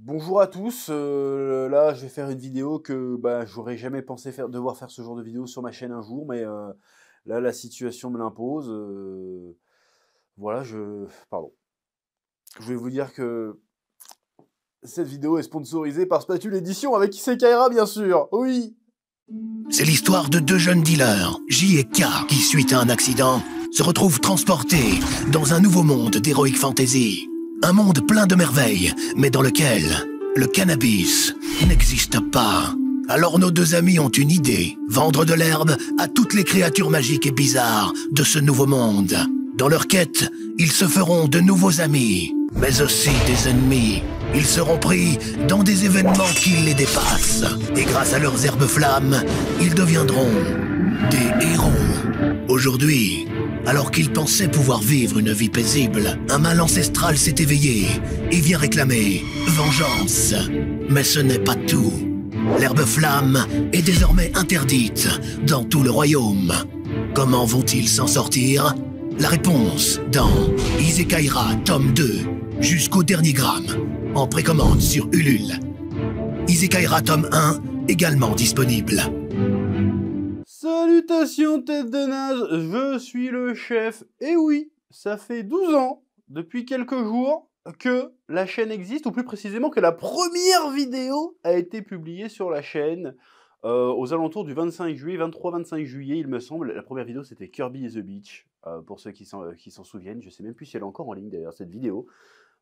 Bonjour à tous, là je vais faire une vidéo que, j'aurais jamais pensé devoir faire ce genre de vidéo sur ma chaîne un jour, mais là la situation me l'impose, voilà pardon. Je vais vous dire que cette vidéo est sponsorisée par Spatule Édition avec Issei Kaira bien sûr, oui! C'est l'histoire de deux jeunes dealers, J et K, qui, suite à un accident, se retrouvent transportés dans un nouveau monde d'heroic fantasy. Un monde plein de merveilles, mais dans lequel le cannabis n'existe pas. Alors nos deux amis ont une idée, vendre de l'herbe à toutes les créatures magiques et bizarres de ce nouveau monde. Dans leur quête, ils se feront de nouveaux amis, mais aussi des ennemis. Ils seront pris dans des événements qui les dépassent. Et grâce à leurs herbes flammes, ils deviendront des héros. Aujourd'hui, alors qu'ils pensaient pouvoir vivre une vie paisible, un mal ancestral s'est éveillé et vient réclamer vengeance. Mais ce n'est pas tout. L'herbe flamme est désormais interdite dans tout le royaume. Comment vont-ils s'en sortir? La réponse dans Issei Kaira, tome 2, jusqu'au dernier gramme, en précommande sur Ulule. Issei Kaira, tome 1, également disponible. Salutations tête de naze, je suis le chef, et oui, ça fait 12 ans, depuis quelques jours, que la chaîne existe, ou plus précisément que la première vidéo a été publiée sur la chaîne, aux alentours du 25 juillet, 23-25 juillet il me semble. La première vidéo c'était Kirby et the Beach, pour ceux qui s'en souviennent, je sais même plus si elle est encore en ligne d'ailleurs cette vidéo.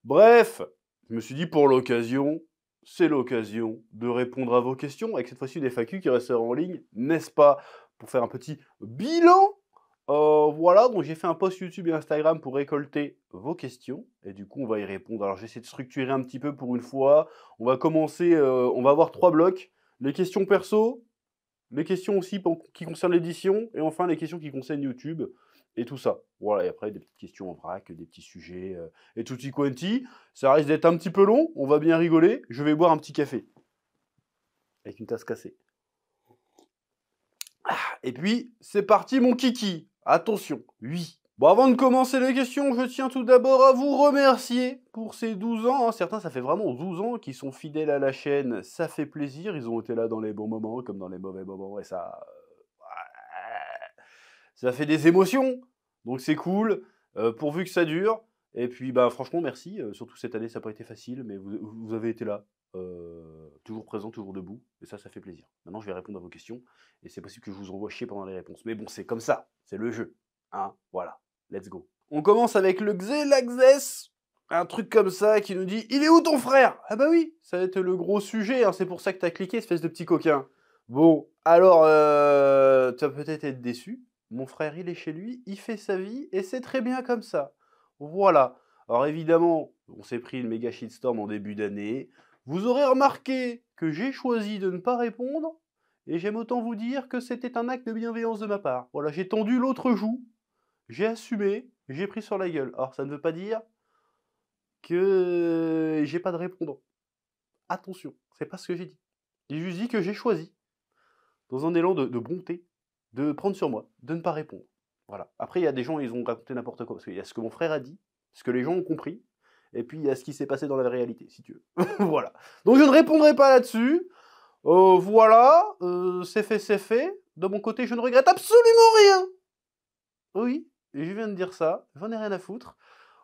Bref, je me suis dit pour l'occasion, c'est l'occasion de répondre à vos questions, avec cette fois-ci une FAQ qui restera en ligne, n'est-ce pas? Pour faire un petit bilan. Voilà, donc j'ai fait un post YouTube et Instagram pour récolter vos questions, et du coup on va y répondre. Alors j'essaie de structurer un petit peu pour une fois. On va commencer, on va avoir 3 blocs. Les questions perso, les questions aussi qui concernent l'édition, et enfin les questions qui concernent YouTube, et tout ça. Voilà, et après des petites questions en vrac, des petits sujets, et tutti quanti. Ça risque d'être un petit peu long, on va bien rigoler. Je vais boire un petit café, avec une tasse cassée. Et puis, c'est parti mon kiki. Attention, oui. Bon, avant de commencer les questions, je tiens tout d'abord à vous remercier pour ces 12 ans. Hein. Certains, ça fait vraiment 12 ans qu'ils sont fidèles à la chaîne. Ça fait plaisir. Ils ont été là dans les bons moments comme dans les mauvais moments. Et ça fait des émotions. Donc c'est cool. Pourvu que ça dure. Et puis, franchement, merci. Surtout cette année, ça n'a pas été facile. Mais vous avez été là. Toujours présent, toujours debout. Et ça fait plaisir. Maintenant, je vais répondre à vos questions. Et c'est possible que je vous envoie chier pendant les réponses. Mais bon, c'est comme ça. C'est le jeu. Hein, voilà. Let's go. On commence avec le Xelaxes, un truc comme ça qui nous dit « Il est où ton frère ?» Ah bah oui, ça va être le gros sujet, hein, c'est pour ça que t'as cliqué, espèce de petit coquin. Bon, alors, tu vas peut-être être déçu. Mon frère, il est chez lui, il fait sa vie, et c'est très bien comme ça. Voilà. Alors évidemment, on s'est pris une méga shitstorm en début d'année. Vous aurez remarqué que j'ai choisi de ne pas répondre, et j'aime autant vous dire que c'était un acte de bienveillance de ma part. Voilà, j'ai tendu l'autre joue, j'ai assumé, j'ai pris sur la gueule. Alors ça ne veut pas dire que j'ai pas de répondant. Attention, c'est pas ce que j'ai dit. J'ai juste dit que j'ai choisi, dans un élan de bonté, de prendre sur moi, de ne pas répondre. Voilà. Après, il y a des gens, ils ont raconté n'importe quoi. Parce qu'il y a ce que mon frère a dit, ce que les gens ont compris, et puis il y a ce qui s'est passé dans la réalité, si tu veux. Voilà. Donc je ne répondrai pas là-dessus. Voilà, c'est fait, c'est fait. De mon côté, je ne regrette absolument rien. Oui, et je viens de dire ça, j'en ai rien à foutre.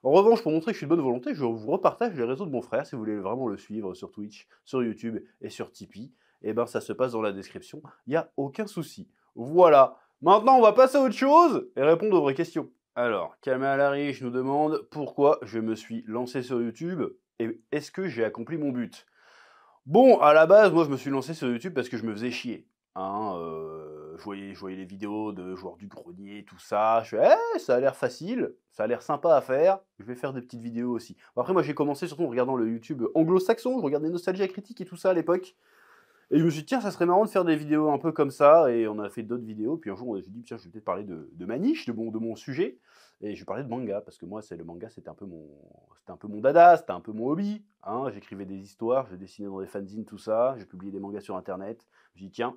En revanche, pour montrer que je suis de bonne volonté, je vous repartage les réseaux de mon frère, si vous voulez vraiment le suivre sur Twitch, sur YouTube et sur Tipeee. Et ben ça se passe dans la description, il n'y a aucun souci. Voilà, maintenant on va passer à autre chose et répondre aux vraies questions. Alors, Kamel Harris nous demande pourquoi je me suis lancé sur YouTube et est-ce que j'ai accompli mon but? Bon, à la base, moi je me suis lancé sur YouTube parce que je me faisais chier. Hein, je voyais les vidéos de joueurs du grenier, tout ça. Je fais, ça a l'air facile, ça a l'air sympa à faire. Je vais faire des petites vidéos aussi. Bon, après, moi, j'ai commencé surtout en regardant le YouTube anglo-saxon. Je regardais Nostalgia Critique et tout ça à l'époque. Et je me suis dit, tiens, ça serait marrant de faire des vidéos un peu comme ça. Et on a fait d'autres vidéos. Puis un jour, on s'est dit, tiens, je vais peut-être parler de ma niche, de mon sujet. Et je vais parler de manga, parce que moi, le manga, c'était un peu mon dada, c'était un peu mon hobby. Hein. J'écrivais des histoires, je dessinais dans des fanzines, tout ça. J'ai publié des mangas sur Internet. Je me suis dit, tiens,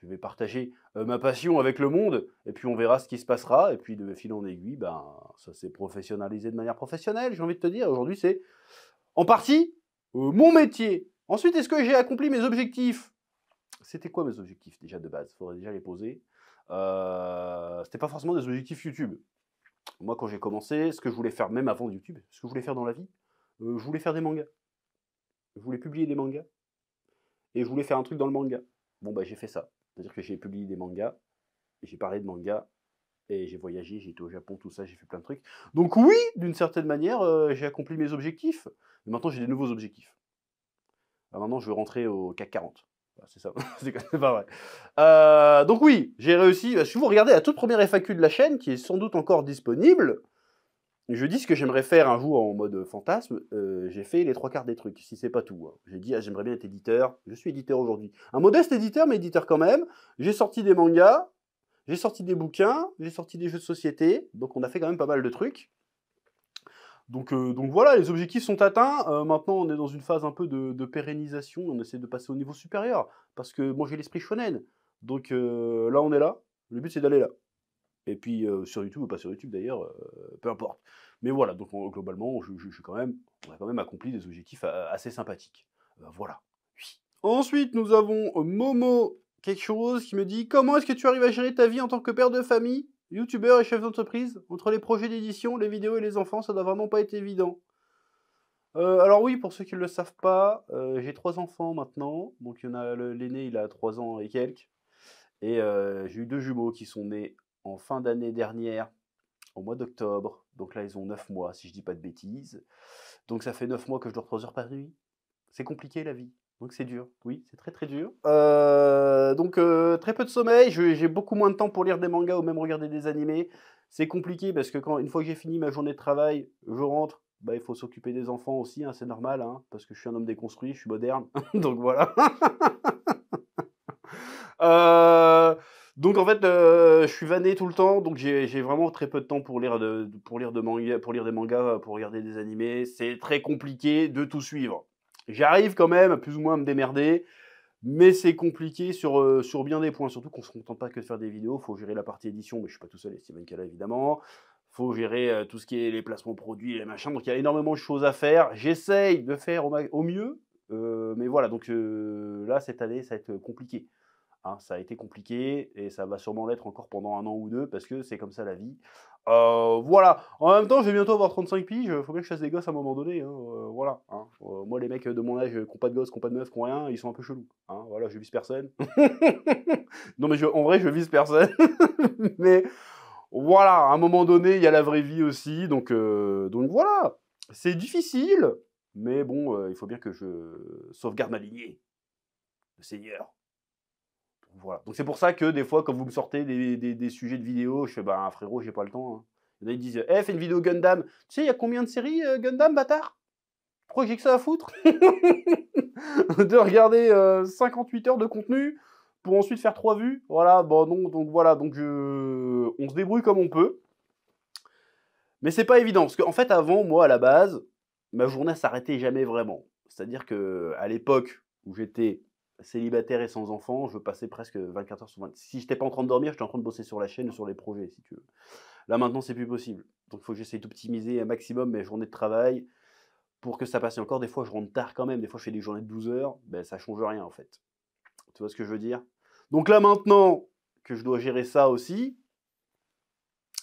je vais partager ma passion avec le monde, et puis on verra ce qui se passera. Et puis de fil en aiguille, ça s'est professionnalisé de manière professionnelle, j'ai envie de te dire. Aujourd'hui, c'est en partie mon métier. Ensuite, est-ce que j'ai accompli mes objectifs? C'était quoi mes objectifs déjà de base? Faudrait déjà les poser. C'était pas forcément des objectifs YouTube. Moi, quand j'ai commencé, ce que je voulais faire, même avant YouTube, ce que je voulais faire dans la vie, je voulais faire des mangas. Je voulais publier des mangas. Et je voulais faire un truc dans le manga. Bon, bah, j'ai fait ça. C'est-à-dire que j'ai publié des mangas, j'ai parlé de mangas, et j'ai voyagé, j'ai été au Japon, tout ça, j'ai fait plein de trucs. Donc oui, d'une certaine manière, j'ai accompli mes objectifs. Mais maintenant, j'ai des nouveaux objectifs. Maintenant, je veux rentrer au CAC 40. C'est ça, c'est pas vrai. Donc oui, j'ai réussi. Si vous regardez la toute première FAQ de la chaîne, qui est sans doute encore disponible, je dis ce que j'aimerais faire un jour en mode fantasme. J'ai fait les 3 quarts des trucs, si c'est pas tout. Hein. J'ai dit, j'aimerais bien être éditeur. Je suis éditeur aujourd'hui. Un modeste éditeur, mais éditeur quand même. J'ai sorti des mangas, j'ai sorti des bouquins, j'ai sorti des jeux de société. Donc on a fait quand même pas mal de trucs. Donc voilà, les objectifs sont atteints. Maintenant, on est dans une phase un peu de pérennisation. On essaie de passer au niveau supérieur. Parce que moi, j'ai l'esprit shonen. Donc là, on est là. Le but, c'est d'aller là. Et puis sur YouTube ou pas sur YouTube d'ailleurs, peu importe. Mais voilà, donc globalement, on a quand même accompli des objectifs assez sympathiques. Voilà. Oui. Ensuite, nous avons Momo quelque chose qui me dit: comment est-ce que tu arrives à gérer ta vie en tant que père de famille, youtubeur et chef d'entreprise? Entre les projets d'édition, les vidéos et les enfants, ça doit vraiment pas être évident. Alors oui, pour ceux qui ne le savent pas, j'ai 3 enfants maintenant. Donc il y en a l'aîné, il a 3 ans et quelques. Et j'ai eu 2 jumeaux qui sont nés en fin d'année dernière, au mois d'octobre. Donc là, ils ont 9 mois, si je dis pas de bêtises. Donc ça fait 9 mois que je dors 3 heures par nuit. C'est compliqué la vie. Donc c'est dur. Oui, c'est très très dur. Donc très peu de sommeil. J'ai beaucoup moins de temps pour lire des mangas ou même regarder des animés. C'est compliqué parce que une fois que j'ai fini ma journée de travail, je rentre. Bah, il faut s'occuper des enfants aussi, hein, c'est normal, hein, parce que je suis un homme déconstruit, je suis moderne. Donc voilà. Euh, donc en fait, je suis vanné tout le temps, donc j'ai vraiment très peu de temps pour lire des mangas, pour regarder des animés. C'est très compliqué de tout suivre. J'arrive quand même plus ou moins à me démerder, mais c'est compliqué sur bien des points. Surtout qu'on se contente pas que de faire des vidéos, faut gérer la partie édition, mais je suis pas tout seul, il y a Steven Kala évidemment. Faut gérer tout ce qui est les placements produits, les machins. Donc il y a énormément de choses à faire. J'essaye de faire au mieux, mais voilà. Donc là cette année, ça va être compliqué. Hein, ça a été compliqué et ça va sûrement l'être encore pendant 1 an ou 2 parce que c'est comme ça la vie. Voilà. En même temps, je vais bientôt avoir 35 piges. Faut bien que je fasse des gosses à un moment donné. Hein, voilà. Hein. Moi, les mecs de mon âge qui n'ont pas de gosses, qui n'ont pas de meufs, qui n'ont rien, ils sont un peu chelous. Hein, voilà, je vise personne. Non, mais en vrai, je vise personne. Mais voilà, à un moment donné, il y a la vraie vie aussi. Donc voilà. C'est difficile. Mais bon, il faut bien que je sauvegarde ma lignée. Le Seigneur. Voilà. Donc c'est pour ça que des fois, quand vous me sortez des sujets de vidéos, je fais bah frérot, j'ai pas le temps. Hein. Il y en a qui disent fais une vidéo Gundam. Tu sais, il y a combien de séries Gundam, bâtard? Tu crois que j'ai que ça à foutre de regarder 58 heures de contenu pour ensuite faire 3 vues? Voilà, bon non, donc voilà, donc on se débrouille comme on peut. Mais c'est pas évident, parce qu'en fait, avant, moi, à la base, ma journée s'arrêtait jamais vraiment. C'est-à-dire que à l'époque où j'étais célibataire et sans enfant, je passais presque 24 heures sur 24. Si j'étais pas en train de dormir, j'étais en train de bosser sur la chaîne ou sur les projets, si tu veux. Là, maintenant, c'est plus possible. Donc, il faut que j'essaye d'optimiser un maximum mes journées de travail pour que ça passe. Et encore, des fois, je rentre tard quand même. Des fois, je fais des journées de 12 heures. Ben, ça change rien, en fait. Tu vois ce que je veux dire? Donc là, maintenant que je dois gérer ça aussi,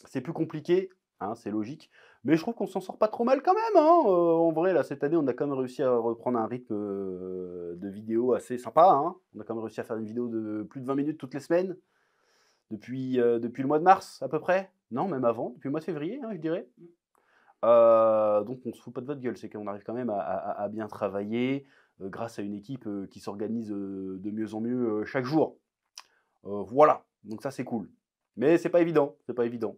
c'est plus compliqué, hein, c'est logique. Mais je trouve qu'on s'en sort pas trop mal quand même. Hein. En vrai, là, cette année, on a quand même réussi à reprendre un rythme de vidéo assez sympa. Hein. On a quand même réussi à faire une vidéo de plus de 20 minutes toutes les semaines. Depuis le mois de mars, à peu près. Non, même avant, depuis le mois de février, hein, je dirais. Donc, on se fout pas de votre gueule. C'est qu'on arrive quand même à bien travailler grâce à une équipe qui s'organise de mieux en mieux chaque jour. Voilà. Donc, ça, c'est cool. Mais c'est pas évident. C'est pas évident.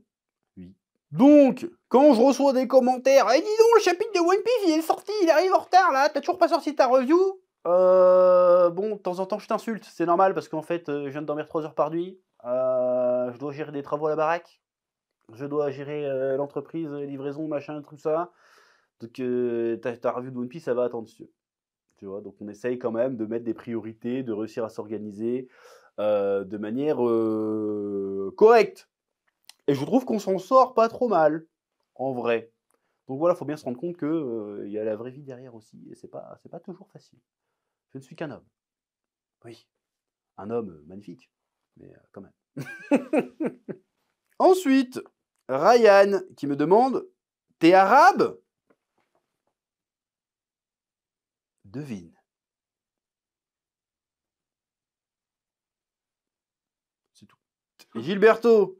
Oui. Donc, quand je reçois des commentaires, dis donc, le chapitre de One Piece, il est sorti, il arrive en retard, là, t'as toujours pas sorti ta review? Bon, de temps en temps, je t'insulte, c'est normal, parce qu'en fait, je viens de dormir 3 heures par nuit, je dois gérer des travaux à la baraque, je dois gérer l'entreprise, livraison, machin, tout ça, donc ta review de One Piece, ça va attendre, tu vois, donc on essaye quand même de mettre des priorités, de réussir à s'organiser de manière correcte. Et je trouve qu'on s'en sort pas trop mal, en vrai. Donc voilà, il faut bien se rendre compte que y a la vraie vie derrière aussi, et c'est pas toujours facile. Je ne suis qu'un homme. Oui, un homme magnifique, mais quand même. Ensuite, Ryan qui me demande: t'es arabe? Devine. C'est tout. Et Gilberto,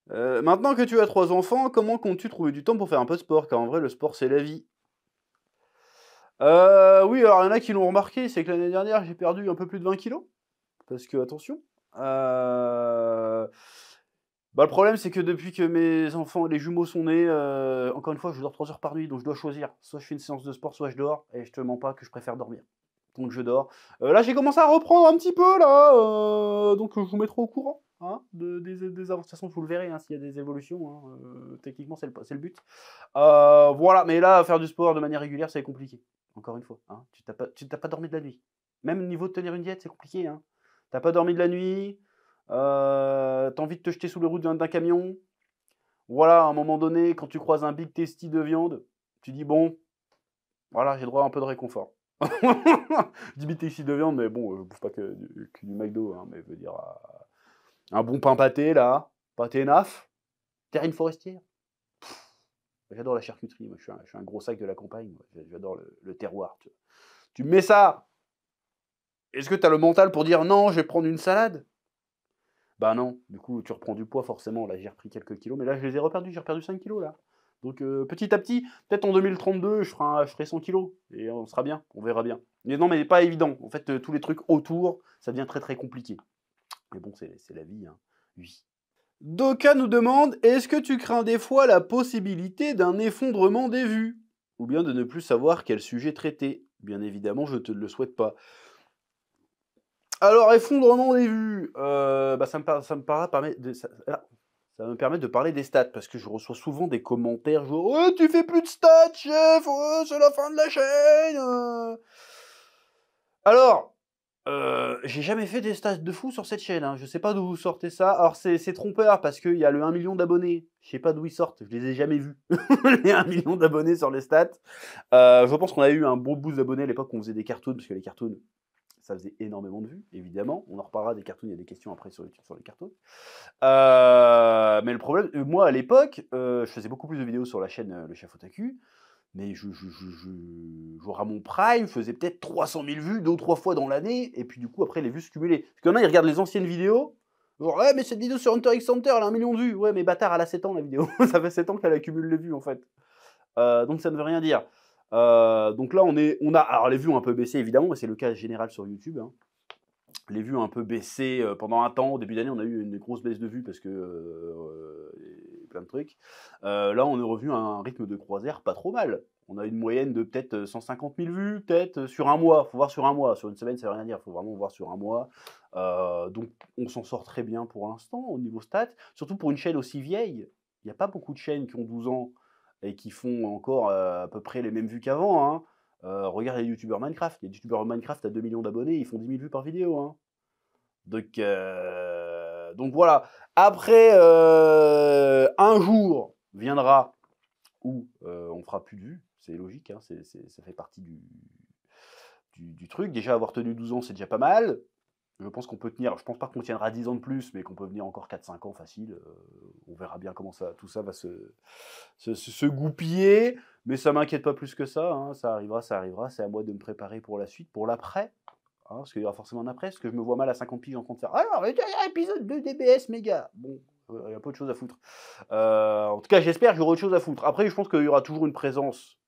maintenant que tu as 3 enfants, comment comptes-tu trouver du temps pour faire un peu de sport? Car en vrai, le sport, c'est la vie. Oui, alors il y en a qui l'ont remarqué, c'est que l'année dernière, j'ai perdu un peu plus de 20 kilos. Parce que, attention, bah, le problème, c'est que depuis que mes enfants, les jumeaux sont nés, encore une fois, je dors 3 heures par nuit, donc je dois choisir. Soit je fais une séance de sport, soit je dors, et je te mens pas que je préfère dormir. Donc je dors. Là, j'ai commencé à reprendre un petit peu, là, donc je vous mettrai au courant, hein, des avancées. De toute façon, vous le verrez, hein, s'il y a des évolutions, hein, techniquement, c'est le but. Voilà, mais là, faire du sport de manière régulière, c'est compliqué. Encore une fois, hein, tu t'as pas dormi de la nuit. Même au niveau de tenir une diète, c'est compliqué, hein. Tu pas dormi de la nuit, tu envie de te jeter sous les roues d'un camion. Voilà, à un moment donné, quand tu croises un big tasty de viande, tu dis: «Bon, voilà, j'ai droit à un peu de réconfort». Je dis big tasty de viande, mais bon, je bouffe pas que du McDo, hein, mais je veux dire, un bon pain pâté là, pâté naf, terrine forestière. J'adore la charcuterie, moi je suis un gros sac de la campagne, moi. J'adore le terroir, tu vois? Tu me mets ça, est-ce que tu as le mental pour dire: «Non, je vais prendre une salade»? Bah non, du coup, tu reprends du poids forcément. Là, j'ai repris quelques kilos, mais là, je les ai reperdus. J'ai reperdu 5 kilos là. Donc petit à petit, peut-être en 2032, je ferai 100 kilos et on sera bien, on verra bien. Mais non, mais pas évident. En fait, tous les trucs autour, ça devient très très compliqué. Mais bon, c'est la vie, hein. Oui. Doka nous demande: est-ce que tu crains des fois la possibilité d'un effondrement des vues? Ou bien de ne plus savoir quel sujet traiter? Bien évidemment, je te le souhaite pas. Alors, effondrement des vues, bah, ça me permet de parler des stats parce que je reçois souvent des commentaires genre: «Ouais, tu fais plus de stats, chef, ouais, c'est la fin de la chaîne». Alors, j'ai jamais fait des stats de fou sur cette chaîne, hein. Je sais pas d'où vous sortez ça. Alors c'est trompeur parce qu'il y a le 1 million d'abonnés. Je sais pas d'où ils sortent, je les ai jamais vus, les 1 million d'abonnés sur les stats. Je pense qu'on a eu un beau boost d'abonnés à l'époque où on faisait des cartoons, parce que les cartoons, ça faisait énormément de vues, évidemment. On en reparlera des cartoons, il y a des questions après sur YouTube sur les cartoons. Mais le problème, moi à l'époque, je faisais beaucoup plus de vidéos sur la chaîne Le Chef Otaku, mais genre à mon prime, faisais peut-être 300 000 vues 2 ou 3 fois dans l'année, et puis du coup après les vues se cumulaient. Parce qu'il y en a, ils regardent les anciennes vidéos, genre: «Ouais, mais cette vidéo sur Hunter x Hunter, elle a 1 million de vues». Ouais, mais bâtard, elle a 7 ans la vidéo. Ça fait 7 ans qu'elle accumule les vues en fait. Donc ça ne veut rien dire. Donc là, alors les vues ont un peu baissé évidemment, mais c'est le cas général sur YouTube, hein. Les vues ont un peu baissé pendant un temps. Au début d'année, on a eu une grosse baisse de vues parce que plein de trucs. Là, on est revenu à un rythme de croisière pas trop mal. On a une moyenne de peut-être 150 000 vues, peut-être sur un mois. Faut voir sur un mois. Sur une semaine, ça veut rien dire. Faut vraiment voir sur un mois. Donc, on s'en sort très bien pour l'instant au niveau stats. Surtout pour une chaîne aussi vieille. Il n'y a pas beaucoup de chaînes qui ont 12 ans et qui font encore à peu près les mêmes vues qu'avant, hein. Regarde les youtubeurs Minecraft. Les youtubeurs Minecraft à 2 millions d'abonnés, ils font 10 000 vues par vidéo, hein. Donc voilà. Après, un jour viendra où on fera plus de vues. C'est logique, hein, ça fait partie du truc. Déjà, avoir tenu 12 ans, c'est déjà pas mal. Je pense qu'on peut tenir, je pense pas qu'on tiendra 10 ans de plus, mais qu'on peut venir encore 4-5 ans facile. On verra bien comment tout ça va se goupiller. Mais ça m'inquiète pas plus que ça, hein. Ça arrivera, ça arrivera. C'est à moi de me préparer pour la suite, pour l'après. Hein, parce qu'il y aura forcément un après, parce que je me vois mal à 50 piges en train de faire: alors, le dernier épisode de DBS, méga. Bon, il y a pas autre chose à foutre. En tout cas, j'espère qu'il y aura autre chose à foutre. Après, je pense qu'il y aura toujours une présence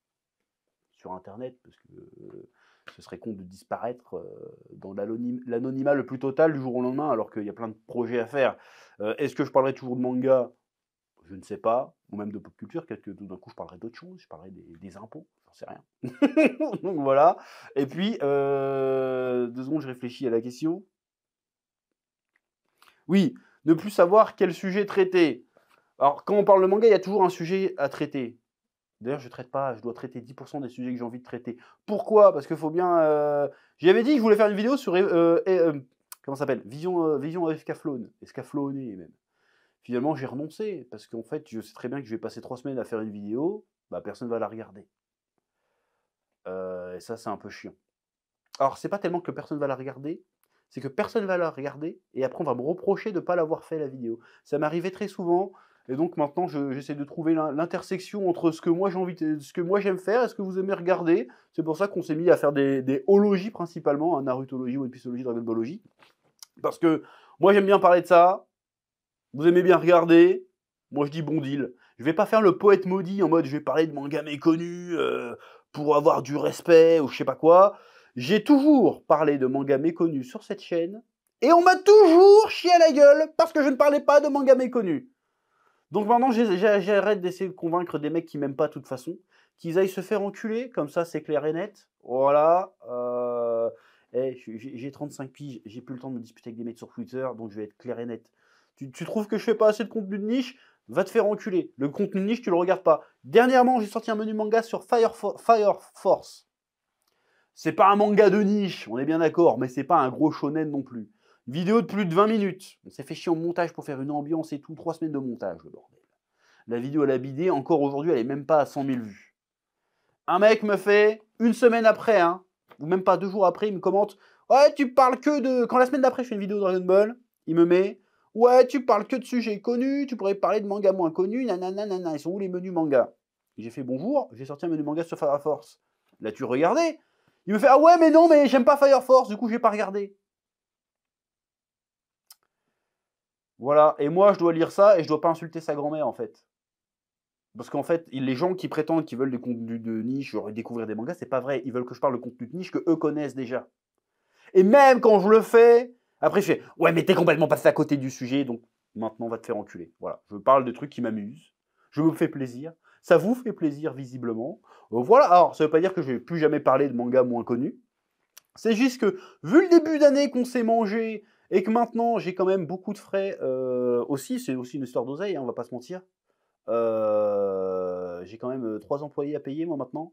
sur Internet, parce que ce serait con de disparaître dans l'anonymat le plus total du jour au lendemain, alors qu'il y a plein de projets à faire. Est-ce que je parlerai toujours de manga? Je ne sais pas. Ou même de pop culture, peut-être que tout d'un coup, je parlerai d'autres choses. Je parlerai des impôts, j'en sais rien. Donc voilà. Et puis, 2 secondes, je réfléchis à la question. Oui, ne plus savoir quel sujet traiter. Alors, quand on parle de manga, il y a toujours un sujet à traiter. D'ailleurs, je traite pas, je dois traiter 10% des sujets que j'ai envie de traiter. Pourquoi? Parce qu'il faut bien. J'avais dit que je voulais faire une vidéo sur. Comment ça s'appelle? Vision Escaflowne même. Finalement, j'ai renoncé parce qu'en fait, je sais très bien que je vais passer 3 semaines à faire une vidéo. bah personne va la regarder. Et ça, c'est un peu chiant. Alors, c'est pas tellement que personne va la regarder, c'est que personne va la regarder et après on va me reprocher de ne pas l'avoir fait la vidéo. Ça m'arrivait très souvent et donc maintenant j'essaie de trouver l'intersection entre ce que moi j'ai envie ce que moi j'aime faire et ce que vous aimez regarder. C'est pour ça qu'on s'est mis à faire des hologies principalement, hein, Narutologie, One Pieceologie, Dragon Ballologie. Parce que moi j'aime bien parler de ça, vous aimez bien regarder, moi je dis bon deal. Je vais pas faire le poète maudit en mode je vais parler de manga méconnu pour avoir du respect ou je sais pas quoi. J'ai toujours parlé de manga méconnu sur cette chaîne et on m'a toujours chié à la gueule parce que je ne parlais pas de manga méconnu. Donc maintenant j'arrête d'essayer de convaincre des mecs qui m'aiment pas de toute façon, qu'ils aillent se faire enculer, comme ça c'est clair et net. Voilà. J'ai 35 piges, j'ai plus le temps de me disputer avec des mecs sur Twitter, donc je vais être clair et net. Tu trouves que je fais pas assez de contenu de niche? Va te faire enculer. Le contenu de niche, tu le regardes pas. Dernièrement, j'ai sorti un menu manga sur Fire Force. C'est pas un manga de niche, on est bien d'accord, mais c'est pas un gros shonen non plus. Vidéo de plus de 20 minutes. On s'est fait chier en montage pour faire une ambiance et tout. 3 semaines de montage, le bordel. La vidéo, elle a bidé. Encore aujourd'hui, elle est même pas à 100 000 vues. Un mec me fait, une semaine après, hein, ou même pas 2 jours après, il me commente « Ouais, tu parles que de... » Quand la semaine d'après, je fais une vidéo de Dragon Ball, il me met « Ouais, tu parles que de sujets connus, tu pourrais parler de mangas moins connus, nanana, ils sont où les menus manga ?» J'ai fait « Bonjour, j'ai sorti un menu manga sur Fire Force. » L'as-tu regardé? Il me fait « Ah ouais, mais non, mais j'aime pas Fire Force, du coup, j'ai pas regardé. » Voilà, et moi, je dois lire ça et je dois pas insulter sa grand-mère, en fait. Parce qu'en fait, les gens qui prétendent qu'ils veulent des contenus de niche, découvrir des mangas, c'est pas vrai. Ils veulent que je parle de contenu de niche que eux connaissent déjà. Et même quand je le fais, après je fais « Ouais, mais t'es complètement passé à côté du sujet, donc maintenant, on va te faire enculer. » Voilà, je parle de trucs qui m'amusent. Je me fais plaisir. Ça vous fait plaisir, visiblement. Voilà, alors, ça veut pas dire que je vais plus jamais parler de mangas moins connus. C'est juste que, vu le début d'année qu'on s'est mangé, et que maintenant, j'ai quand même beaucoup de frais aussi, c'est aussi une histoire d'oseille, hein, on va pas se mentir. J'ai quand même 3 employés à payer, moi, maintenant.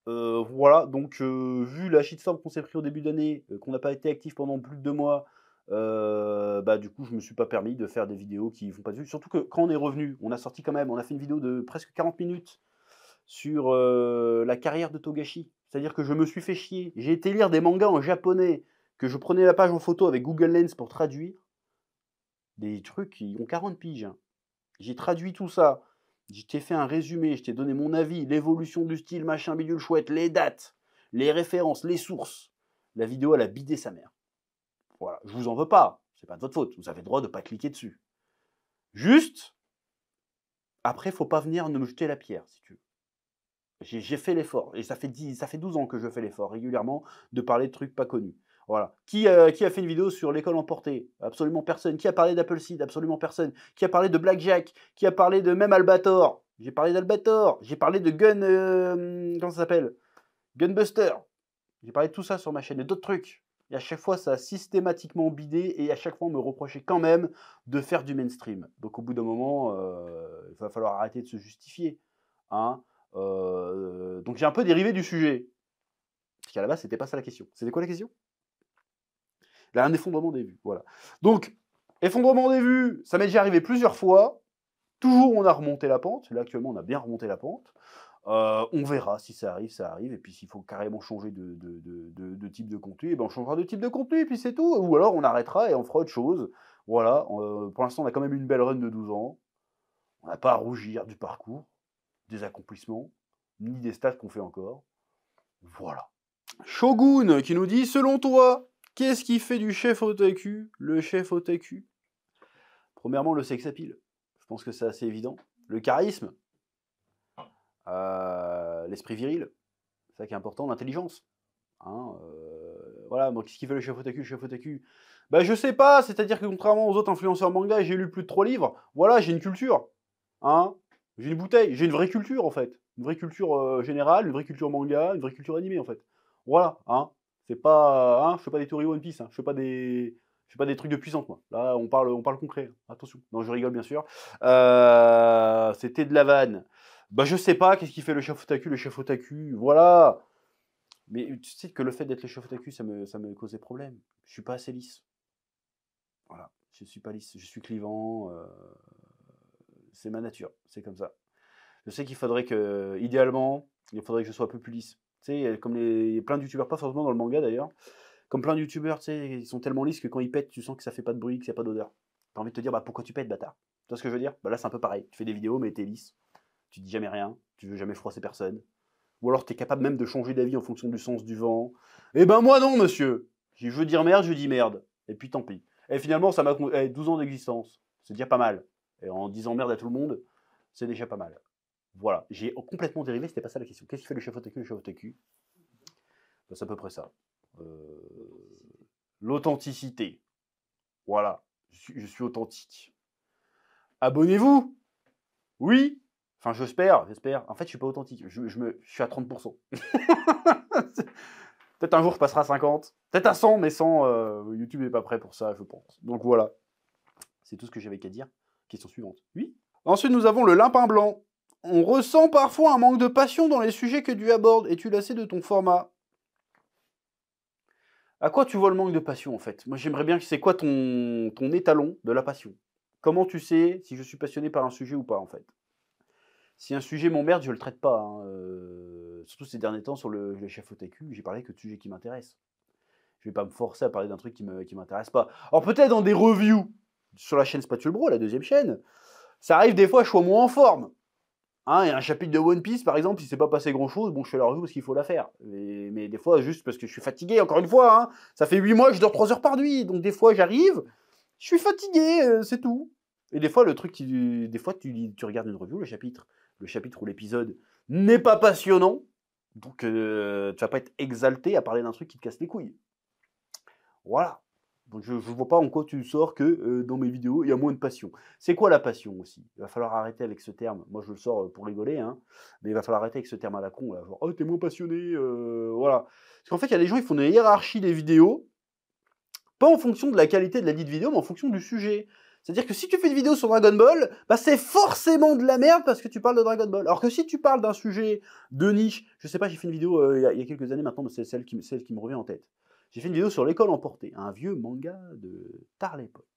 Voilà, donc vu la shitstorm qu'on s'est pris au début d'année, qu'on n'a pas été actif pendant plus de 2 mois, bah, du coup, je me suis pas permis de faire des vidéos qui font pas de vues. Surtout que quand on est revenu, on a sorti quand même, on a fait une vidéo de presque 40 minutes sur la carrière de Togashi. C'est-à-dire que je me suis fait chier. J'ai été lire des mangas en japonais, que je prenais la page en photo avec Google Lens pour traduire. Des trucs qui ont 40 piges. Hein. J'ai traduit tout ça. Je t'ai fait un résumé, je t'ai donné mon avis, l'évolution du style, machin, bidule chouette, les dates, les références, les sources. La vidéo, elle a bidé sa mère. Voilà, je vous en veux pas. C'est pas de votre faute. Vous avez le droit de pas cliquer dessus. Juste, après, faut pas venir me jeter la pierre, si tu veux. J'ai fait l'effort, et ça fait 12 ans que je fais l'effort régulièrement de parler de trucs pas connus. Voilà. Qui a fait une vidéo sur l'école emportée? Absolument personne. Qui a parlé d'Appleseed? Absolument personne. Qui a parlé de Blackjack? Qui a parlé de même Albator? J'ai parlé d'Albator. J'ai parlé de comment ça s'appelle? Gunbuster. J'ai parlé de tout ça sur ma chaîne et d'autres trucs. Et à chaque fois, ça a systématiquement bidé et à chaque fois, on me reprochait quand même de faire du mainstream. Donc au bout d'un moment, il va falloir arrêter de se justifier. Hein. Donc j'ai un peu dérivé du sujet. Parce qu'à la base, c'était pas ça la question. C'était quoi la question? Là, un effondrement des vues. Voilà. Donc, effondrement des vues, ça m'est déjà arrivé plusieurs fois. Toujours, on a remonté la pente. Là, actuellement, on a bien remonté la pente. On verra si ça arrive, ça arrive. Et puis, s'il faut carrément changer de type de contenu, et ben, on changera de type de contenu, et puis c'est tout. Ou alors, on arrêtera et on fera autre chose. Voilà. Pour l'instant, on a quand même une belle run de 12 ans. On n'a pas à rougir du parcours, des accomplissements, ni des stats qu'on fait encore. Voilà. Shogun qui nous dit, selon toi, qu'est-ce qui fait du chef otaku le chef otaku? Premièrement, le sex appeal. Je pense que c'est assez évident. Le charisme. L'esprit viril. C'est ça qui est important. L'intelligence. Hein, voilà, donc qu'est-ce qui fait le chef otaku? Le chef otaku, bah, je sais pas, c'est-à-dire que contrairement aux autres influenceurs manga, j'ai lu plus de 3 livres. Voilà, j'ai une culture. Hein, j'ai une bouteille. J'ai une vraie culture, en fait. Une vraie culture générale, une vraie culture manga, une vraie culture animée, en fait. Voilà, hein. C'est pas, hein, je fais pas des théories One Piece, hein. Je fais pas des trucs de puissance, moi. Là, on parle concret. Hein. Attention. Non, je rigole, bien sûr. C'était de la vanne. Bah, je sais pas, qu'est-ce qui fait le chef otaku? Le chef otaku, voilà. Mais tu sais que le fait d'être le chef otaku, ça me causait problème. Je suis pas assez lisse. Voilà. Je suis pas lisse. Je suis clivant. C'est ma nature. C'est comme ça. Je sais qu'il faudrait que, idéalement, il faudrait que je sois plus lisse. Tu sais, comme plein de youtubeurs, pas forcément dans le manga d'ailleurs, comme plein de youtubeurs, tu sais, ils sont tellement lisses que quand ils pètent, tu sens que ça fait pas de bruit, qu'il n'y a pas d'odeur. T'as envie de te dire, bah pourquoi tu pètes, bâtard? Tu vois ce que je veux dire? Bah là, c'est un peu pareil. Tu fais des vidéos, mais t'es lisse. Tu dis jamais rien, tu veux jamais froisser personne. Ou alors t'es capable même de changer d'avis en fonction du sens du vent. Eh ben moi non, monsieur. Si je veux dire merde, je dis merde. Et puis tant pis. Et finalement, ça m'a 12 ans d'existence. C'est déjà pas mal. Et en disant merde à tout le monde, c'est déjà pas mal. Voilà, j'ai complètement dérivé, c'était pas ça la question. Qu'est-ce qui fait le chef OTQ, le chef OTQ? Ben, c'est à peu près ça. L'authenticité. Voilà, je suis authentique. Abonnez-vous. Oui. Enfin, j'espère. En fait, je suis pas authentique. Je suis à 30%. Peut-être un jour, je passerai à 50. Peut-être à 100, mais 100, YouTube n'est pas prêt pour ça, je pense. Donc voilà. C'est tout ce que j'avais qu'à dire. Question suivante. Oui. Ensuite, nous avons le limpin blanc. On ressent parfois un manque de passion dans les sujets que tu abordes. Es-tu lassé de ton format? À quoi tu vois le manque de passion, en fait? Moi, j'aimerais bien que c'est quoi ton étalon de la passion? Comment tu sais si je suis passionné par un sujet ou pas, en fait? Si un sujet m'emmerde, je le traite pas. Hein. Surtout ces derniers temps sur le chef OTQ, j'ai parlé que de sujets qui m'intéressent. Je vais pas me forcer à parler d'un truc qui m'intéresse pas. Alors peut-être dans des reviews sur la chaîne Spatule Bro, la deuxième chaîne, ça arrive des fois je sois moins en forme. Hein, il y a un chapitre de One Piece par exemple, il s'est pas passé grand chose, bon je fais la review parce qu'il faut la faire. Mais des fois juste parce que je suis fatigué, encore une fois, hein, ça fait 8 mois que je dors 3 heures par nuit, donc des fois j'arrive, je suis fatigué, c'est tout. Et des fois le truc, des fois tu regardes une review, le chapitre ou l'épisode n'est pas passionnant, donc tu vas pas être exalté à parler d'un truc qui te casse les couilles. Voilà. Donc je ne vois pas en quoi tu sors que dans mes vidéos, il y a moins de passion. C'est quoi la passion aussi? Il va falloir arrêter avec ce terme. Moi, je le sors pour rigoler, hein, mais il va falloir arrêter avec ce terme à la con. Là, genre, oh, t'es moins passionné, voilà. Parce qu'en fait, il y a des gens, ils font une hiérarchie des vidéos, pas en fonction de la qualité de la dite vidéo, mais en fonction du sujet. C'est-à-dire que si tu fais une vidéo sur Dragon Ball, bah c'est forcément de la merde parce que tu parles de Dragon Ball. Alors que si tu parles d'un sujet de niche, je sais pas, j'ai fait une vidéo il y a quelques années maintenant, mais c'est celle qui me revient en tête. J'ai fait une vidéo sur l'école emportée, un vieux manga de tard l'époque.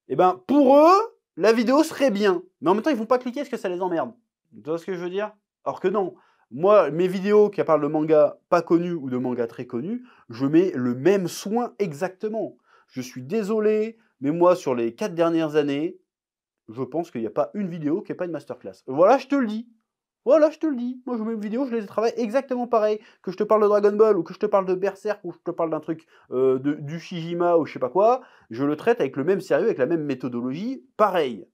Et ben pour eux, la vidéo serait bien, mais en même temps ils vont pas cliquer parce que ça les emmerde. Tu vois ce que je veux dire? Alors que non. Moi, mes vidéos qui parlent de manga pas connu ou de manga très connu, je mets le même soin exactement. Je suis désolé, mais moi, sur les 4 dernières années, je pense qu'il n'y a pas une vidéo qui n'est pas une masterclass. Voilà, je te le dis. Voilà, je te le dis. Moi, je mets une vidéo, je les travaille exactement pareil. Que je te parle de Dragon Ball, ou que je te parle de Berserk, ou que je te parle d'un truc du Shijima, ou je sais pas quoi, je le traite avec le même sérieux, avec la même méthodologie, pareil.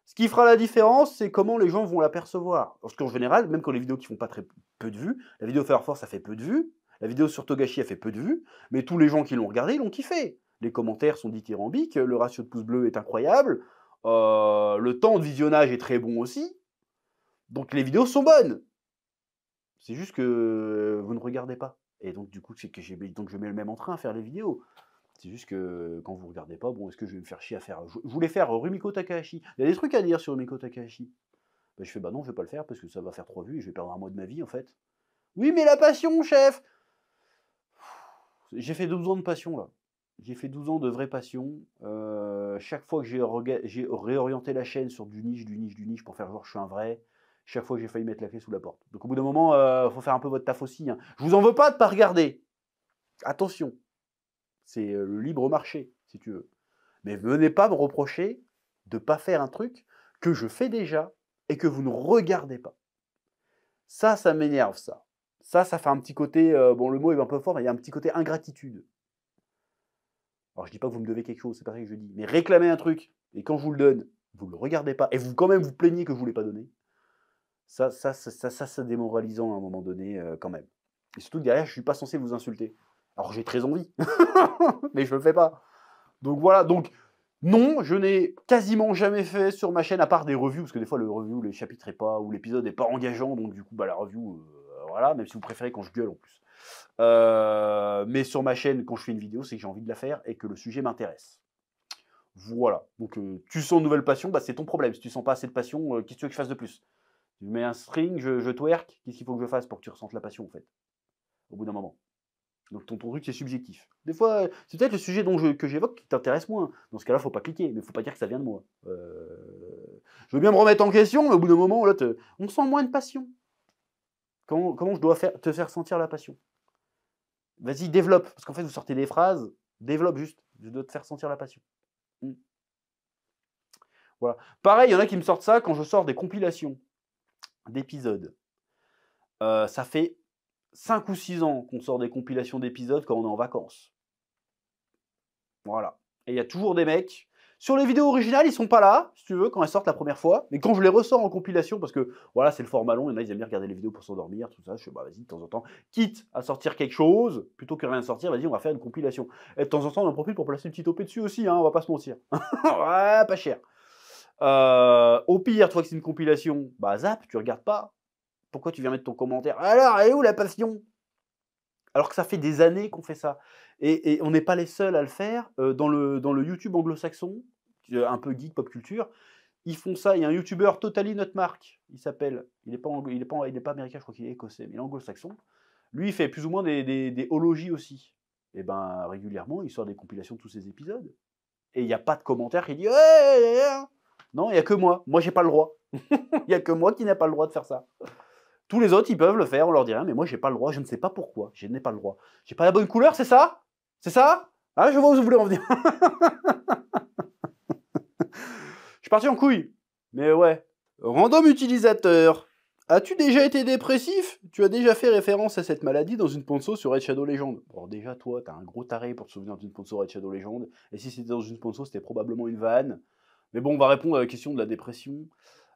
Ce qui fera la différence, c'est comment les gens vont l'apercevoir. Parce qu'en général, même quand les vidéos qui font pas très peu de vues, la vidéo Fire Force, ça fait peu de vues, la vidéo sur Togashi, a fait peu de vues, mais tous les gens qui l'ont regardé, l'ont kiffé. Les commentaires sont dithyrambiques, le ratio de pouces bleus est incroyable, le temps de visionnage est très bon aussi, donc les vidéos sont bonnes. C'est juste que vous ne regardez pas. Et donc du coup, c'est que je mets le même entrain à faire les vidéos. C'est juste que quand vous ne regardez pas, bon, est-ce que je vais me faire chier à faire... Je voulais faire Rumiko Takahashi. Il y a des trucs à dire sur Rumiko Takahashi. Ben, je fais, bah non, je vais pas le faire parce que ça va faire 3 vues et je vais perdre un mois de ma vie, en fait. Oui, mais la passion, chef! J'ai fait 12 ans de passion, là. J'ai fait 12 ans de vraie passion. Chaque fois que j'ai réorienté la chaîne sur du niche pour faire genre je suis un vrai, chaque fois que j'ai failli mettre la clé sous la porte. Donc au bout d'un moment, faut faire un peu votre taf aussi. Hein. Je vous en veux pas de pas regarder. Attention. C'est le libre marché, si tu veux. Mais venez pas me reprocher de ne pas faire un truc que je fais déjà et que vous ne regardez pas. Ça m'énerve, ça. Ça fait un petit côté, bon le mot est un peu fort, mais il y a un petit côté ingratitude. Alors je dis pas que vous me devez quelque chose, c'est pas ça que je dis. Mais réclamer un truc, et quand je vous le donne, vous ne le regardez pas, et vous quand même vous plaignez que je ne vous l'ai pas donné, ça c'est démoralisant à un moment donné, quand même. Et surtout que derrière, je ne suis pas censé vous insulter. Alors j'ai très envie, mais je ne le fais pas. Donc voilà, donc non, je n'ai quasiment jamais fait sur ma chaîne, à part des reviews, parce que des fois le review, les chapitres est pas, ou l'épisode n'est pas engageant, donc du coup bah, la review, voilà, même si vous préférez quand je gueule en plus. Mais sur ma chaîne, quand je fais une vidéo, c'est que j'ai envie de la faire et que le sujet m'intéresse. Voilà, donc tu sens une nouvelle passion, bah, c'est ton problème. Si tu sens pas assez de passion, qu'est-ce que tu veux que je fasse de plus? Je mets un string, je twerk, qu'est-ce qu'il faut que je fasse pour que tu ressentes la passion en fait? Au bout d'un moment. Donc ton truc c'est subjectif. Des fois, c'est peut-être le sujet que j'évoque qui t'intéresse moins. Dans ce cas-là, faut pas cliquer, mais faut pas dire que ça vient de moi. Je veux bien me remettre en question, mais au bout d'un moment, là, on sent moins de passion. Comment je dois te faire sentir la passion? Vas-y, développe. Parce qu'en fait, vous sortez des phrases, développe juste. Je dois te faire sentir la passion. Voilà. Pareil, il y en a qui me sortent ça quand je sors des compilations d'épisodes. Ça fait 5 ou 6 ans qu'on sort des compilations d'épisodes quand on est en vacances. Voilà. Et il y a toujours des mecs. Sur les vidéos originales, ils sont pas là, si tu veux, quand elles sortent la première fois. Mais quand je les ressors en compilation, parce que voilà, c'est le format long, il y en a, ils aiment bien regarder les vidéos pour s'endormir, tout ça. Je fais, bah vas-y, de temps en temps, quitte à sortir quelque chose, plutôt que rien sortir, vas-y, on va faire une compilation. Et de temps en temps, on en profite pour placer une petite OP dessus aussi, hein, on va pas se mentir. Ouais, pas cher. Au pire, toi que c'est une compilation, bah zap, tu regardes pas. Pourquoi tu viens mettre ton commentaire? Alors, elle est où la passion? Alors que ça fait des années qu'on fait ça. Et on n'est pas les seuls à le faire. Dans le YouTube anglo-saxon, un peu geek, pop culture, ils font ça. Il y a un YouTuber, Totally Not Mark, il s'appelle. Il n'est pas américain, je crois qu'il est écossais, mais il est anglo-saxon. Lui, il fait plus ou moins des hologies aussi. Et ben régulièrement, il sort des compilations de tous ces épisodes. Et il n'y a pas de commentaire qui dit hey, non, il n'y a que moi. Moi, j'ai pas le droit. Il n'y a que moi qui n'ai pas le droit de faire ça. Tous les autres, ils peuvent le faire, on leur dit rien, mais moi, j'ai pas le droit, je ne sais pas pourquoi, je n'ai pas le droit. J'ai pas la bonne couleur, c'est ça? C'est ça? Ah, je vois où vous voulez en venir. Je suis parti en couille. Mais ouais. Random utilisateur. As-tu déjà été dépressif? Tu as déjà fait référence à cette maladie dans une ponceau sur Raid Shadow Legends. Bon, déjà, toi, t'as un gros taré pour te souvenir d'une ponceau Raid Shadow Legends. Et si c'était dans une ponceau, c'était probablement une vanne. Mais bon, on va répondre à la question de la dépression.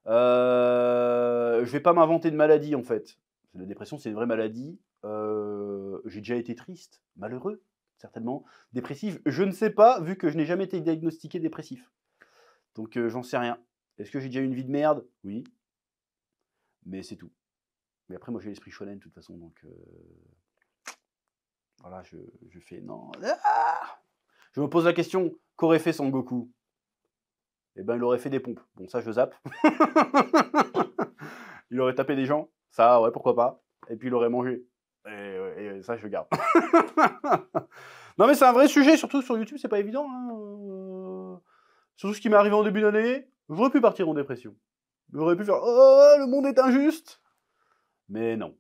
Je vais pas m'inventer de maladie en fait. La dépression, c'est une vraie maladie. J'ai déjà été triste, malheureux, certainement. Dépressif, je ne sais pas, vu que je n'ai jamais été diagnostiqué dépressif. Donc j'en sais rien. Est-ce que j'ai déjà eu une vie de merde? Oui. Mais c'est tout. Mais après, moi j'ai l'esprit shonen de toute façon, donc voilà, je fais non. Ah, je me pose la question, qu'aurait fait Son Goku? Eh ben, il aurait fait des pompes. Bon, ça, je zappe. Il aurait tapé des gens. Ça, ouais, pourquoi pas. Et puis, il aurait mangé. Et ça, je garde. Non, mais c'est un vrai sujet, surtout sur YouTube, c'est pas évident. Hein. Surtout ce qui m'est arrivé en début d'année, j'aurais pu partir en dépression. J'aurais pu faire « Oh, le monde est injuste !» Mais non.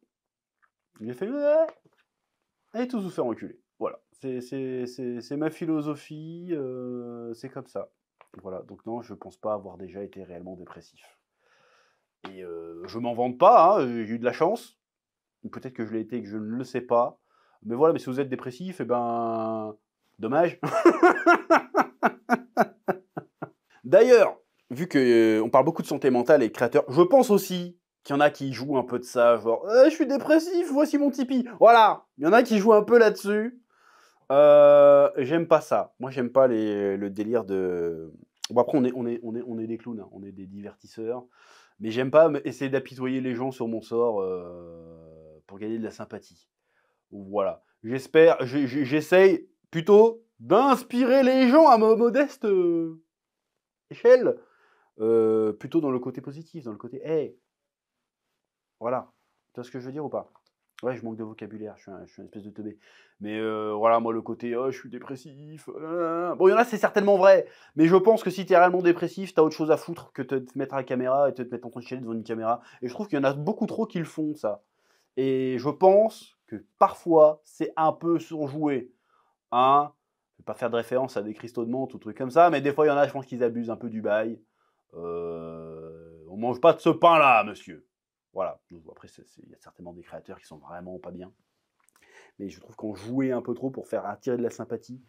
J'ai fait « et tous vous faire enculer ». Voilà. C'est ma philosophie. C'est comme ça. Voilà, donc non, je pense pas avoir déjà été réellement dépressif. Et je m'en vante pas, hein, j'ai eu de la chance. Peut-être que je l'ai été et que je ne le sais pas. Mais voilà, mais si vous êtes dépressif, eh ben... dommage. D'ailleurs, vu qu'on parle beaucoup de santé mentale et de créateurs, je pense aussi qu'il y en a qui jouent un peu de ça, genre je suis dépressif, voici mon Tipeee. Voilà, il y en a qui jouent un peu là-dessus. J'aime pas ça. Moi, j'aime pas le délire de... Bon, après, on est des clowns, hein. On est des divertisseurs. Mais j'aime pas essayer d'apitoyer les gens sur mon sort pour gagner de la sympathie. Voilà. J'essaye plutôt d'inspirer les gens à ma modeste échelle. Plutôt dans le côté positif, dans le côté hey. Voilà. Tu vois ce que je veux dire ou pas? Ouais, je manque de vocabulaire, je suis une espèce de teubé. Mais voilà, moi, le côté oh, je suis dépressif. Bon, il y en a, c'est certainement vrai. Mais je pense que si tu es réellement dépressif, tu as autre chose à foutre que de te mettre à la caméra et te mettre en train de chialer devant une caméra. Et je trouve qu'il y en a beaucoup trop qui le font, ça. Et je pense que parfois, c'est un peu surjoué. Hein? Je vais pas faire de référence à des cristaux de menthe ou trucs comme ça, mais des fois, il y en a, je pense qu'ils abusent un peu du bail. On mange pas de ce pain-là, monsieur. Voilà. Après, il y a certainement des créateurs qui sont vraiment pas bien. Mais je trouve qu'on jouait un peu trop pour faire attirer de la sympathie.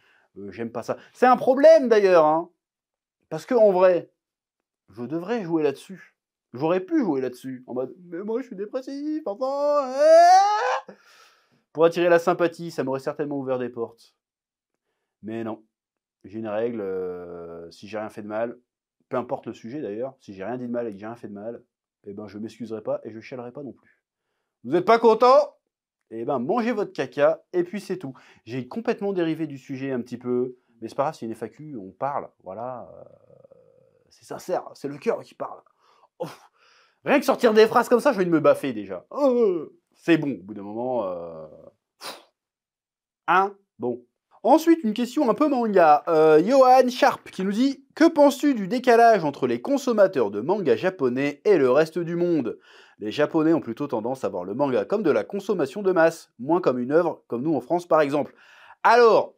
J'aime pas ça. C'est un problème d'ailleurs. Hein, parce qu'en vrai, je devrais jouer là-dessus. J'aurais pu jouer là-dessus. En mode, mais moi je suis dépressif, enfin. Pour attirer la sympathie, ça m'aurait certainement ouvert des portes. Mais non. J'ai une règle. Si j'ai rien fait de mal, peu importe le sujet d'ailleurs, si j'ai rien dit de mal et que j'ai rien fait de mal, eh ben je m'excuserai pas et je chialerai pas non plus. Vous n'êtes pas content? Eh ben mangez votre caca et puis c'est tout. J'ai complètement dérivé du sujet un petit peu, mais c'est pas grave, c'est une FAQ, on parle, voilà. C'est sincère, c'est le cœur qui parle. Oh, rien que sortir des phrases comme ça, je viens de me baffer déjà. C'est bon, au bout d'un moment. Hein? Bon. Ensuite, une question un peu manga. Johan Sharp qui nous dit « Que penses-tu du décalage entre les consommateurs de manga japonais et le reste du monde ? Les Japonais ont plutôt tendance à voir le manga comme de la consommation de masse, moins comme une œuvre, comme nous en France par exemple. » Alors,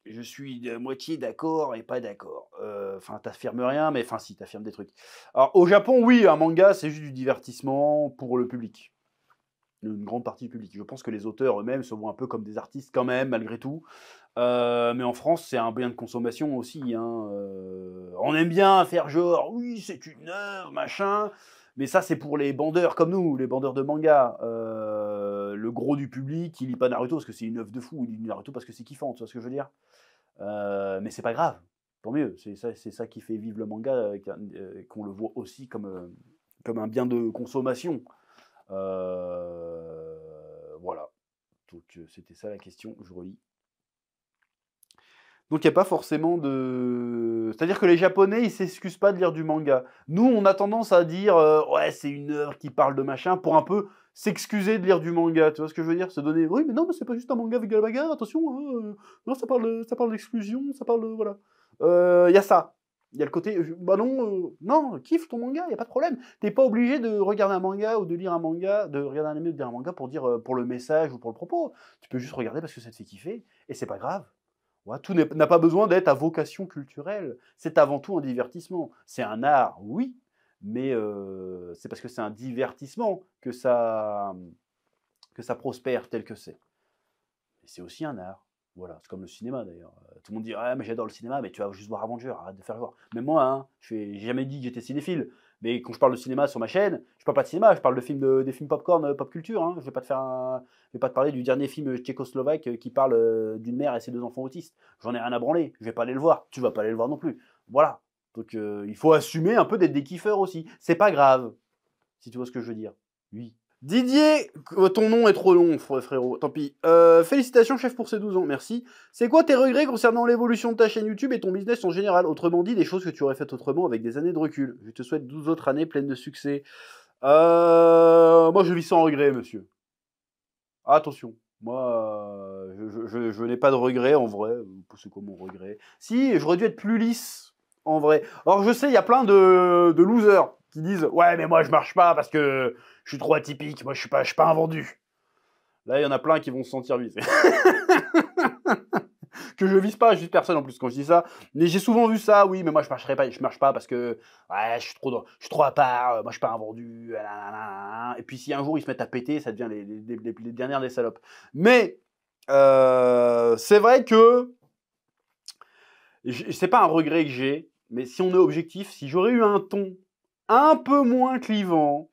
je suis de moitié d'accord et pas d'accord. Enfin, t'affirmes rien, mais enfin si, t'affirmes des trucs. Alors, au Japon, oui, un manga, c'est juste du divertissement pour le public. Une grande partie du public. Je pense que les auteurs eux-mêmes se voient un peu comme des artistes quand même, malgré tout. Mais en France, c'est un bien de consommation aussi. Hein. On aime bien faire genre, oui, c'est une œuvre, machin. Mais ça, c'est pour les bandeurs comme nous, les bandeurs de manga. Le gros du public, il lit pas Naruto parce que c'est une œuvre de fou. Il lit Naruto parce que c'est kiffant, tu vois ce que je veux dire. Mais c'est pas grave. Tant mieux. C'est ça qui fait vivre le manga, qu'on le voit aussi comme un bien de consommation. Voilà. Donc c'était ça la question, je relis. Donc il n'y a pas forcément de... C'est-à-dire que les Japonais, ils s'excusent pas de lire du manga. Nous, on a tendance à dire ouais, c'est une œuvre qui parle de machin, pour un peu s'excuser de lire du manga. Tu vois ce que je veux dire? Se donner... Oui, mais non, mais c'est pas juste un manga avec de la bagarre, attention. Hein, non, ça parle d'exclusion, ça parle de... Voilà. Il y a ça. Il y a le côté... Bah non, non, kiffe ton manga, il n'y a pas de problème. T'es pas obligé de regarder un manga ou de lire un manga, de regarder un anime ou de lire un manga pour dire pour le message ou pour le propos. Tu peux juste regarder parce que ça te fait kiffer, et c'est pas grave. Ouais, tout n'a pas besoin d'être à vocation culturelle. C'est avant tout un divertissement. C'est un art, oui, mais c'est parce que c'est un divertissement que ça prospère tel que c'est. Et c'est aussi un art. Voilà, c'est comme le cinéma d'ailleurs. Tout le monde dit ah mais j'adore le cinéma, mais tu vas juste voir Avenger, arrête de faire genre. Mais moi, hein, j'ai jamais dit que j'étais cinéphile. Mais quand je parle de cinéma sur ma chaîne, je parle pas de cinéma, je parle des films popcorn, pop culture. Hein. Je vais pas te parler du dernier film tchécoslovaque qui parle d'une mère et ses 2 enfants autistes. J'en ai rien à branler. Je vais pas aller le voir. Tu vas pas aller le voir non plus. Voilà. Donc il faut assumer un peu d'être des kiffeurs aussi. C'est pas grave, si tu vois ce que je veux dire. Oui. Didier, ton nom est trop long, frérot, tant pis. Félicitations, chef, pour ces 12 ans, merci. C'est quoi tes regrets concernant l'évolution de ta chaîne YouTube et ton business en général? Autrement dit, des choses que tu aurais faites autrement avec des années de recul. Je te souhaite 12 autres années pleines de succès. Moi, je vis sans regret, monsieur. Attention, moi, je n'ai pas de regrets, en vrai. C'est quoi mon regret? Si, j'aurais dû être plus lisse, en vrai. Alors, je sais, il y a plein de losers qui disent « Ouais, mais moi, je marche pas parce que je suis trop atypique. Moi, je suis pas un vendu. » Là, il y en a plein qui vont se sentir visés. Que je vise pas, je vise personne en plus quand je dis ça. Mais j'ai souvent vu ça, oui, mais moi, je marche pas parce que ouais, je suis trop à part. Moi, je suis pas un vendu. Et puis, si un jour, ils se mettent à péter, ça devient les dernières des salopes. Mais c'est vrai que c'est pas un regret que j'ai, mais si on est objectif, si j'aurais eu un ton un peu moins clivant,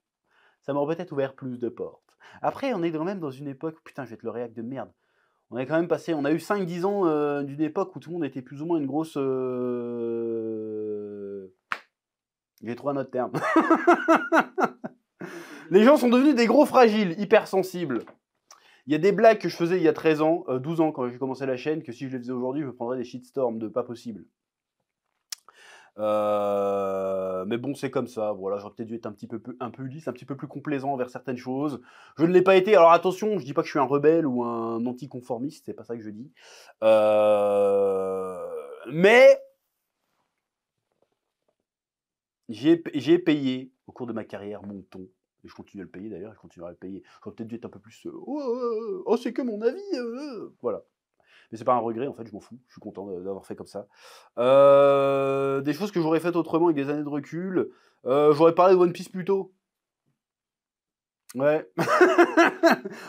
ça m'aurait peut-être ouvert plus de portes. Après, on est quand même dans une époque, putain, je vais être le réac de merde. On a quand même passé, on a eu 5-10 ans d'une époque où tout le monde était plus ou moins une grosse... J'ai trouvé un autre terme. Les gens sont devenus des gros fragiles, hypersensibles. Il y a des blagues que je faisais il y a 13 ans, 12 ans quand j'ai commencé la chaîne, que si je les faisais aujourd'hui, je prendrais des shitstorms de pas possible. Mais bon, c'est comme ça. Voilà, j'aurais peut-être dû être un peu lisse, un petit peu plus complaisant envers certaines choses. Je ne l'ai pas été. Alors attention, je dis pas que je suis un rebelle ou un anticonformiste, c'est pas ça que je dis. Mais j'ai payé au cours de ma carrière mon ton. Et je continue à le payer d'ailleurs, je continuerai à le payer. J'aurais peut-être dû être un peu plus. Oh, c'est que mon avis. Voilà. Mais c'est pas un regret, en fait, je m'en fous. Je suis content d'avoir fait comme ça. Des choses que j'aurais faites autrement avec des années de recul. J'aurais parlé de One Piece plus tôt. Ouais.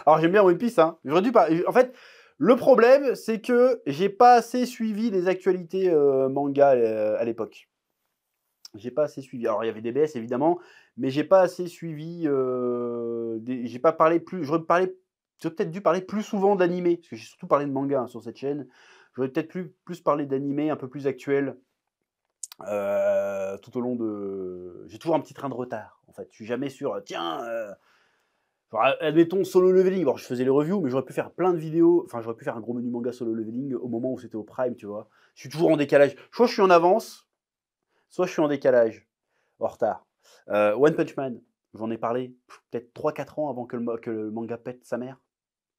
Alors j'aime bien One Piece, hein. J'aurais dû pas. En fait, le problème, c'est que j'ai pas assez suivi les actualités manga à l'époque. J'ai pas assez suivi. Alors il y avait des BS évidemment, mais j'ai pas assez suivi. J'ai pas parlé plus. J'aurais peut-être dû parler plus souvent d'animé, parce que j'ai surtout parlé de manga hein, sur cette chaîne. J'aurais peut-être plus parlé d'animé un peu plus actuel tout au long de. J'ai toujours un petit train de retard. En fait, je suis jamais sur. Tiens, admettons Solo Leveling. Bon, je faisais les reviews, mais j'aurais pu faire plein de vidéos. Enfin, j'aurais pu faire un gros menu manga Solo Leveling au moment où c'était au prime, tu vois. Je suis toujours en décalage. Soit je suis en avance, soit je suis en décalage, en retard. One Punch Man, j'en ai parlé peut-être 3-4 ans avant que le manga pète sa mère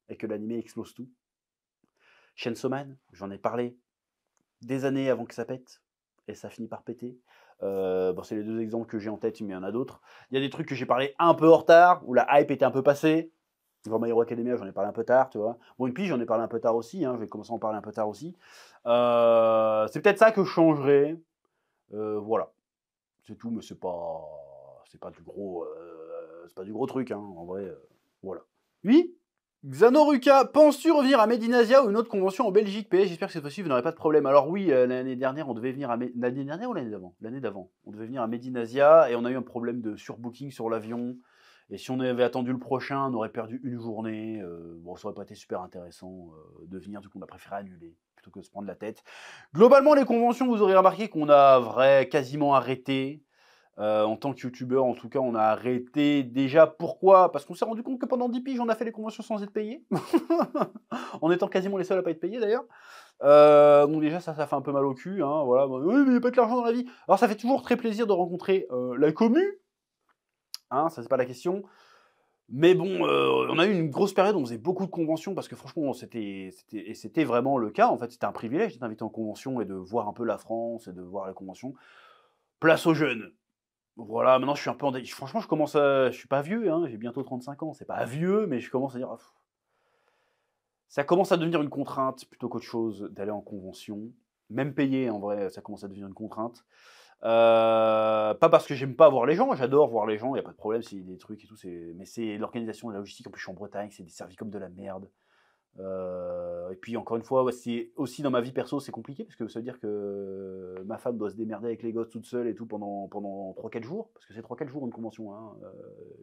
et que l'anime explose tout. Chainsaw Man, j'en ai parlé des années avant que ça pète, et ça finit par péter. Bon, c'est les 2 exemples que j'ai en tête, mais il y en a d'autres. Il y a des trucs que j'ai parlé un peu en retard, où la hype était un peu passée. Genre My Hero Academia, j'en ai parlé un peu tard, tu vois. One Piece, j'en ai parlé un peu tard aussi, hein, je vais commencer à en parler un peu tard aussi. C'est peut-être ça que je changerais. Voilà, c'est tout, mais c'est pas du gros, c'est pas du gros truc, hein, en vrai, voilà. Oui, Xanoruka, penses-tu revenir à Medinasia ou une autre convention en Belgique? PS, j'espère que cette fois-ci vous n'aurez pas de problème. Alors oui, l'année dernière, on devait venir à l'année dernière ou l'année d'avant? L'année d'avant. On devait venir à Medinasia et on a eu un problème de surbooking sur l'avion. Et si on avait attendu le prochain, on aurait perdu une journée. Bon, ça aurait pas été super intéressant de venir, du coup on a préféré annuler plutôt que de se prendre la tête. Globalement, les conventions, vous aurez remarqué qu'on a quasiment arrêté. En tant que youtubeur, en tout cas, on a arrêté déjà. Pourquoi? Parce qu'on s'est rendu compte que pendant 10 piges, on a fait les conventions sans être payé. En étant quasiment les seuls à pas être payés d'ailleurs. Donc déjà, ça fait un peu mal au cul. Hein, voilà. Oui, mais il n'y a pas que l'argent dans la vie. Alors ça fait toujours très plaisir de rencontrer la commu. Hein, ça c'est pas la question. Mais bon, on a eu une grosse période où on faisait beaucoup de conventions parce que franchement, c'était vraiment le cas. En fait, c'était un privilège d'être invité en convention et de voir un peu la France et de voir les conventions. Place aux jeunes. Voilà, maintenant je suis un peu franchement, je suis pas vieux, hein, j'ai bientôt 35 ans. C'est pas vieux, mais je commence à dire: «Ah, ça commence à devenir une contrainte plutôt qu'autre chose d'aller en convention». Même payé, en vrai, ça commence à devenir une contrainte. Pas parce que j'aime pas voir les gens, j'adore voir les gens, il y a pas de problème s'il y a des trucs et tout, mais c'est l'organisation, la logistique. En plus, je suis en Bretagne, c'est desservi comme de la merde. Et puis encore une fois, ouais, c'est aussi dans ma vie perso, c'est compliqué parce que ça veut dire que ma femme doit se démerder avec les gosses toute seule et tout pendant 3-4 jours, parce que c'est 3-4 jours une convention. Hein.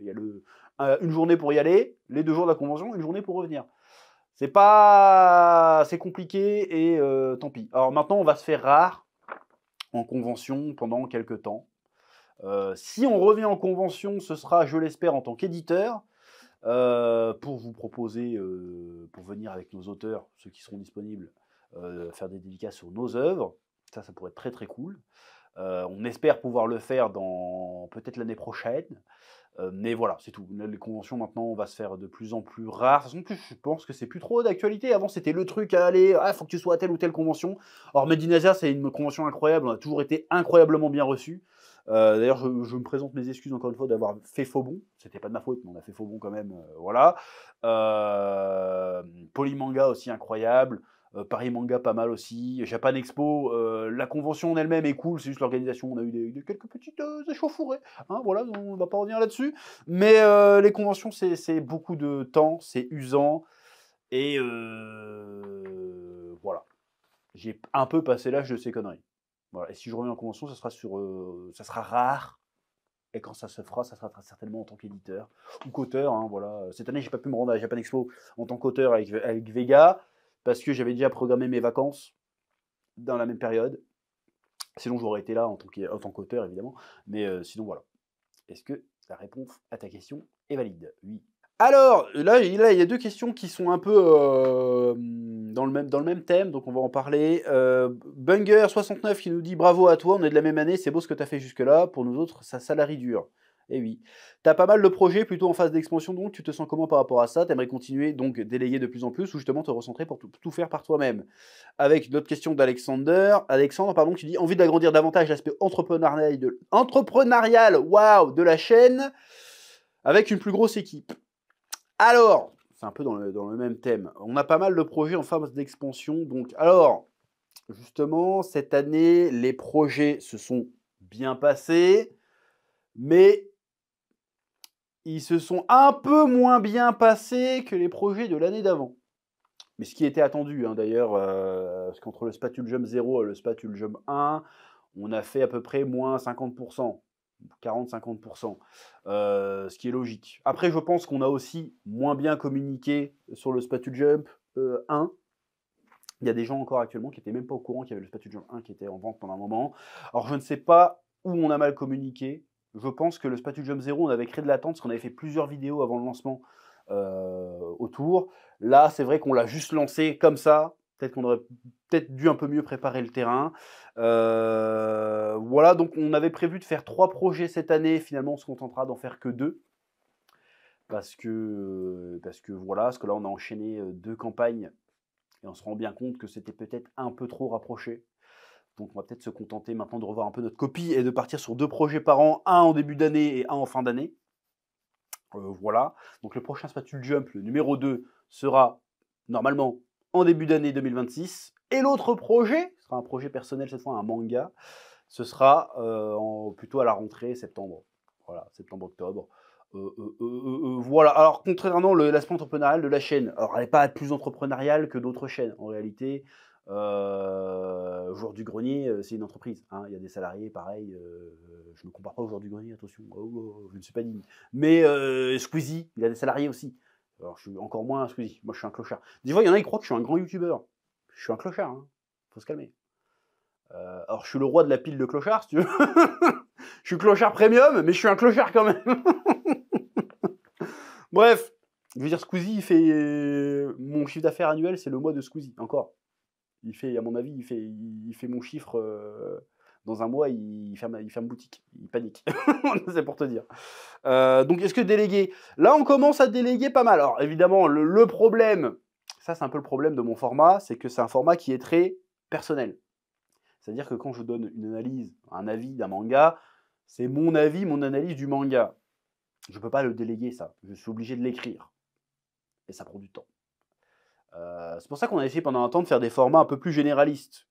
Il y a une journée pour y aller, les 2 jours de la convention, une journée pour revenir. C'est compliqué et tant pis. Alors maintenant, on va se faire rare en convention pendant quelques temps. Si on revient en convention, ce sera, je l'espère, en tant qu'éditeur. Pour vous proposer, pour venir avec nos auteurs, ceux qui seront disponibles, faire des dédicaces sur nos œuvres. Ça pourrait être très très cool. On espère pouvoir le faire dans peut-être l'année prochaine. Mais voilà, c'est tout. Les conventions maintenant, on va se faire de plus en plus rares. De toute façon, je pense que c'est plus trop d'actualité. Avant, c'était le truc à aller, ah, faut que tu sois à telle ou telle convention. Or, Medinasia, c'est une convention incroyable. On a toujours été incroyablement bien reçus. D'ailleurs, je me présente mes excuses encore une fois d'avoir fait faux bon. C'était pas de ma faute, mais on a fait faux bon quand même. Voilà. Polymanga aussi incroyable. Paris Manga pas mal aussi. Japan Expo, la convention en elle-même est cool, c'est juste l'organisation. On a eu quelques petites échauffourées. Hein, voilà, on va pas revenir là-dessus. Mais les conventions, c'est beaucoup de temps, c'est usant. Et voilà. J'ai un peu passé l'âge de ces conneries. Voilà. Et si je reviens en convention, ça sera rare. Et quand ça se fera, ça sera très certainement en tant qu'éditeur ou qu'auteur. Hein, voilà. Cette année, j'ai pas pu me rendre à Japan Expo en tant qu'auteur avec Vega, parce que j'avais déjà programmé mes vacances dans la même période. Sinon, j'aurais été là en tant qu'auteur, évidemment. Mais sinon, voilà. Est-ce que la réponse à ta question est valide? Oui. Alors, là, il y a 2 questions qui sont un peu dans le même thème, donc on va en parler. Bunger69 qui nous dit: «Bravo à toi, on est de la même année, c'est beau ce que tu as fait jusque-là. Pour nous autres, ça salarie dur». Eh oui. T'as pas mal de projets plutôt en phase d'expansion, donc tu te sens comment par rapport à ça? T'aimerais continuer, donc déléguer de plus en plus, ou justement te recentrer pour tout faire par toi-même? Avec une autre question d'Alexandre, pardon, qui dit: «Envie d'agrandir davantage l'aspect entrepreneurial, waouh, de la chaîne, avec une plus grosse équipe». Alors, c'est un peu dans le même thème. On a pas mal de projets en phase d'expansion. Donc, alors, justement, cette année, les projets se sont bien passés, mais ils se sont un peu moins bien passés que les projets de l'année d'avant. Mais ce qui était attendu, hein, d'ailleurs, parce qu'entre le Spatule Jump 0 et le Spatule Jump 1, on a fait à peu près moins 50%. 40-50%, ce qui est logique. Après, je pense qu'on a aussi moins bien communiqué sur le Spatule Jump 1. Il y a des gens encore actuellement qui n'étaient même pas au courant qu'il y avait le Spatule Jump 1 qui était en vente pendant un moment. Alors, je ne sais pas où on a mal communiqué. Je pense que le Spatule Jump 0, on avait créé de l'attente parce qu'on avait fait plusieurs vidéos avant le lancement autour. Là, c'est vrai qu'on l'a juste lancé comme ça. Peut-être qu'on aurait dû un peu mieux préparer le terrain. Voilà, donc on avait prévu de faire 3 projets cette année. Finalement, on se contentera d'en faire que 2. Parce que voilà, parce que là, on a enchaîné 2 campagnes Et on se rend bien compte que c'était peut-être un peu trop rapproché. Donc on va peut-être se contenter maintenant de revoir un peu notre copie et de partir sur 2 projets par an, un en début d'année et un en fin d'année. Voilà. Donc le prochain Spatule Jump, le numéro 2, sera normalement en début d'année 2026. Et l'autre projet, ce sera un projet personnel cette fois, un manga, ce sera plutôt à la rentrée septembre. Voilà, septembre-octobre. Voilà. Alors, contrairement à l'aspect entrepreneurial de la chaîne, alors elle n'est pas plus entrepreneuriale que d'autres chaînes en réalité. Joueur du Grenier, c'est une entreprise. Hein. Il y a des salariés, pareil. Je ne me compare pas au Joueur du Grenier, attention. Je ne suis pas digne. Mais Squeezie, il a des salariés aussi. Alors, je suis encore moins un Squeezie. Moi, je suis un clochard. Des fois, il y en a qui croient que je suis un grand youtubeur. Je suis un clochard. Hein. Faut se calmer. Alors, je suis le roi de la pile de clochards, si tu veux. Je suis clochard premium, mais je suis un clochard quand même. Bref, je veux dire, Squeezie, il fait mon chiffre d'affaires annuel, c'est le mois de Squeezie, encore. Il fait, à mon avis, il fait mon chiffre dans un mois, il ferme boutique, il panique. C'est pour te dire. Donc, est-ce que déléguer? Là, on commence à déléguer pas mal. Alors, évidemment, le problème, ça, c'est un peu le problème de mon format, c'est que c'est un format qui est très personnel. C'est-à-dire que quand je donne une analyse, un avis d'un manga, c'est mon avis, mon analyse du manga. Je ne peux pas le déléguer, ça. Je suis obligé de l'écrire. Et ça prend du temps. C'est pour ça qu'on a essayé pendant un temps de faire des formats un peu plus généralistes.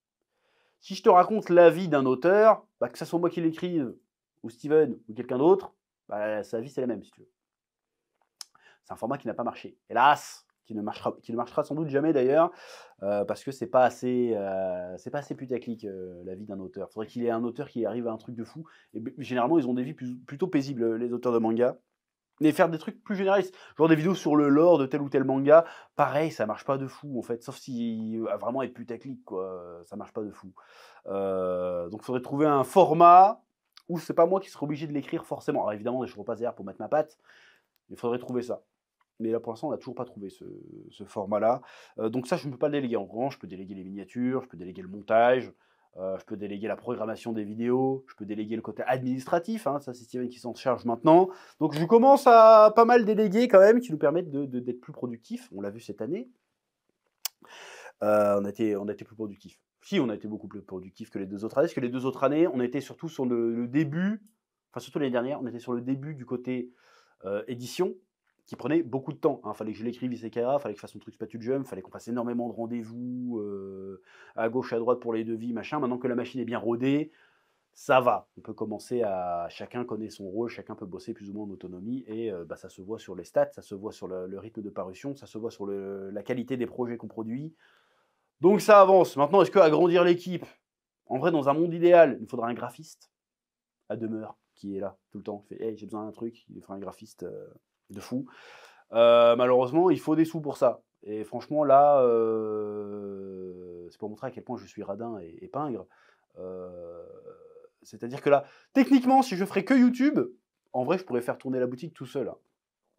Si je te raconte l'avis d'un auteur, bah, que ce soit moi qui l'écrive, ou Steven, ou quelqu'un d'autre, bah, sa vie c'est la même, si tu veux. C'est un format qui n'a pas marché. Hélas, qui ne marchera sans doute jamais d'ailleurs, parce que c'est pas assez putaclic la vie d'un auteur. Il faudrait qu'il y ait un auteur qui arrive à un truc de fou. Et généralement, ils ont des vies plutôt paisibles, les auteurs de manga. Mais faire des trucs plus généralistes, genre des vidéos sur le lore de tel ou tel manga, pareil, ça marche pas de fou en fait, sauf si vraiment être putaclic, quoi, ça marche pas de fou. Donc il faudrait trouver un format où c'est pas moi qui serais obligé de l'écrire forcément. Alors évidemment, je ne pas derrière pour mettre ma patte, il faudrait trouver ça. Mais là, pour l'instant, on n'a toujours pas trouvé ce format-là. Donc ça, je ne peux pas le déléguer. En revanche, je peux déléguer les miniatures, je peux déléguer le montage, je peux déléguer la programmation des vidéos, je peux déléguer le côté administratif. Hein, ça, c'est Steven qui s'en charge maintenant. Donc je commence à pas mal déléguer quand même, qui nous permettent d'être plus productifs. On l'a vu cette année. On a été plus productifs. Si, on a été beaucoup plus productifs que les 2 autres années, parce que les 2 autres années, on était surtout sur le début, enfin surtout l'année dernière, on était sur le début du côté édition, qui prenait beaucoup de temps. Il fallait que je l'écrive Isekara, il fallait que je fasse mon truc Spatule Jump, il fallait qu'on fasse énormément de rendez-vous à gauche, à droite pour les devis, machin. Maintenant que la machine est bien rodée, ça va. On peut commencer à... Chacun connaît son rôle, chacun peut bosser plus ou moins en autonomie, et ça se voit sur les stats, ça se voit sur le rythme de parution, ça se voit sur la qualité des projets qu'on produit. Donc ça avance. Maintenant, est-ce qu'agrandir l'équipe? En vrai, dans un monde idéal, il faudra un graphiste à demeure qui est là tout le temps. Il fait hey, j'ai besoin d'un truc, il fera un graphiste de fou. Malheureusement, il faut des sous pour ça. Et franchement, là, c'est pour montrer à quel point je suis radin et pingre. C'est-à-dire que là, techniquement, si je ferais que YouTube, en vrai, je pourrais faire tourner la boutique tout seul. Hein.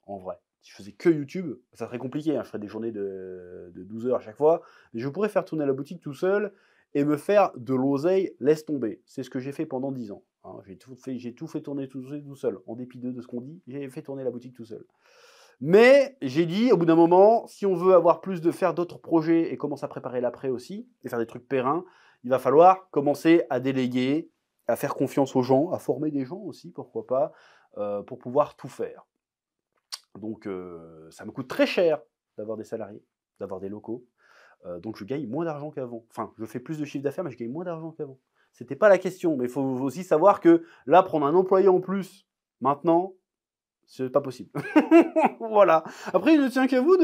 En vrai. Si je faisais que YouTube, ça serait compliqué. Hein. Je ferais des journées de 12 heures à chaque fois. Mais je pourrais faire tourner la boutique tout seul et me faire de l'oseille, laisse tomber. C'est ce que j'ai fait pendant 10 ans. Hein. J'ai tout fait tourner tout seul. En dépit de ce qu'on dit, j'ai fait tourner la boutique tout seul. Mais j'ai dit, au bout d'un moment, si on veut avoir plus de faire d'autres projets et commencer à préparer l'après aussi, et faire des trucs périns, il va falloir commencer à déléguer, à faire confiance aux gens, à former des gens aussi, pourquoi pas, pour pouvoir tout faire. Donc ça me coûte très cher d'avoir des salariés, d'avoir des locaux. Donc je gagne moins d'argent qu'avant. Enfin, je fais plus de chiffre d'affaires, mais je gagne moins d'argent qu'avant. C'était pas la question, mais il faut aussi savoir que là, prendre un employé en plus, maintenant, c'est pas possible. Voilà. Après, il ne tient qu'à vous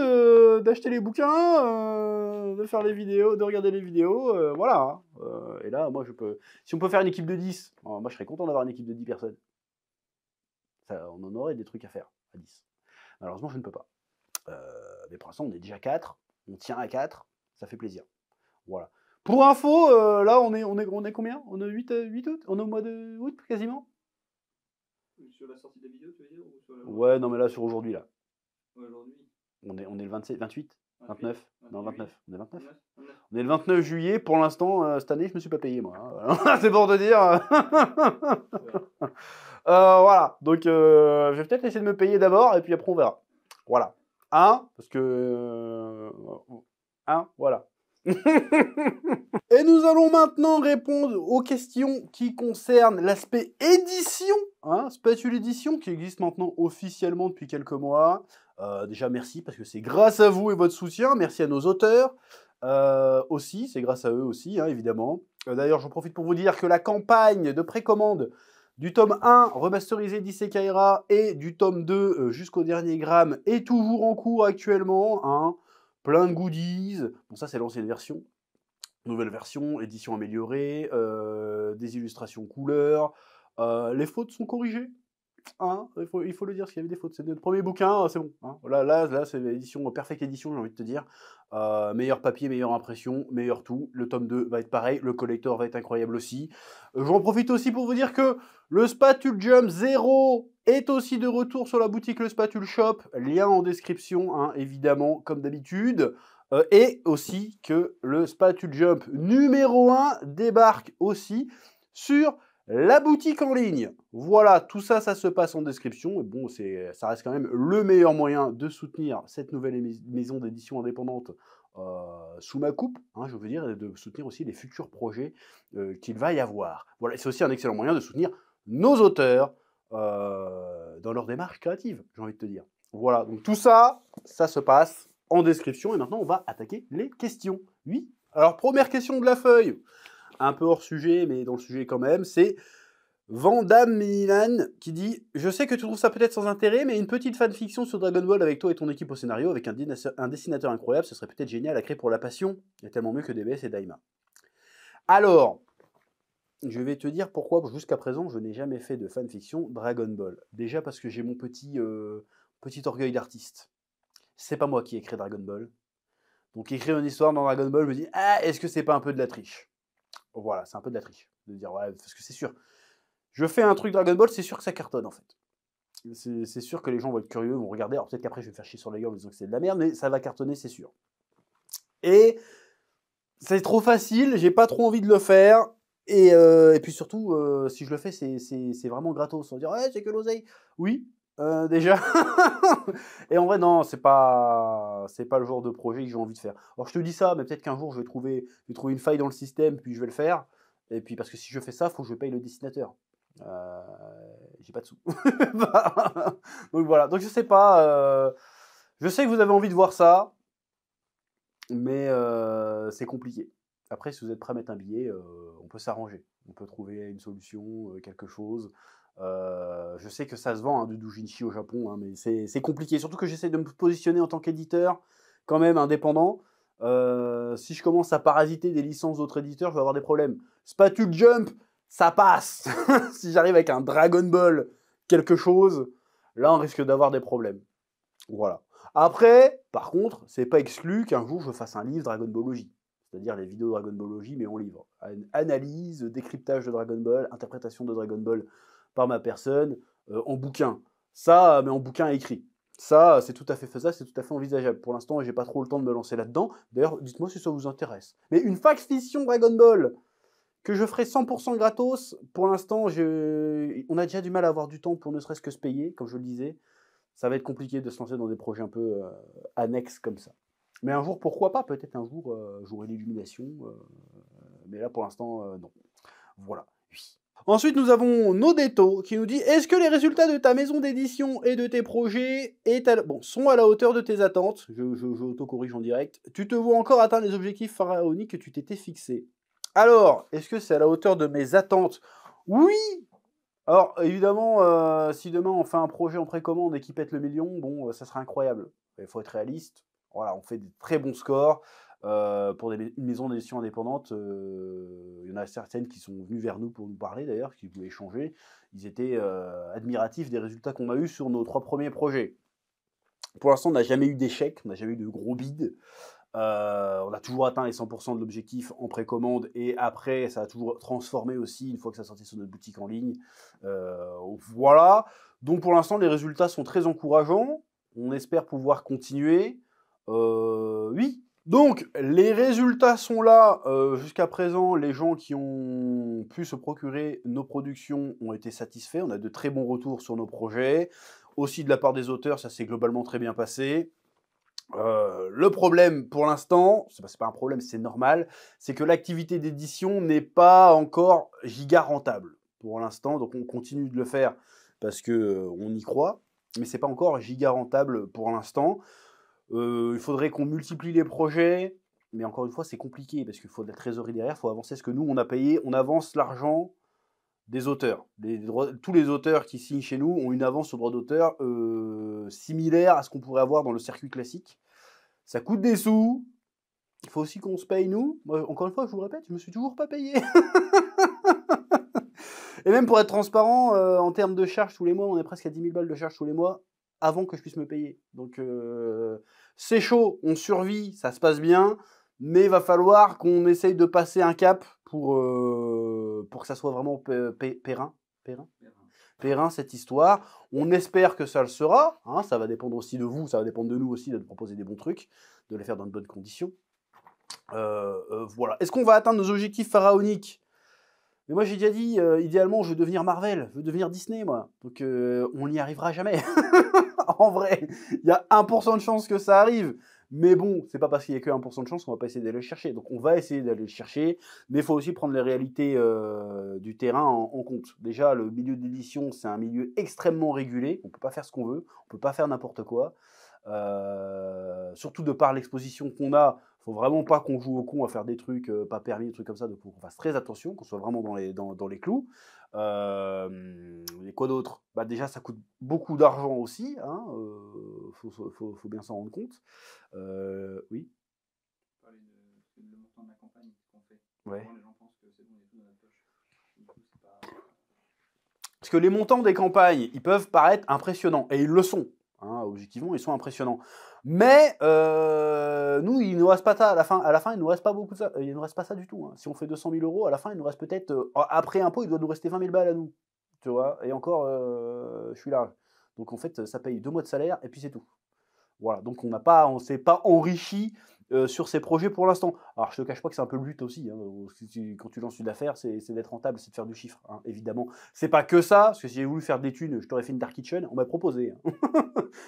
d'acheter les bouquins, de faire les vidéos, de regarder les vidéos, voilà. Et là, moi, je peux... Si on peut faire une équipe de 10, moi, je serais content d'avoir une équipe de 10 personnes. Ça, on en aurait des trucs à faire à 10. Malheureusement, je ne peux pas. Mais pour l'instant, on est déjà 4. On tient à 4. Ça fait plaisir. Voilà. Pour info, là, on est combien? On est 8 août? On est au mois de août, quasiment? Sur la sortie de la vidéo, tu veux dire ou sur la... Ouais, non, mais là, sur aujourd'hui, là. Ouais, aujourd'hui. On est le 27, 28 29 Non, 29. On est le 29 29. On est le 29 juillet. Pour l'instant, cette année, je me suis pas payé, moi. Hein. C'est pour te dire. Voilà. Donc, je vais peut-être essayer de me payer d'abord, et puis après, on verra. Voilà. Parce que... voilà. Et nous allons maintenant répondre aux questions qui concernent l'aspect édition, hein, Spatule Édition, qui existe maintenant officiellement depuis quelques mois. Déjà, merci, parce que c'est grâce à vous et votre soutien. Merci à nos auteurs. Aussi, c'est grâce à eux aussi, hein, évidemment. D'ailleurs, j'en profite pour vous dire que la campagne de précommande du tome 1 remasterisé d'Isekai'Ra et du tome 2 jusqu'au dernier gramme est toujours en cours actuellement. Hein. Plein de goodies. Bon, ça, c'est l'ancienne version. Nouvelle version, édition améliorée, des illustrations couleurs. Les fautes sont corrigées. Hein, il faut le dire, s'il y avait des fautes. C'est notre premier bouquin, c'est bon. Hein. Là c'est l'édition, Perfect Edition, j'ai envie de te dire. Meilleur papier, meilleure impression, meilleur tout. Le tome 2 va être pareil, le collector va être incroyable aussi. J'en profite aussi pour vous dire que le Spatule Jump 0 est aussi de retour sur la boutique Le Spatule Shop. Lien en description, hein, évidemment, comme d'habitude. Et aussi que le Spatule Jump numéro 1 débarque aussi sur la boutique en ligne. Voilà, tout ça, ça se passe en description. Et bon, ça reste quand même le meilleur moyen de soutenir cette nouvelle maison d'édition indépendante sous ma coupe, hein, je veux dire, et de soutenir aussi les futurs projets qu'il va y avoir. Voilà, c'est aussi un excellent moyen de soutenir nos auteurs dans leur démarche créative, j'ai envie de te dire. Voilà, donc tout ça, ça se passe en description. Et maintenant, on va attaquer les questions. Oui. Alors, première question de la feuille. Un peu hors sujet, mais dans le sujet quand même, c'est Vandame Milan qui dit « Je sais que tu trouves ça peut-être sans intérêt, mais une petite fanfiction sur Dragon Ball avec toi et ton équipe au scénario, avec un dessinateur incroyable, ce serait peut-être génial à créer pour la passion. Il y a tellement mieux que DBS et Daima. » Alors, je vais te dire pourquoi jusqu'à présent, je n'ai jamais fait de fanfiction Dragon Ball. Déjà parce que j'ai mon petit orgueil d'artiste. C'est pas moi qui ai créé Dragon Ball. Donc écrire une histoire dans Dragon Ball, je me dis « Ah, est-ce que c'est pas un peu de la triche ?» Voilà, c'est un peu de la triche. De dire, ouais, parce que c'est sûr. Je fais un truc Dragon Ball, c'est sûr que ça cartonne, en fait. C'est sûr que les gens vont être curieux, vont regarder. Alors peut-être qu'après, je vais me faire chier sur la gueule en disant que c'est de la merde, mais ça va cartonner, c'est sûr. Et c'est trop facile, j'ai pas trop envie de le faire. Et puis surtout, si je le fais, c'est vraiment gratos. On va dire, ouais, c'est que l'oseille. Oui, déjà. Et en vrai, non, c'est pas le genre de projet que j'ai envie de faire. Alors je te dis ça, mais peut-être qu'un jour, je vais trouver une faille dans le système, puis je vais le faire. Et puis parce que si je fais ça, il faut que je paye le dessinateur. J'ai pas de sous. Donc voilà, donc je sais pas. Je sais que vous avez envie de voir ça, mais c'est compliqué. Après, si vous êtes prêt à mettre un billet, on peut s'arranger. On peut trouver une solution, quelque chose. Je sais que ça se vend, hein, du doujinshi au Japon, hein, mais c'est compliqué. Surtout que j'essaie de me positionner en tant qu'éditeur, quand même indépendant. Si je commence à parasiter des licences d'autres éditeurs, je vais avoir des problèmes. Spatule Jump, ça passe. Si j'arrive avec un Dragon Ball quelque chose, là on risque d'avoir des problèmes. Voilà. Après, par contre, c'est pas exclu qu'un jour je fasse un livre Dragon Ballogie. C'est-à-dire les vidéos Dragon Ballogie, mais en livre. Analyse, décryptage de Dragon Ball, interprétation de Dragon Ball par ma personne, en bouquin. Ça, mais en bouquin écrit. Ça, c'est tout à fait faisable, c'est tout à fait envisageable. Pour l'instant, j'ai pas trop le temps de me lancer là-dedans. D'ailleurs, dites-moi si ça vous intéresse. Mais une fiction Dragon Ball que je ferai 100% gratos, pour l'instant, on a déjà du mal à avoir du temps pour ne serait-ce que se payer, comme je le disais. Ça va être compliqué de se lancer dans des projets un peu annexes comme ça. Mais un jour, pourquoi pas? Peut-être un jour, j'aurai l'illumination. Mais là, pour l'instant, non. Voilà. Oui. Ensuite, nous avons Nodeto qui nous dit « Est-ce que les résultats de ta maison d'édition et de tes projets sont à la hauteur de tes attentes ?» Je auto-corrige en direct. « Tu te vois encore atteindre les objectifs pharaoniques que tu t'étais fixés ?» Alors, est-ce que c'est à la hauteur de mes attentes? Oui. Alors, évidemment, si demain on fait un projet en précommande et qui pète le million, bon, ça serait incroyable. Il faut être réaliste. Voilà, on fait des très bons scores. Pour une maison d'édition indépendante, il y en a certaines qui sont venues vers nous pour nous parler d'ailleurs, qui voulaient échanger. Ils étaient admiratifs des résultats qu'on a eus sur nos 3 premiers projets. Pour l'instant, on n'a jamais eu d'échec, on n'a jamais eu de gros bids. On a toujours atteint les 100% de l'objectif en précommande et après, ça a toujours transformé aussi une fois que ça sortait sur notre boutique en ligne. Voilà. Donc pour l'instant, les résultats sont très encourageants. On espère pouvoir continuer. Oui. Donc, les résultats sont là. Jusqu'à présent, les gens qui ont pu se procurer nos productions ont été satisfaits. On a de très bons retours sur nos projets. Aussi de la part des auteurs, ça s'est globalement très bien passé. Le problème pour l'instant, c'est pas un problème, c'est normal, c'est que l'activité d'édition n'est pas encore giga rentable pour l'instant, donc on continue de le faire parce que on y croit, mais c'est pas encore giga rentable pour l'instant. Il faudrait qu'on multiplie les projets, mais encore une fois, c'est compliqué parce qu'il faut de la trésorerie derrière, il faut avancer ce que nous on a payé, on avance l'argent des auteurs. Tous les auteurs qui signent chez nous ont une avance sur droit d'auteur similaire à ce qu'on pourrait avoir dans le circuit classique. Ça coûte des sous. Il faut aussi qu'on se paye, nous. Moi, encore une fois, je vous le répète, je me suis toujours pas payé. Et même pour être transparent, en termes de charges tous les mois, on est presque à 10 000 balles de charges tous les mois avant que je puisse me payer. Donc, c'est chaud, on survit, ça se passe bien, mais il va falloir qu'on essaye de passer un cap pour que ça soit vraiment périn, cette histoire. On espère que ça le sera, hein, ça va dépendre aussi de vous, ça va dépendre de nous aussi de proposer des bons trucs, de les faire dans de bonnes conditions. Voilà. Est-ce qu'on va atteindre nos objectifs pharaoniques? Mais moi j'ai déjà dit, idéalement je veux devenir Marvel, je veux devenir Disney moi, donc on n'y arrivera jamais. En vrai, il y a 1% de chance que ça arrive. Mais bon, c'est pas parce qu'il y a que 1% de chance qu'on va pas essayer d'aller le chercher. Donc on va essayer d'aller le chercher, mais il faut aussi prendre les réalités du terrain en compte. Déjà, le milieu d'édition, c'est un milieu extrêmement régulé. On peut pas faire ce qu'on veut, on peut pas faire n'importe quoi. Surtout de par l'exposition qu'on a, faut vraiment pas qu'on joue au con à faire des trucs pas permis, des trucs comme ça. Donc on fasse très attention, qu'on soit vraiment dans les clous. Et quoi d'autre? Bah déjà, ça coûte beaucoup d'argent aussi, hein, faut bien s'en rendre compte. Oui. Parler le montant de la campagne qu'on fait. Ouais. Souvent, les gens pensent que c'est bon, il y a tout dans notre poche. Du coup, c'est pas... Parce que les montants des campagnes, ils peuvent paraître impressionnants, et ils le sont. Hein, objectivement, ils sont impressionnants. Mais nous, il ne nous reste pas ça. À la fin, il ne nous reste pas beaucoup de ça. Il ne nous reste pas ça du tout. Hein. Si on fait 200 000 euros, à la fin, il nous reste peut-être, après impôt, il doit nous rester 20 000 balles à nous. Tu vois, et encore, je suis large. Donc en fait, ça paye 2 mois de salaire, et puis c'est tout. Voilà, donc on s'est pas enrichi sur ces projets pour l'instant. Alors je te cache pas que c'est un peu le but aussi, hein, quand tu lances une affaire, c'est d'être rentable, c'est de faire du chiffre, hein, évidemment. C'est pas que ça, parce que si j'ai voulu faire des thunes, je t'aurais fait une Dark Kitchen, on m'a proposé. Hein.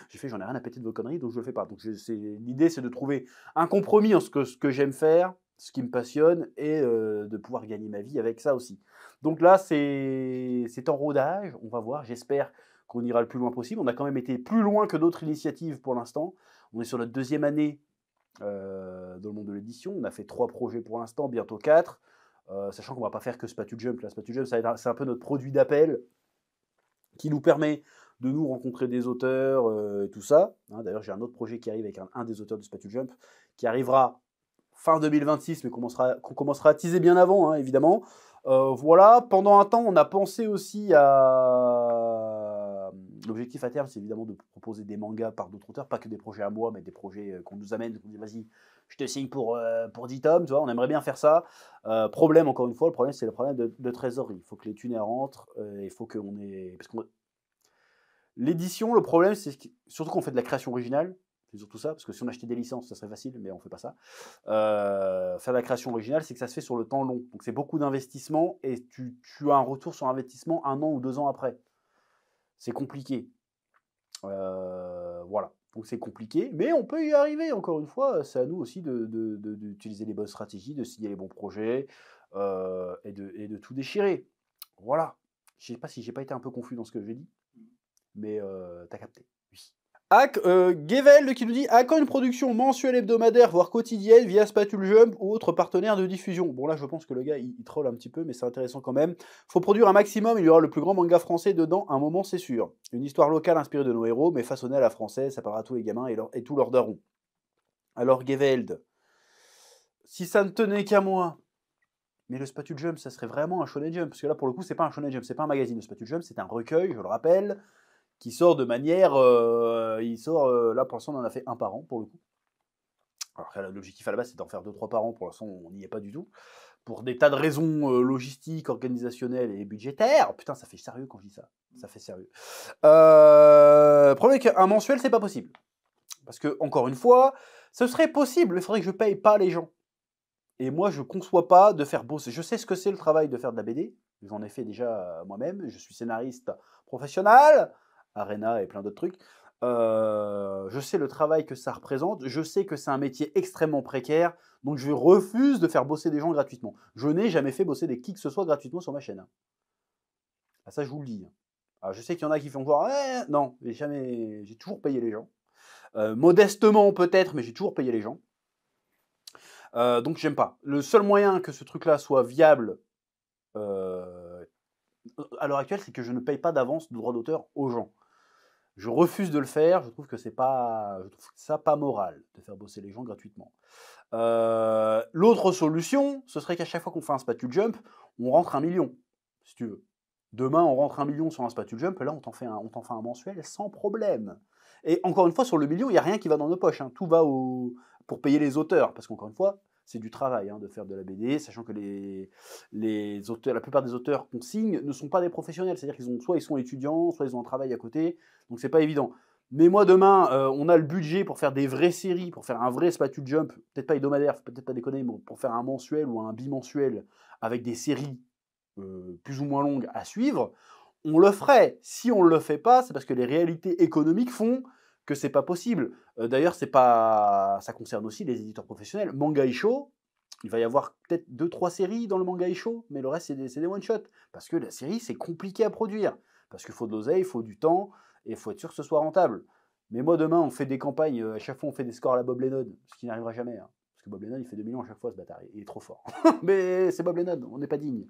J'ai fait, j'en ai rien à péter de vos conneries, donc je le fais pas. Donc l'idée, c'est de trouver un compromis en ce que j'aime faire, ce qui me passionne, et de pouvoir gagner ma vie avec ça aussi. Donc là, c'est en rodage, on va voir, j'espère qu'on ira le plus loin possible. On a quand même été plus loin que d'autres initiatives pour l'instant. On est sur notre 2e année dans le monde de l'édition. On a fait 3 projets pour l'instant, bientôt 4. Sachant qu'on ne va pas faire que Spatujump. Spatujump, c'est un peu notre produit d'appel qui nous permet de nous rencontrer des auteurs et tout ça. Hein, d'ailleurs, j'ai un autre projet qui arrive avec un des auteurs de Spatujump qui arrivera fin 2026, mais qu'on commencera à teaser bien avant, hein, évidemment. Voilà, pendant un temps, on a pensé aussi à... L'objectif à terme, c'est évidemment de proposer des mangas par d'autres auteurs, pas que des projets à moi, mais des projets qu'on nous amène, qu'on dit vas-y, je te signe pour 10 tomes, tu vois, on aimerait bien faire ça. Problème, encore une fois, le problème, c'est le problème de trésorerie. Il faut que les thunes rentrent, il faut qu'on ait... Parce que l'édition, le problème, c'est surtout qu'on fait de la création originale, c'est surtout ça, parce que si on achetait des licences, ça serait facile, mais on ne fait pas ça. Faire de la création originale, c'est que ça se fait sur le temps long. Donc c'est beaucoup d'investissement et tu as un retour sur investissement 1 an ou 2 ans après. C'est compliqué. Voilà. Donc c'est compliqué, mais on peut y arriver, encore une fois. C'est à nous aussi d'utiliser les bonnes stratégies, de signer les bons projets et de tout déchirer. Voilà. Je ne sais pas si j'ai pas été un peu confus dans ce que j'ai dit, mais t'as capté. Oui. Geveld qui nous dit à quand une production mensuelle, hebdomadaire, voire quotidienne via Spatujump ou autre partenaire de diffusion. Bon là je pense que le gars il troll un petit peu, mais c'est intéressant quand même. Faut produire un maximum, il y aura le plus grand manga français dedans, un moment c'est sûr. Une histoire locale inspirée de nos héros, mais façonnée à la française, ça parlera à tous les gamins et tous leurs darons. Alors Geveld, si ça ne tenait qu'à moi, mais le Spatujump ça serait vraiment un Shonen Jump, parce que là pour le coup c'est pas un Shonen Jump, c'est pas un magazine, le Spatujump c'est un recueil, je le rappelle, qui sort de manière... il sort, là pour l'instant on en a fait un par an pour le coup. Alors que l'objectif à la base c'est d'en faire 2-3 par an, pour l'instant on n'y est pas du tout. Pour des tas de raisons logistiques, organisationnelles et budgétaires. Putain ça fait sérieux quand je dis ça. Ça fait sérieux. Le problème est qu'un mensuel c'est pas possible. Parce que, encore une fois, ce serait possible, il faudrait que je paye pas les gens. Et moi je conçois pas de faire bosser. Je sais ce que c'est le travail de faire de la BD. J'en ai fait déjà moi-même. Je suis scénariste professionnel. Arena et plein d'autres trucs. Je sais le travail que ça représente. Je sais que c'est un métier extrêmement précaire. Donc, je refuse de faire bosser des gens gratuitement. Je n'ai jamais fait bosser qui que ce soit gratuitement sur ma chaîne. Ah, ça, je vous le dis. Alors, je sais qu'il y en a qui font voir, ouais, non, j'ai toujours payé les gens. Modestement peut-être, mais j'ai toujours payé les gens. Donc j'aime pas. Le seul moyen que ce truc-là soit viable à l'heure actuelle, c'est que je ne paye pas d'avance de droit d'auteur aux gens. Je refuse de le faire. Je trouve que c'est pas, je trouve ça pas moral de faire bosser les gens gratuitement. L'autre solution, ce serait qu'à chaque fois qu'on fait un spatule jump, on rentre 1 million, si tu veux. Demain, on rentre 1 million sur un spatule jump, et là, on t'en fait un mensuel sans problème. Et encore une fois, sur le million, il n'y a rien qui va dans nos poches. Tout va pour payer les auteurs. Parce qu'encore une fois, c'est du travail de faire de la BD, sachant que les auteurs, la plupart des auteurs qu'on signe ne sont pas des professionnels. C'est-à-dire qu'ils soit ils sont étudiants, soit ils ont un travail à côté. Donc, c'est pas évident. Mais moi, demain, on a le budget pour faire des vraies séries, pour faire un vrai spatule jump, peut-être pas hebdomadaire, faut peut-être pas déconner, mais pour faire un mensuel ou un bimensuel avec des séries plus ou moins longues à suivre, on le ferait. Si on ne le fait pas, c'est parce que les réalités économiques font que c'est pas possible. D'ailleurs, ça concerne aussi les éditeurs professionnels. Manga Isho, il va y avoir peut-être 2-3 séries dans le Manga Isho, mais le reste, c'est des one-shots. Parce que la série, c'est compliqué à produire. Parce qu'il faut de l'oseille, il faut du temps, et il faut être sûr que ce soit rentable. Mais moi, demain, on fait des campagnes, à chaque fois, on fait des scores à la Bob Lennon, ce qui n'arrivera jamais. Parce que Bob Lennon, il fait 2 millions à chaque fois, ce bâtard. Il est trop fort. Mais c'est Bob Lennon, on n'est pas digne.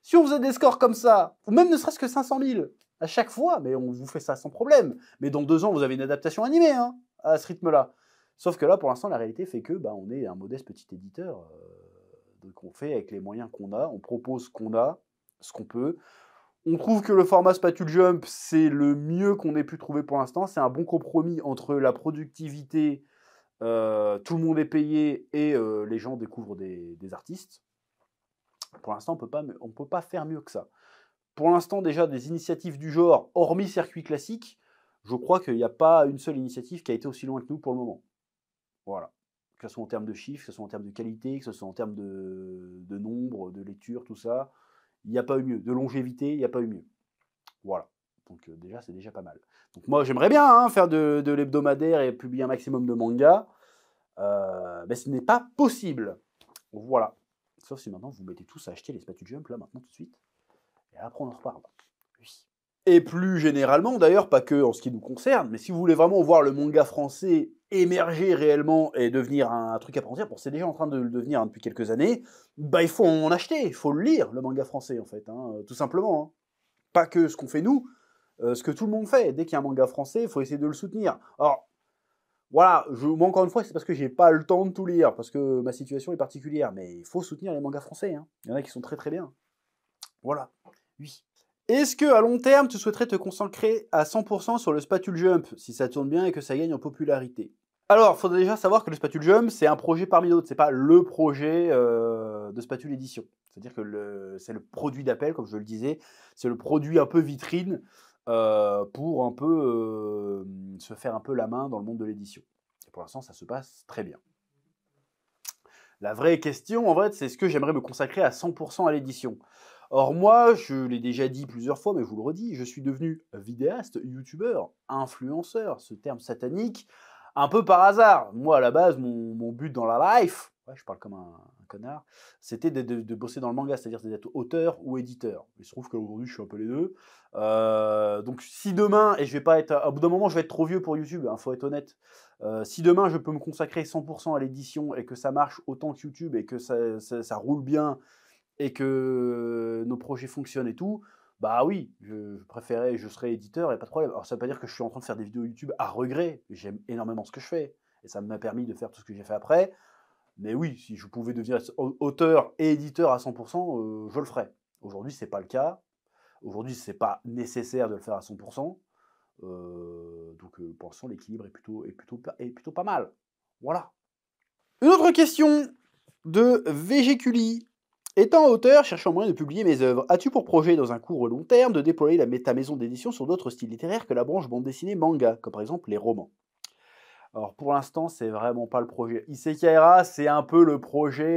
Si on faisait des scores comme ça, ou même ne serait-ce que 500 000 à chaque fois, mais on vous fait ça sans problème. Mais dans 2 ans, vous avez une adaptation animée à ce rythme-là. Sauf que là, pour l'instant, la réalité fait que on est un modeste petit éditeur. Donc on fait avec les moyens qu'on a, on propose ce qu'on a, ce qu'on peut. On trouve que le format Spatule Jump, c'est le mieux qu'on ait pu trouver pour l'instant. C'est un bon compromis entre la productivité, tout le monde est payé, et les gens découvrent des artistes. Pour l'instant, on ne peut pas faire mieux que ça. Pour l'instant, déjà, des initiatives du genre, hormis circuit classique, je crois qu'il n'y a pas une seule initiative qui a été aussi loin que nous pour le moment. Voilà. Que ce soit en termes de chiffres, que ce soit en termes de qualité, que ce soit en termes de nombre, de lecture, tout ça, il n'y a pas eu mieux. De longévité, il n'y a pas eu mieux. Voilà. Donc déjà, c'est déjà pas mal. Donc moi, j'aimerais bien faire de l'hebdomadaire et publier un maximum de mangas. Mais ce n'est pas possible. Voilà. Sauf si maintenant vous mettez tous à acheter les spatules jump, là, maintenant, tout de suite. Et après, on en reparle. Oui. Et plus généralement, d'ailleurs, pas que en ce qui nous concerne, mais si vous voulez vraiment voir le manga français émerger réellement et devenir un truc à part entière, c'est déjà en train de le devenir depuis quelques années, il faut en acheter, il faut le lire, le manga français, en fait, tout simplement. Pas que ce qu'on fait nous, ce que tout le monde fait. Dès qu'il y a un manga français, il faut essayer de le soutenir. Alors, voilà, moi encore une fois, c'est parce que j'ai pas le temps de tout lire, parce que ma situation est particulière, mais il faut soutenir les mangas français. Il y en a qui sont très très bien. Voilà, oui. Est-ce que à long terme, tu souhaiterais te consacrer à 100% sur le Spatule Jump, si ça tourne bien et que ça gagne en popularité? Alors, il faudrait déjà savoir que le Spatule Jump, c'est un projet parmi d'autres, c'est pas le projet de Spatule Édition. C'est-à-dire que c'est le produit d'appel, comme je le disais, c'est le produit un peu vitrine pour un peu se faire un peu la main dans le monde de l'édition. Et pour l'instant, ça se passe très bien. La vraie question, en vrai, c'est est-ce que j'aimerais me consacrer à 100% à l'édition? Or moi, je l'ai déjà dit plusieurs fois, mais je vous le redis, je suis devenu vidéaste, youtubeur, influenceur, ce terme satanique, un peu par hasard. Moi, à la base, mon but dans la life, ouais, je parle comme un connard, c'était de bosser dans le manga, c'est-à-dire d'être auteur ou éditeur. Il se trouve qu'aujourd'hui, je suis un peu les deux. Donc si demain, et je vais pas être, au bout d'un moment, je vais être trop vieux pour YouTube, faut être honnête. Si demain, je peux me consacrer 100% à l'édition et que ça marche autant que YouTube et que ça roule bien, et que nos projets fonctionnent et tout, bah oui, je serais éditeur et pas de problème. Alors ça veut pas dire que je suis en train de faire des vidéos YouTube à regret, j'aime énormément ce que je fais, et ça m'a permis de faire tout ce que j'ai fait après, mais oui, si je pouvais devenir auteur et éditeur à 100%, je le ferais. Aujourd'hui, c'est pas le cas, aujourd'hui, c'est pas nécessaire de le faire à 100%, donc pour l'instant, l'équilibre est plutôt pas mal. Voilà. Une autre question de VGCuli. Étant auteur, cherchant moyen de publier mes œuvres, as-tu pour projet, dans un court ou long terme, de déployer ta maison d'édition sur d'autres styles littéraires que la branche bande dessinée manga, comme par exemple les romans? Alors pour l'instant, c'est vraiment pas le projet. Isekai, c'est un peu le projet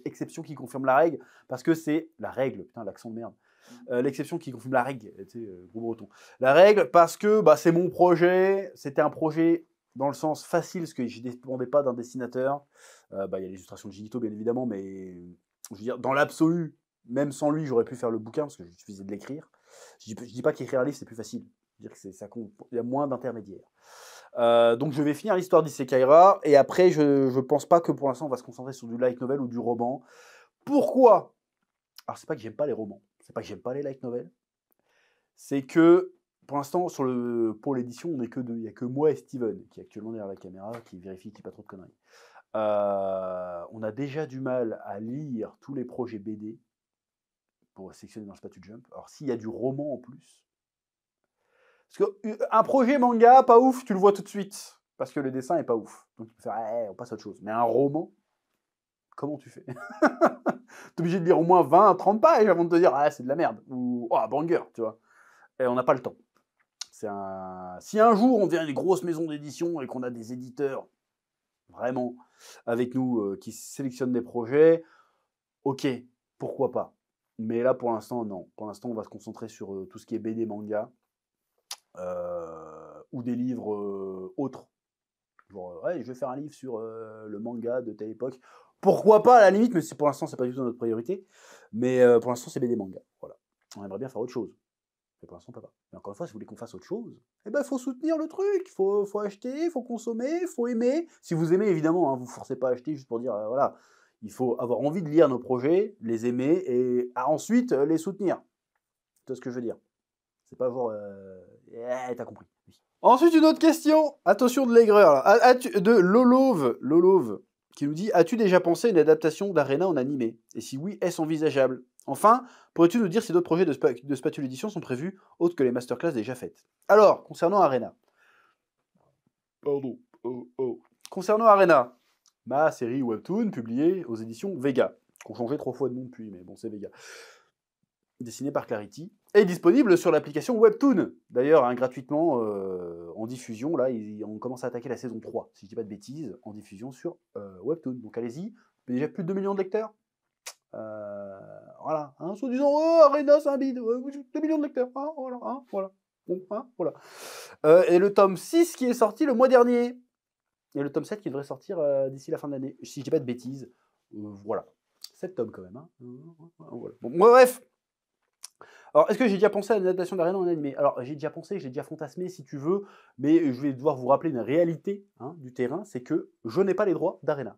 l'exception qui confirme la règle, parce que c'est la règle, putain l'accent de merde. L'exception qui confirme la règle, tu sais, gros breton. La règle, parce que bah, c'est mon projet, c'était un projet dans le sens facile, parce que je ne dépendais pas d'un dessinateur. Bah, y a les illustrations de Gilito, bien évidemment, mais je veux dire, dans l'absolu, même sans lui, j'aurais pu faire le bouquin, parce que je suffisait de l'écrire. Je dis pas qu'écrire un livre, c'est plus facile. Je veux dire que il y a moins d'intermédiaires. Donc je vais finir l'histoire d'Isekaira, et après, je pense pas que pour l'instant, on va se concentrer sur du light novel ou du roman. Pourquoi? Alors, c'est pas que j'aime pas les romans, c'est pas que j'aime pas les light novels, c'est que pour l'instant, pour l'édition, on n'est que deux. Il n'y a que moi et Steven, qui est actuellement derrière la caméra, qui vérifie qu'il n'y a pas trop de conneries. On a déjà du mal à lire tous les projets BD pour sectionner dans le Spatu Jump. Alors, s'il y a du roman en plus. Parce qu'un projet manga, pas ouf, tu le vois tout de suite. Parce que le dessin est pas ouf. Donc, tu peux faire, on passe à autre chose. Mais un roman, comment tu fais? T'es obligé de lire au moins 20, 30 pages avant de te dire, c'est de la merde. Ou, banger, tu vois. Et on n'a pas le temps. Si un jour on devient une grosse maison d'édition et qu'on a des éditeurs vraiment avec nous qui sélectionnent des projets, ok, pourquoi pas. Mais là, pour l'instant, non. Pour l'instant, on va se concentrer sur tout ce qui est BD, manga ou des livres autres. Genre, je vais faire un livre sur le manga de telle époque. Pourquoi pas, à la limite, mais pour l'instant, c'est pas du tout notre priorité. Mais pour l'instant, c'est BD, manga. Voilà. On aimerait bien faire autre chose. Mais pour l'instant, pas. Mais encore une fois, si vous voulez qu'on fasse autre chose, il faut soutenir le truc. Il faut acheter, il faut consommer, il faut aimer. Si vous aimez, évidemment, vous ne forcez pas à acheter juste pour dire, voilà. Il faut avoir envie de lire nos projets, les aimer et ensuite les soutenir. C'est ce que je veux dire. C'est pas genre, t'as compris. Oui. Ensuite, une autre question. Attention de l'aigreur. De Lolove, qui nous dit, as-tu déjà pensé à une adaptation d'Arena en animé? Et si oui, est-ce envisageable? Enfin, pourrais-tu nous dire si d'autres projets de Spatule Edition sont prévus, autres que les masterclass déjà faites? Alors, concernant Arena. Pardon. Concernant Arena, ma série Webtoon publiée aux éditions Vega, qui ont changé 3 fois de nom depuis, mais bon, c'est Vega. Dessinée par Clarity, est disponible sur l'application Webtoon. D'ailleurs, gratuitement, en diffusion, là, on commence à attaquer la saison 3, si je dis pas de bêtises, en diffusion sur Webtoon. Donc allez-y, déjà plus de 2 millions de lecteurs. Voilà, soit disant, Arena c'est un bide, 2 millions de lecteurs, voilà. Bon, voilà. Et le tome 6 qui est sorti le mois dernier, et le tome 7 qui devrait sortir d'ici la fin de l'année, si je dis pas de bêtises, voilà. 7 tomes quand même, voilà. Bon, bref. Alors, est-ce que j'ai déjà pensé à une adaptation d'Arena en animé? Alors, j'ai déjà pensé, j'ai déjà fantasmé si tu veux, mais je vais devoir vous rappeler une réalité du terrain, c'est que je n'ai pas les droits d'Arena.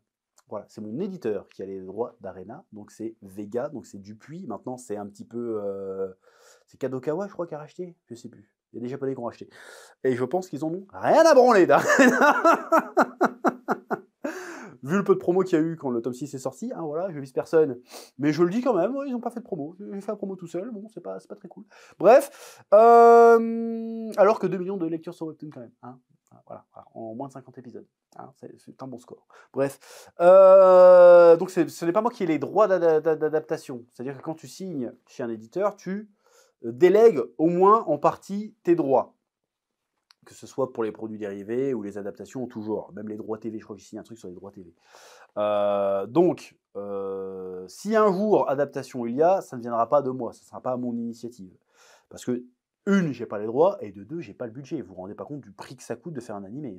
Voilà, c'est mon éditeur qui a les droits d'Arena, donc c'est Vega, donc c'est Dupuis. Maintenant, c'est un petit peu... c'est Kadokawa, je crois, qui a racheté. Je sais plus. Il y a des Japonais qui ont racheté. Et je pense qu'ils en ont rien à branler d'Arena. Vu le peu de promo qu'il y a eu quand le tome 6 est sorti, voilà, je vise personne. Mais je le dis quand même, ils n'ont pas fait de promo. J'ai fait la promo tout seul, bon, c'est pas très cool. Bref, alors que 2 millions de lectures sur Webtoon quand même. Voilà, en moins de 50 épisodes. C'est un bon score. Bref. Donc ce n'est pas moi qui ai les droits d'adaptation. C'est-à-dire que quand tu signes chez un éditeur, tu délègues au moins en partie tes droits. Que ce soit pour les produits dérivés ou les adaptations, toujours. Même les droits TV, je crois que j'ai signé un truc sur les droits TV. Donc, si un jour adaptation il y a, ça ne viendra pas de moi, ça ne sera pas à mon initiative. Parce que, une, j'ai pas les droits, et de deux, j'ai pas le budget. Vous vous rendez pas compte du prix que ça coûte de faire un animé.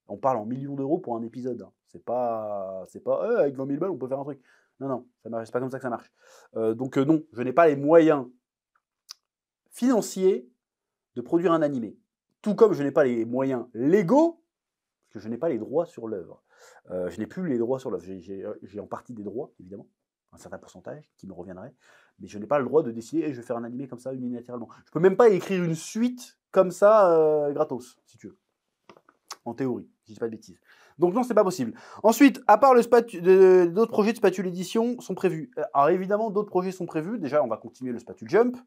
On parle en millions d'euros pour un épisode. C'est pas avec 20 000 balles, on peut faire un truc. Non, c'est pas comme ça que ça marche. Donc non, je n'ai pas les moyens financiers de produire un animé. Tout comme je n'ai pas les moyens légaux, parce que je n'ai pas les droits sur l'œuvre. Je n'ai plus les droits sur l'œuvre. J'ai en partie des droits, évidemment, un certain pourcentage qui me reviendrait, mais je n'ai pas le droit de décider, je vais faire un animé comme ça unilatéralement. Je peux même pas écrire une suite comme ça, gratos, si tu veux. En théorie, je dis pas de bêtises. Donc non, c'est pas possible. Ensuite, à part d'autres projets de Spatule Edition sont prévus. Alors évidemment, d'autres projets sont prévus. Déjà, on va continuer le Spatule Jump.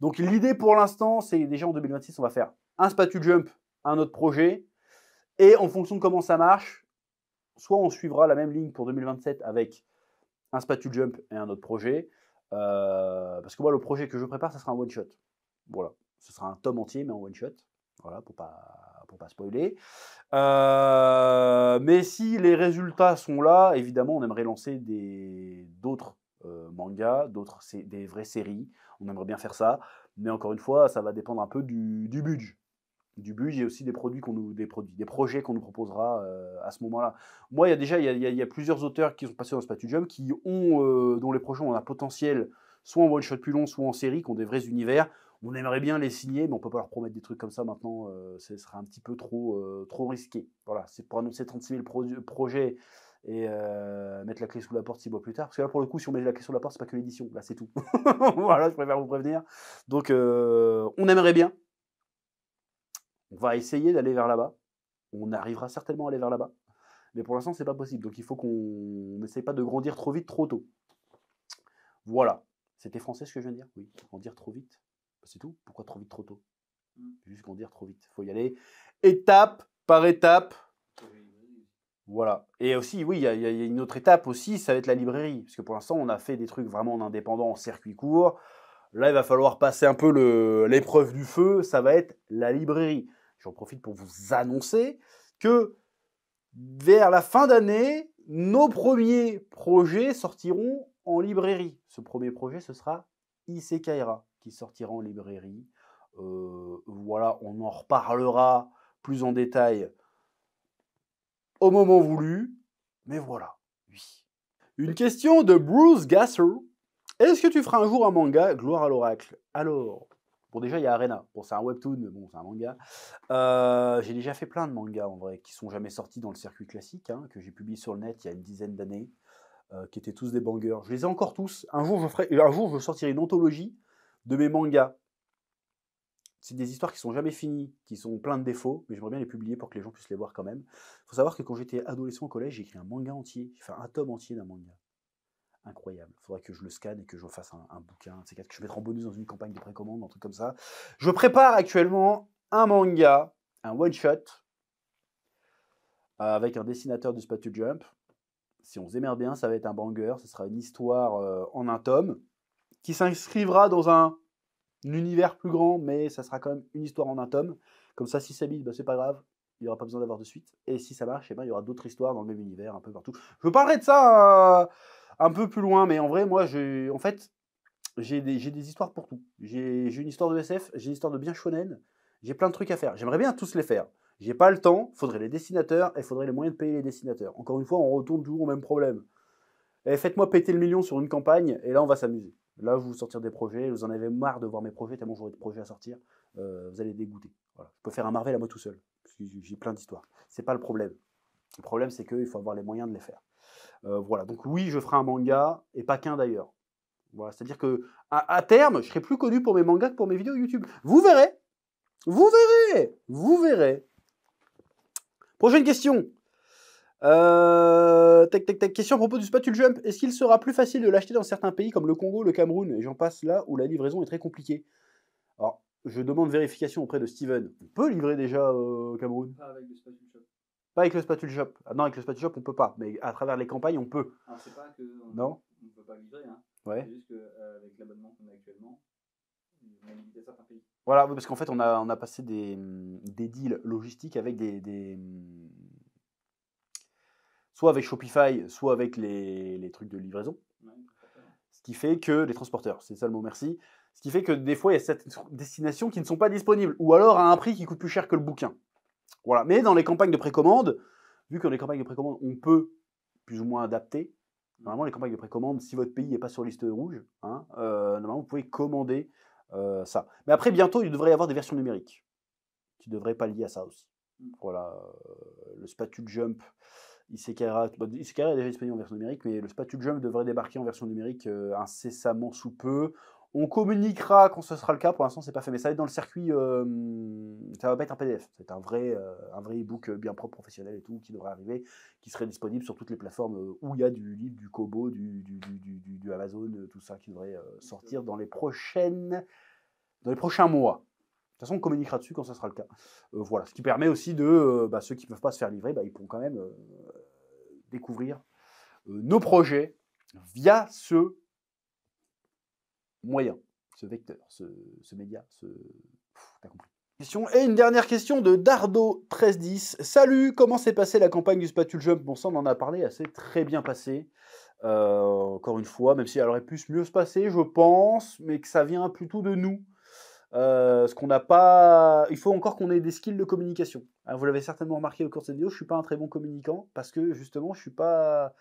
Donc l'idée pour l'instant, c'est déjà en 2026, on va faire un Spatule Jump, un autre projet. Et en fonction de comment ça marche, soit on suivra la même ligne pour 2027 avec un Spatule Jump et un autre projet. Parce que moi, le projet que je prépare, ça sera un one-shot. Voilà. Ce sera un tome entier, mais en one-shot. Voilà, pour pas spoiler. Mais si les résultats sont là, évidemment, on aimerait lancer d'autres manga, d'autres c'est des vraies séries. On aimerait bien faire ça, mais encore une fois, ça va dépendre un peu du budget. Du budget et aussi des projets qu'on nous proposera à ce moment-là. Moi, il y a plusieurs auteurs qui sont passés dans Spatu Jump dont les projets ont un potentiel soit en one-shot plus long, soit en série, qui ont des vrais univers. On aimerait bien les signer, mais on ne peut pas leur promettre des trucs comme ça maintenant. Ce serait un petit peu trop risqué. Voilà, c'est pour annoncer 36 000 projets et mettre la clé sous la porte 6 mois plus tard. Parce que là, pour le coup, si on met la clé sous la porte, c'est pas que l'édition. Là, c'est tout. Voilà, je préfère vous prévenir. Donc, on aimerait bien. On va essayer d'aller vers là-bas. On arrivera certainement à aller vers là-bas. Mais pour l'instant, c'est pas possible. Donc, il faut qu'on n'essaye pas de grandir trop vite, trop tôt. Voilà. C'était français ce que je viens de dire? Oui. Grandir trop vite. C'est tout. Pourquoi trop vite, trop tôt? Juste grandir trop vite. Il faut y aller étape par étape. Voilà. Et aussi, oui, il y a une autre étape aussi, ça va être la librairie. Parce que pour l'instant, on a fait des trucs vraiment en indépendant, en circuit court. Là, il va falloir passer un peu l'épreuve du feu. Ça va être la librairie. J'en profite pour vous annoncer que vers la fin d'année, nos premiers projets sortiront en librairie. Ce premier projet, ce sera Isekai'ra qui sortira en librairie. Voilà, on en reparlera plus en détail au moment voulu. Mais voilà, oui. Une question de Bruce Gasser. Est-ce que tu feras un jour un manga, Gloire à l'Oracle? Alors, bon déjà il y a Arena. Bon c'est un webtoon, mais bon c'est un manga. J'ai déjà fait plein de mangas en vrai, qui sont jamais sortis dans le circuit classique, hein, que j'ai publié sur le net il y a une dizaine d'années, qui étaient tous des bangers. Je les ai encore tous. Un jour je sortirai une anthologie de mes mangas. C'est des histoires qui sont jamais finies, qui sont plein de défauts, mais j'aimerais bien les publier pour que les gens puissent les voir quand même. Il faut savoir que quand j'étais adolescent au collège, j'ai écrit un manga entier, j'ai fait un tome entier d'un manga. Incroyable. Il faudrait que je le scanne et que je fasse un bouquin, que je mette en bonus dans une campagne de précommande, un truc comme ça. Je prépare actuellement un manga, un one-shot, avec un dessinateur du Spatu Jump. Si on se démerde bien, ça va être un banger. Ce sera une histoire en un tome, qui s'inscrivra dans un univers plus grand, mais ça sera quand même une histoire en un tome. Comme ça, si ça bide, bah, c'est pas grave. Il n'y aura pas besoin d'avoir de suite. Et si ça marche, eh ben, il y aura d'autres histoires dans le même univers, un peu partout. Je vous parlerai de ça un peu plus loin, mais en vrai, moi, j'ai des histoires pour tout. J'ai une histoire de SF, j'ai une histoire de bien shonen, j'ai plein de trucs à faire. J'aimerais bien tous les faire. J'ai pas le temps, il faudrait les dessinateurs et il faudrait les moyens de payer les dessinateurs. Encore une fois, on retourne toujours au même problème. Et faites-moi péter le million sur une campagne et là, on va s'amuser. Là, vous sortir des projets, vous en avez marre de voir mes projets, tellement j'aurai de projets à sortir. Vous allez dégoûter. Voilà. Je peux faire un Marvel à moi tout seul, parce que j'ai plein d'histoires. C'est pas le problème. Le problème, c'est qu'il faut avoir les moyens de les faire. Voilà, donc oui, je ferai un manga, et pas qu'un d'ailleurs. Voilà, c'est-à-dire que à terme, je serai plus connu pour mes mangas que pour mes vidéos YouTube. Vous verrez. Vous verrez. Vous verrez. Prochaine question. Question à propos du Spatu Jump. Est-ce qu'il sera plus facile de l'acheter dans certains pays comme le Congo, le Cameroun, et j'en passe là où la livraison est très compliquée? Alors, je demande vérification auprès de Steven. On peut livrer déjà au Cameroun? Pas avec le Spatu Shop. Pas avec le Spatu Shop. Ah non, avec le Spatu Shop, on peut pas. Mais à travers les campagnes, on peut. Alors, c'est pas que Non. on ne peut pas livrer, hein. Ouais. C'est juste qu'avec l'abonnement qu'on a actuellement, on a limité certains pays. Voilà, parce qu'en fait, on a passé des deals logistiques avec soit avec Shopify, soit avec les trucs de livraison. Ouais, Ce qui fait que, les transporteurs, c'est ça le mot, merci. Ce qui fait que des fois, il y a certaines destinations qui ne sont pas disponibles, ou alors à un prix qui coûte plus cher que le bouquin. Voilà. Mais dans les campagnes de précommande, vu que dans les campagnes de précommande, on peut plus ou moins adapter. Normalement, les campagnes de précommande, si votre pays n'est pas sur liste rouge, hein, normalement, vous pouvez commander ça. Mais après, bientôt, il devrait y avoir des versions numériques qui devraient pallier à ça aussi. Voilà. Le Spatu Jump, Isekai'ra est déjà disponible en version numérique, mais le Spatu Jump devrait débarquer en version numérique incessamment sous peu. On communiquera quand ce sera le cas. Pour l'instant, c'est pas fait, mais ça va être dans le circuit. Ça va pas être un PDF. C'est un vrai e-book bien propre, professionnel et tout, qui devrait arriver, qui serait disponible sur toutes les plateformes où il y a du livre, du Kobo, du Amazon, tout ça qui devrait sortir dans les prochains mois. De toute façon, on communiquera dessus quand ce sera le cas. Voilà, ce qui permet aussi de ceux qui ne peuvent pas se faire livrer, ils pourront quand même découvrir nos projets via ce moyen, ce vecteur, ce média, t'as compris. Et une dernière question de Dardo1310. Salut, comment s'est passée la campagne du Spatule Jump? Bon, ça, on en a parlé, elle s'est très bien passée. Encore une fois, même si elle aurait pu mieux se passer, je pense, mais que ça vient plutôt de nous. Ce qu'on n'a pas... Il faut encore qu'on ait des skills de communication. Alors, vous l'avez certainement remarqué au cours de cette vidéo, je ne suis pas un très bon communicant, parce que justement, je suis pas...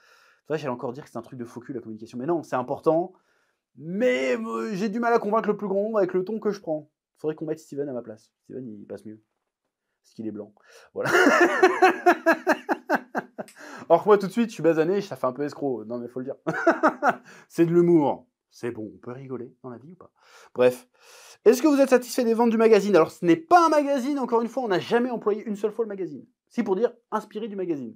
C'est vrai, j'allais encore dire que c'est un truc de faux cul, la communication. Mais non, c'est important. Mais j'ai du mal à convaincre le plus grand nombre avec le ton que je prends. Il faudrait qu'on mette Steven à ma place. Steven, il passe mieux. Parce qu'il est blanc. Voilà. Alors que moi, tout de suite, je suis basané, ça fait un peu escroc. Non, mais faut le dire. C'est de l'humour. C'est bon, on peut rigoler dans la vie ou pas? Bref. Est-ce que vous êtes satisfait des ventes du magazine? Alors, ce n'est pas un magazine, encore une fois, on n'a jamais employé une seule fois le magazine. Si, pour dire inspiré du magazine.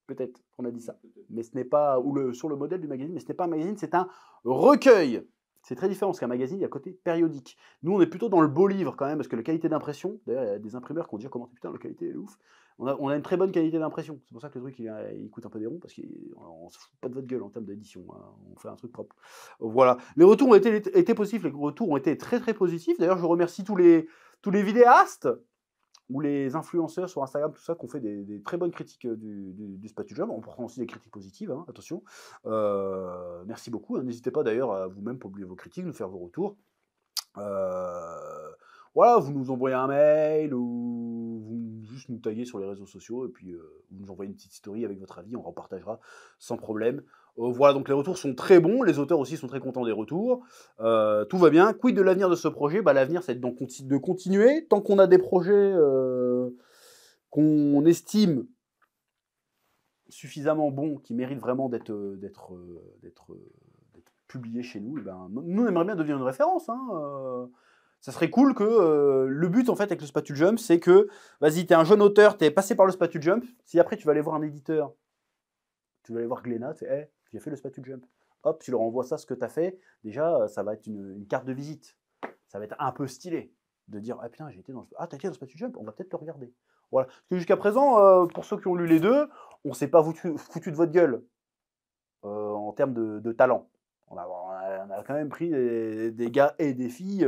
Peut-être qu'on a dit ça. Mais ce n'est pas, ou sur le modèle du magazine, mais ce n'est pas un magazine, c'est un recueil. C'est très différent, parce qu'un magazine, il y a côté périodique. Nous, on est plutôt dans le beau livre quand même, parce que la qualité d'impression, d'ailleurs, il y a des imprimeurs qui ont dit comment putain, la qualité est ouf. On a une très bonne qualité d'impression. C'est pour ça que le truc, il coûte un peu des ronds, parce qu'on ne se fout pas de votre gueule en termes d'édition. Hein. On fait un truc propre. Voilà. Les retours ont été positifs, les retours ont été très très positifs. D'ailleurs, je remercie tous les vidéastes ou les influenceurs sur Instagram, tout ça, qui ont fait des très bonnes critiques du Spatule Jump, en portant aussi des critiques positives, hein, attention. Merci beaucoup. Hein. N'hésitez pas d'ailleurs à vous-même publier vos critiques, nous faire vos retours. Voilà, vous nous envoyez un mail ou vous juste nous taguez sur les réseaux sociaux et puis vous nous envoyez une petite story avec votre avis, on repartagera sans problème. Voilà, donc les retours sont très bons, les auteurs aussi sont très contents des retours. Tout va bien. Quid de l'avenir de ce projet? Bah, l'avenir, c'est de continuer. Tant qu'on a des projets qu'on estime suffisamment bons, qui méritent vraiment d'être publiés chez nous, et ben, nous, on aimerait bien devenir une référence. Hein, ça serait cool que le but, en fait, avec le Spatule Jump, c'est que, vas-y, t'es un jeune auteur, t'es passé par le Spatule Jump. Si après, tu vas aller voir un éditeur, tu vas aller voir Glénat, tu sais, hey, j'ai fait le Spatule Jump. Hop, tu leur envoies ça, ce que tu as fait. Déjà, ça va être une carte de visite. Ça va être un peu stylé de dire, ah putain, j'ai été dans le... Ah, t'as été dans le Spatule Jump, on va peut-être le regarder. Voilà. Parce que jusqu'à présent, pour ceux qui ont lu les deux, on s'est pas foutu de votre gueule en termes de talent. On a quand même pris des gars et des filles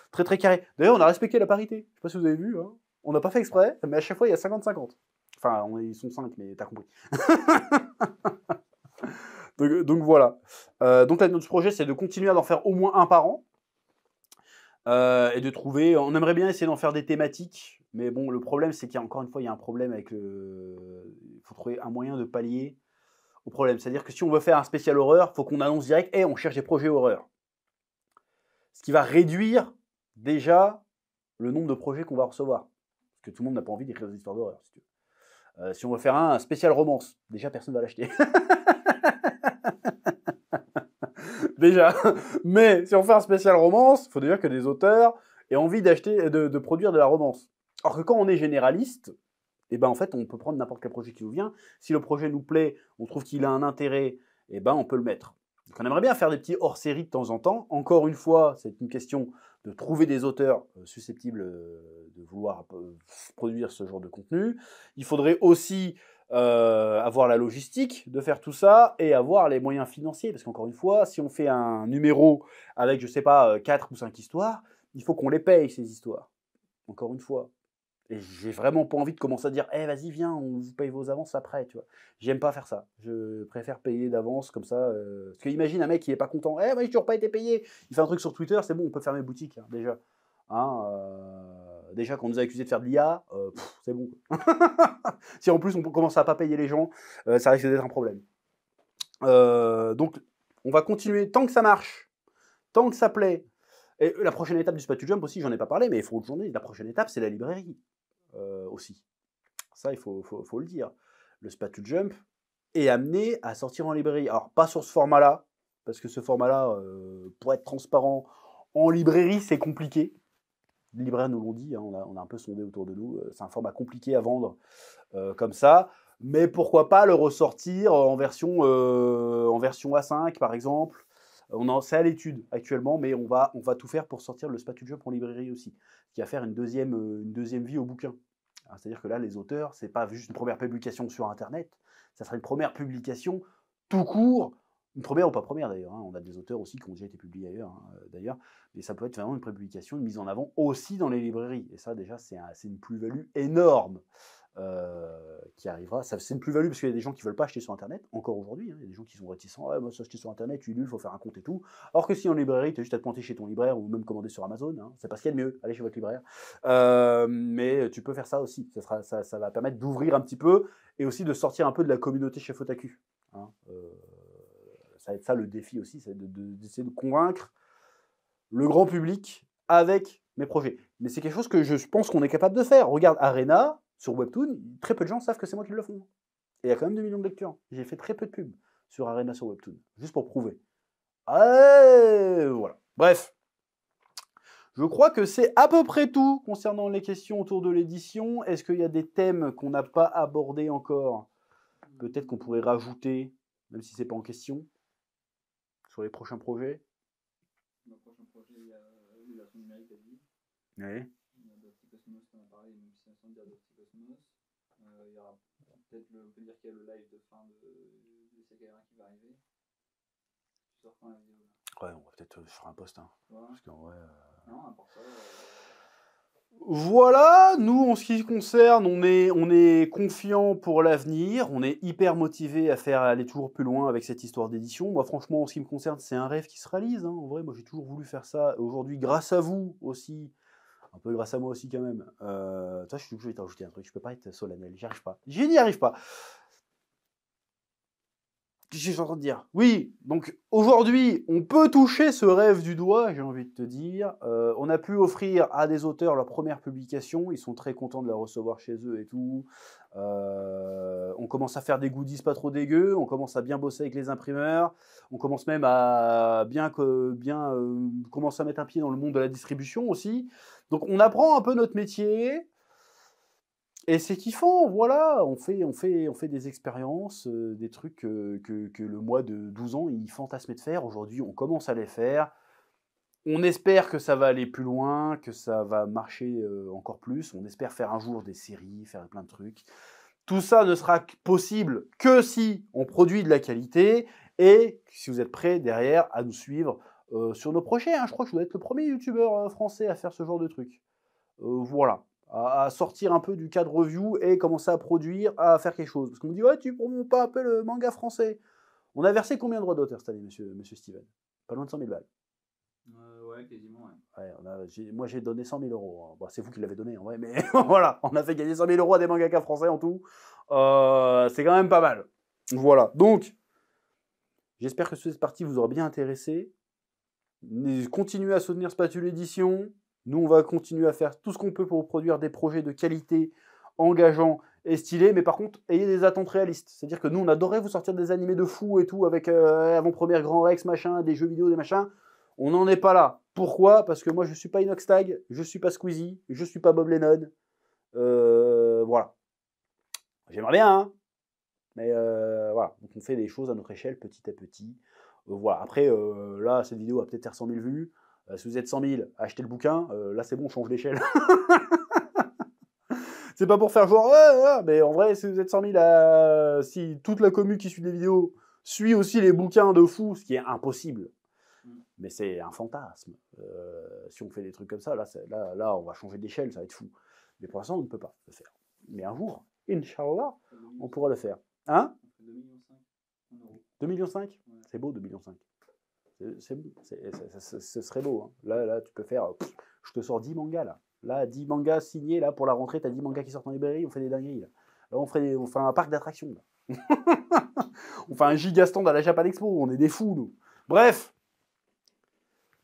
très très carrés. D'ailleurs, on a respecté la parité. Je sais pas si vous avez vu. Hein. On n'a pas fait exprès, mais à chaque fois, il y a 50-50. Enfin, ils sont 5, mais t'as compris. donc voilà. Donc là, notre projet, c'est de continuer à en faire au moins un par an. Et de trouver... On aimerait bien essayer d'en faire des thématiques. Mais bon, le problème, c'est qu'il y a encore une fois, il y a un problème avec le... Il faut trouver un moyen de pallier au problème. C'est-à-dire que si on veut faire un spécial horreur, il faut qu'on annonce direct, hey, on cherche des projets horreur. Ce qui va réduire déjà le nombre de projets qu'on va recevoir. Parce que tout le monde n'a pas envie d'écrire des histoires d'horreur. Si on veut faire un spécial romance, déjà personne ne va l'acheter. Déjà. Mais si on fait un spécial romance, il faut déjà que des auteurs aient envie d'acheter, de produire de la romance. Alors que quand on est généraliste, et ben en fait, on peut prendre n'importe quel projet qui nous vient. Si le projet nous plaît, on trouve qu'il a un intérêt, et ben on peut le mettre. Donc on aimerait bien faire des petits hors-série de temps en temps. Encore une fois, c'est une question de trouver des auteurs susceptibles de vouloir produire ce genre de contenu. Il faudrait aussi avoir la logistique de faire tout ça et avoir les moyens financiers. Parce qu'encore une fois, si on fait un numéro avec, je sais pas, 4 ou 5 histoires, il faut qu'on les paye, ces histoires. Encore une fois. Et j'ai vraiment pas envie de commencer à dire hey, vas-y, viens, on vous paye vos avances après, tu vois. J'aime pas faire ça. Je préfère payer d'avance comme ça. Parce que imagine un mec qui est pas content. Eh, moi, j'ai toujours pas été payé. Il fait un truc sur Twitter, c'est bon, on peut fermer boutique, hein, déjà. Hein, déjà, quand on nous a accusé de faire de l'IA, c'est bon. Si en plus on commence à pas payer les gens, ça risque d'être un problème. Donc, on va continuer tant que ça marche, tant que ça plaît. Et la prochaine étape du Spatule Jump aussi, j'en ai pas parlé, mais il faut aujourd'hui, la prochaine étape, c'est la librairie aussi. Ça, il faut le dire. Le Spatule Jump est amené à sortir en librairie. Alors, pas sur ce format-là, parce que ce format-là, pour être transparent, en librairie, c'est compliqué. Les libraires nous l'ont dit, hein, on a un peu sondé autour de nous. C'est un format compliqué à vendre comme ça. Mais pourquoi pas le ressortir en version A5, par exemple. C'est à l'étude actuellement, mais on va tout faire pour sortir le Spatule Jump en librairie aussi, qui va faire une deuxième vie au bouquin. C'est-à-dire que là, les auteurs, c'est pas juste une première publication sur Internet, ça sera une première publication tout court Une première ou pas première d'ailleurs, hein. On a des auteurs aussi qui ont déjà été publiés ailleurs, hein, d'ailleurs, mais ça peut être vraiment une prépublication, une mise en avant aussi dans les librairies. Et ça déjà c'est une plus-value énorme qui arrivera. C'est une plus-value parce qu'il y a des gens qui ne veulent pas acheter sur Internet, encore aujourd'hui, hein. Il y a des gens qui sont réticents, moi ça acheter sur Internet, tu nul, il faut faire un compte et tout. Alors que si en librairie, tu as juste à te pointer chez ton libraire ou même commander sur Amazon, hein, c'est pas ce qu'il y a de mieux, allez chez votre libraire. Mais tu peux faire ça aussi, ça va permettre d'ouvrir un petit peu et aussi de sortir un peu de la communauté chez Fotaku. Hein, ça va être ça le défi aussi, c'est d'essayer de convaincre le grand public avec mes projets. Mais c'est quelque chose que je pense qu'on est capable de faire. Regarde Arena sur Webtoon, très peu de gens savent que c'est moi qui le fais. Et il y a quand même 2 millions de lectures. J'ai fait très peu de pubs sur Arena sur Webtoon, juste pour prouver. Voilà. Bref. Je crois que c'est à peu près tout concernant les questions autour de l'édition. Est-ce qu'il y a des thèmes qu'on n'a pas abordés encore? Peut-être qu'on pourrait rajouter, même si c'est pas en question, sur les prochains projets. Dans le prochain projet, il y a l'illustration numérique à vie. Oui. Il y a Dusty Cosmos qu'on a parlé, même si sans dire Dusty Cosmos. Il y aura peut-être, on peut dire qu'il y a le live de fin de Sekaiara qui va arriver. Tu sors quand la vidéo là? Ouais, on va peut-être faire un post. Hein, voilà. parce qu'en vrai. Non, n'importe quoi. Voilà, nous en ce qui concerne, on est confiant pour l'avenir, on est hyper motivé à faire aller toujours plus loin avec cette histoire d'édition. Moi franchement, en ce qui me concerne, c'est un rêve qui se réalise. Hein. En vrai, moi j'ai toujours voulu faire ça. Aujourd'hui, grâce à vous aussi, un peu grâce à moi aussi quand même. Je suis obligé de rajouter un truc, je peux pas être solennel, j'y arrive pas. Je n'y arrive pas. Qu'est-ce que je suis en train de dire? Oui, donc aujourd'hui, on peut toucher ce rêve du doigt, j'ai envie de te dire. On a pu offrir à des auteurs leur première publication, ils sont très contents de la recevoir chez eux et tout. On commence à faire des goodies pas trop dégueux, on commence à bien bosser avec les imprimeurs, on commence même à bien commencer à mettre un pied dans le monde de la distribution aussi. Donc on apprend un peu notre métier. Et c'est kiffant, voilà, on fait des expériences, des trucs que le moi de 12 ans, il fantasmait de faire. Aujourd'hui, on commence à les faire. On espère que ça va aller plus loin, que ça va marcher encore plus. On espère faire un jour des séries, faire plein de trucs. Tout ça ne sera possible que si on produit de la qualité et si vous êtes prêts derrière à nous suivre sur nos projets. Hein. Je crois que je dois être le premier youtubeur français à faire ce genre de truc. Voilà. À sortir un peu du cadre review et commencer à produire, à faire quelque chose. Parce qu'on me dit, ouais, tu promets pas un peu le manga français. On a versé combien de droits d'auteur cette année, monsieur Steven? Pas loin de 100 000 balles. Ouais, quasiment, ouais. Moi, j'ai donné 100 000 euros. Bon, c'est vous qui l'avez donné, en vrai, mais voilà, on a fait gagner 100 000 euros à des mangakas français en tout. C'est quand même pas mal. Voilà, donc, j'espère que cette partie vous aura bien intéressé. Continuez à soutenir Spatule Édition. Nous, on va continuer à faire tout ce qu'on peut pour produire des projets de qualité, engageants et stylés. Mais par contre, ayez des attentes réalistes. C'est-à-dire que nous, on adorait vous sortir des animés de fou et tout, avec avant-première Grand Rex, machin, des jeux vidéo, des machins. On n'en est pas là. Pourquoi? Parce que moi, je ne suis pas Inoxtag, je ne suis pas Squeezie, je ne suis pas Bob Lennon. Voilà. J'aimerais bien, hein. Mais voilà. Donc, on fait des choses à notre échelle, petit à petit. Voilà. Après, là, cette vidéo a peut-être faire 100 000 vues. Si vous êtes 100 000, achetez le bouquin. Là, c'est bon, on change d'échelle. C'est pas pour faire genre, ouais, mais en vrai, si vous êtes 100 000, si toute la commu qui suit des vidéos suit aussi les bouquins de fou, ce qui est impossible, mais c'est un fantasme. Si on fait des trucs comme ça, là, on va changer d'échelle, ça va être fou. Mais pour l'instant, on ne peut pas le faire. Mais un jour, Inch'Allah, on pourra le faire. Hein? 2,5 millions. C'est beau, 2,5 millions. Ce serait beau. Hein. Là, tu peux faire... je te sors 10 mangas, là. Là, 10 mangas signés, là, pour la rentrée, tu as 10 mangas qui sortent en librairie, on fait des dingueries, là. Là, on fait un parc d'attractions, là. On fait un gigastand à la Japan Expo, on est des fous, nous. Bref,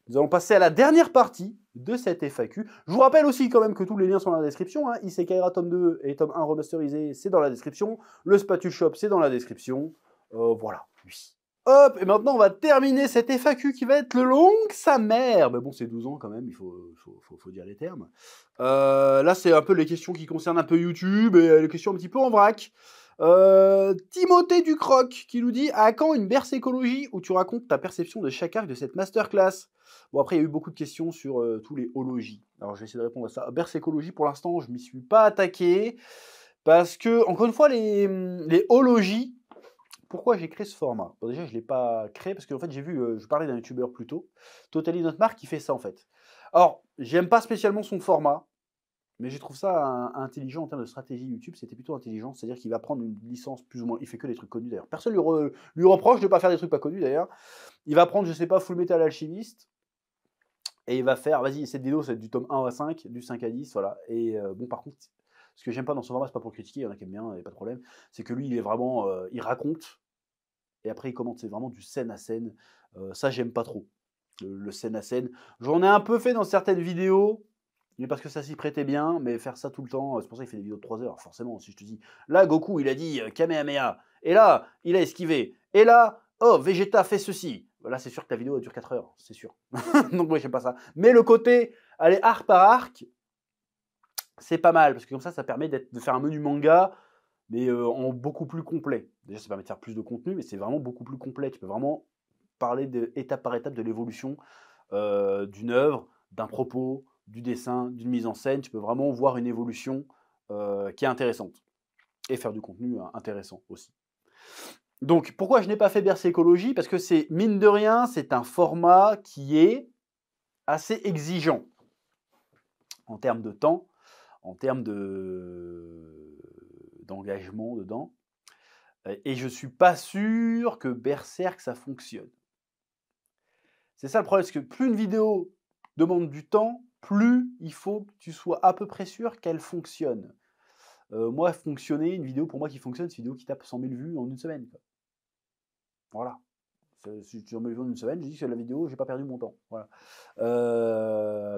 nous allons passer à la dernière partie de cette FAQ. Je vous rappelle aussi quand même que tous les liens sont dans la description. Hein. Isekaiara tome 2 et tome 1 remasterisé, c'est dans la description. Le Spatule Shop, c'est dans la description. Voilà, oui. Hop, et maintenant on va terminer cette FAQ qui va être longue, sa mère. Mais bon, c'est 12 ans quand même, il faut dire les termes. Là, c'est un peu les questions qui concernent un peu YouTube et les questions un petit peu en vrac. Timothée Ducroc qui nous dit: à quand une berce écologie où tu racontes ta perception de chaque arc de cette masterclass? Bon, après, il y a eu beaucoup de questions sur tous les hologies. Alors, je vais essayer de répondre à ça. Berce écologie, pour l'instant, je m'y suis pas attaqué. Parce que, encore une fois, les hologies, pourquoi j'ai créé ce format? Bon, déjà, je ne l'ai pas créé parce qu'en fait, j'ai vu, je parlais d'un youtubeur plus tôt, Totally Not Mark, qui fait ça, en fait. Alors, j'aime pas spécialement son format, mais je trouve ça intelligent en termes de stratégie YouTube. C'était plutôt intelligent, c'est-à-dire qu'il va prendre une licence plus ou moins. Il fait que des trucs connus d'ailleurs. Personne lui reproche de ne pas faire des trucs pas connus d'ailleurs. Il va prendre, je sais pas, Full Metal Alchemist. Et il va faire, vas-y, cette vidéo, c'est du tome 1 à 5, du 5 à 10, voilà. Et bon, par contre, ce que j'aime pas dans son format, c'est pas pour critiquer, il y en a qui aiment bien, il n'y a pas de problème. C'est que lui, il est vraiment, il raconte, et après il commente, c'est vraiment du scène à scène. Ça, j'aime pas trop, le scène à scène. J'en ai un peu fait dans certaines vidéos, mais parce que ça s'y prêtait bien, mais faire ça tout le temps, c'est pour ça qu'il fait des vidéos de 3 heures, forcément. Si je te dis, là, Goku, il a dit Kamehameha, et là, il a esquivé, et là, oh, Vegeta fait ceci. Là, c'est sûr que ta vidéo elle dure 4 heures, c'est sûr. Donc, moi, j'aime pas ça. Mais le côté, aller arc par arc, c'est pas mal, parce que comme ça permet de faire un menu manga, mais en beaucoup plus complet. Déjà, ça permet de faire plus de contenu, mais c'est vraiment beaucoup plus complet. Tu peux vraiment parler étape par étape de l'évolution d'une œuvre, d'un propos, du dessin, d'une mise en scène. Tu peux vraiment voir une évolution qui est intéressante. Et faire du contenu intéressant aussi. Donc, pourquoi je n'ai pas fait Bercécologie? Parce que c'est, mine de rien, c'est un format qui est assez exigeant en termes de temps, en termes d'engagement dedans. Et je ne suis pas sûr que Berserk, ça fonctionne. C'est ça le problème, c'est que plus une vidéo demande du temps, plus il faut que tu sois à peu près sûr qu'elle fonctionne. Moi, fonctionner, une vidéo pour moi qui fonctionne, c'est une vidéo qui tape 100 000 vues en une semaine, quoi. Voilà. Si tu remets le en une semaine, je dis que la vidéo, j'ai pas perdu mon temps. Voilà.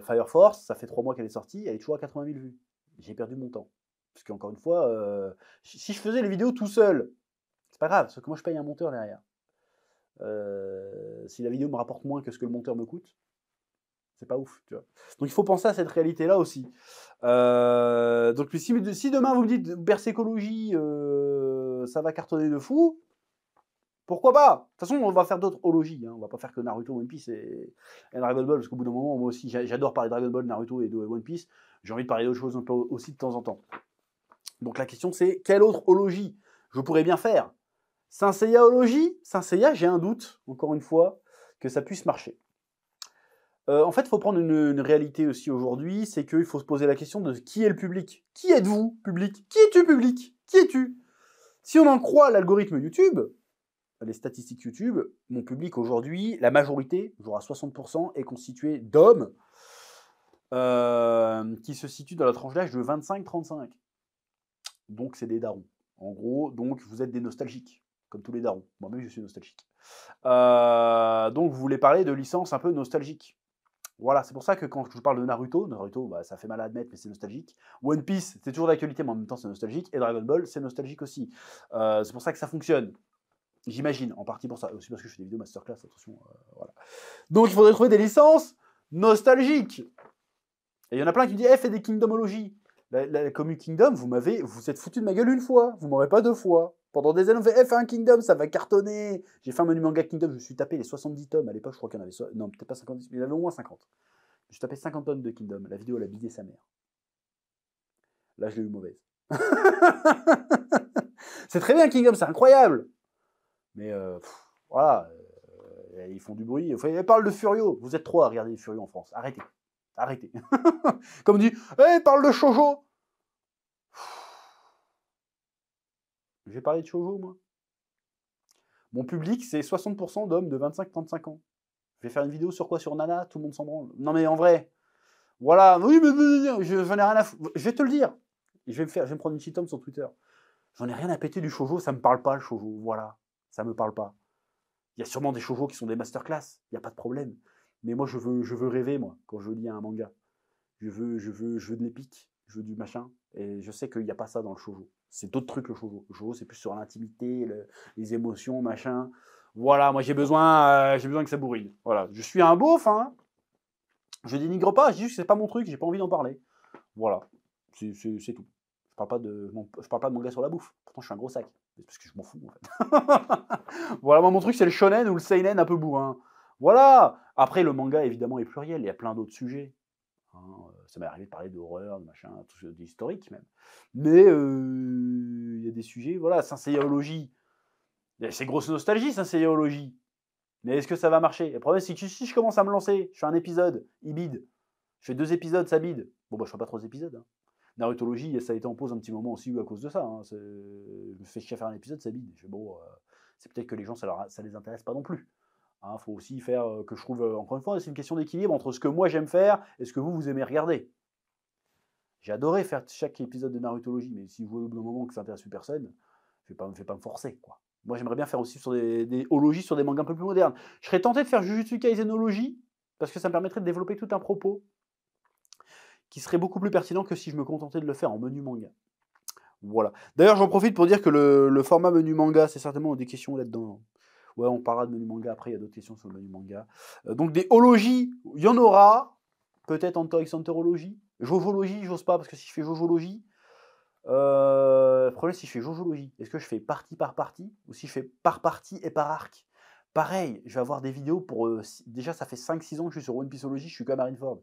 Fire Force, ça fait 3 mois qu'elle est sortie, elle est toujours à 80 000 vues. J'ai perdu mon temps. Parce qu'encore une fois, si je faisais les vidéos tout seul, c'est pas grave, parce que moi je paye un monteur derrière. Si la vidéo me rapporte moins que ce que le monteur me coûte, c'est pas ouf, tu vois. Donc il faut penser à cette réalité-là aussi. Donc si demain vous me dites Bercécologie, ça va cartonner de fou, pourquoi pas? De toute façon, on va faire d'autres ologies. Hein. On va pas faire que Naruto, One Piece et Dragon Ball, parce qu'au bout d'un moment, moi aussi, j'adore parler de Dragon Ball, Naruto et de One Piece. J'ai envie de parler d'autres choses un peu aussi de temps en temps. Donc la question, c'est quelle autre ologie je pourrais bien faire? Saint Seiya ologie? Saint Seiya, j'ai un doute, encore une fois, que ça puisse marcher. En fait, il faut prendre une réalité aussi aujourd'hui, c'est qu'il faut se poser la question de qui est le public? Qui êtes-vous, public? Qui es-tu, public? Qui es-tu? Si on en croit l'algorithme YouTube, les statistiques YouTube, mon public aujourd'hui, la majorité, genre à 60%, est constitué d'hommes qui se situent dans la tranche d'âge de 25-35. Donc c'est des darons. En gros, donc vous êtes des nostalgiques, comme tous les darons. Moi-même, je suis nostalgique. Donc vous voulez parler de licences un peu nostalgiques. Voilà, c'est pour ça que quand je parle de Naruto, bah, ça fait mal à admettre, mais c'est nostalgique. One Piece, c'est toujours d'actualité, mais en même temps, c'est nostalgique. Et Dragon Ball, c'est nostalgique aussi. C'est pour ça que ça fonctionne. J'imagine, en partie pour ça. Aussi parce que je fais des vidéos masterclass, attention. Voilà. Donc, il faudrait trouver des licences nostalgiques. Et il y en a plein qui me disent, fais des Kingdomologies. La commu Kingdom, vous êtes foutu de ma gueule une fois. Vous m'aurez pas deux fois. Pendant des années, on fait, fais un Kingdom, ça va cartonner. J'ai fait un menu manga Kingdom, je me suis tapé les 70 tomes. À l'époque, je crois qu'il y en avait... Non, peut-être pas 50, mais il y en avait au moins 50. Je me suis tapé 50 tonnes de Kingdom. La vidéo, elle a bidé sa mère. Là, je l'ai eu mauvaise. C'est très bien, Kingdom, c'est incroyable. Mais voilà, ils font du bruit. Enfin, ils parlent de Furio. Vous êtes trop à regarder Furio en France. Arrêtez. Arrêtez. Comme on dit, parle de Shoujo. Je vais parler de Shoujo, moi. Mon public, c'est 60% d'hommes de 25-35 ans. Je vais faire une vidéo sur quoi? Sur Nana? Tout le monde s'en branle. Non, mais en vrai. Voilà. Oui, mais j'en ai rien à foutre. Je vais te le dire. Je vais me prendre une shitstorm sur Twitter. J'en ai rien à péter du shoujo. Ça me parle pas, le shoujo. Voilà. Ça me parle pas. Il y a sûrement des shoujo qui sont des masterclass. Il n'y a pas de problème. Mais moi, je veux rêver, moi, quand je lis un manga. Je veux de l'épique. Je veux du machin. Et je sais qu'il n'y a pas ça dans le shoujo. C'est d'autres trucs, le shoujo. Le shoujo, c'est plus sur l'intimité, les émotions, machin. Voilà, moi, j'ai besoin que ça bourrine. Voilà. Je suis un beauf, hein. Je dénigre pas. Je dis juste que c'est pas mon truc. J'ai pas envie d'en parler. Voilà. C'est tout. Je parle pas de manga sur la bouffe. Pourtant, je suis un gros sac. C'est parce que je m'en fous, en fait. Voilà, moi, mon truc, c'est le shonen ou le seinen un peu bourrin. Voilà. Après, le manga, évidemment, est pluriel. Il y a plein d'autres sujets. Hein. Ça m'est arrivé de parler d'horreur, de machin, d'historique même. Mais il y a des sujets, voilà, Saint Seiya ologie. C'est grosse nostalgie, ça, c'est Ologie. Mais est-ce que ça va marcher? Le problème, c'est que si je commence à me lancer, je fais un épisode, il bide. Je fais 2 épisodes, ça bide. Bon, bah, je ferai pas 3 épisodes. Hein. Narutologie, ça a été en pause un petit moment aussi à cause de ça. Hein. Je me fais chier à faire un épisode, ça bide. Je fais, bon, c'est peut-être que les gens, ça les intéresse pas non plus. Hein, faut aussi faire que je trouve, encore une fois, c'est une question d'équilibre entre ce que moi j'aime faire et ce que vous aimez regarder. J'ai adoré faire chaque épisode de Narutologie, mais si vous voyez au bout d'un moment que ça intéresse plus personne, je vais pas me forcer, quoi. Moi, j'aimerais bien faire aussi sur des ologies sur des mangas un peu plus modernes. Je serais tenté de faire Jujutsu Kaisen ologie, parce que ça me permettrait de développer tout un propos qui serait beaucoup plus pertinent que si je me contentais de le faire en menu manga. Voilà. D'ailleurs, j'en profite pour dire que le format menu manga, c'est certainement des questions là-dedans. Ouais, on parlera de menu manga après, il y a d'autres questions sur le menu manga. Donc des ologies, il y en aura. Peut-être Hunter x Hunterologie. Jojologie, j'ose pas, parce que si je fais Jojologie, le problème, si je fais Jojologie, est-ce que je fais partie par partie ou si je fais par partie et par arc? Pareil, je vais avoir des vidéos pour... déjà, ça fait 5-6 ans que je suis sur One Pieceologie, je suis comme Marineford.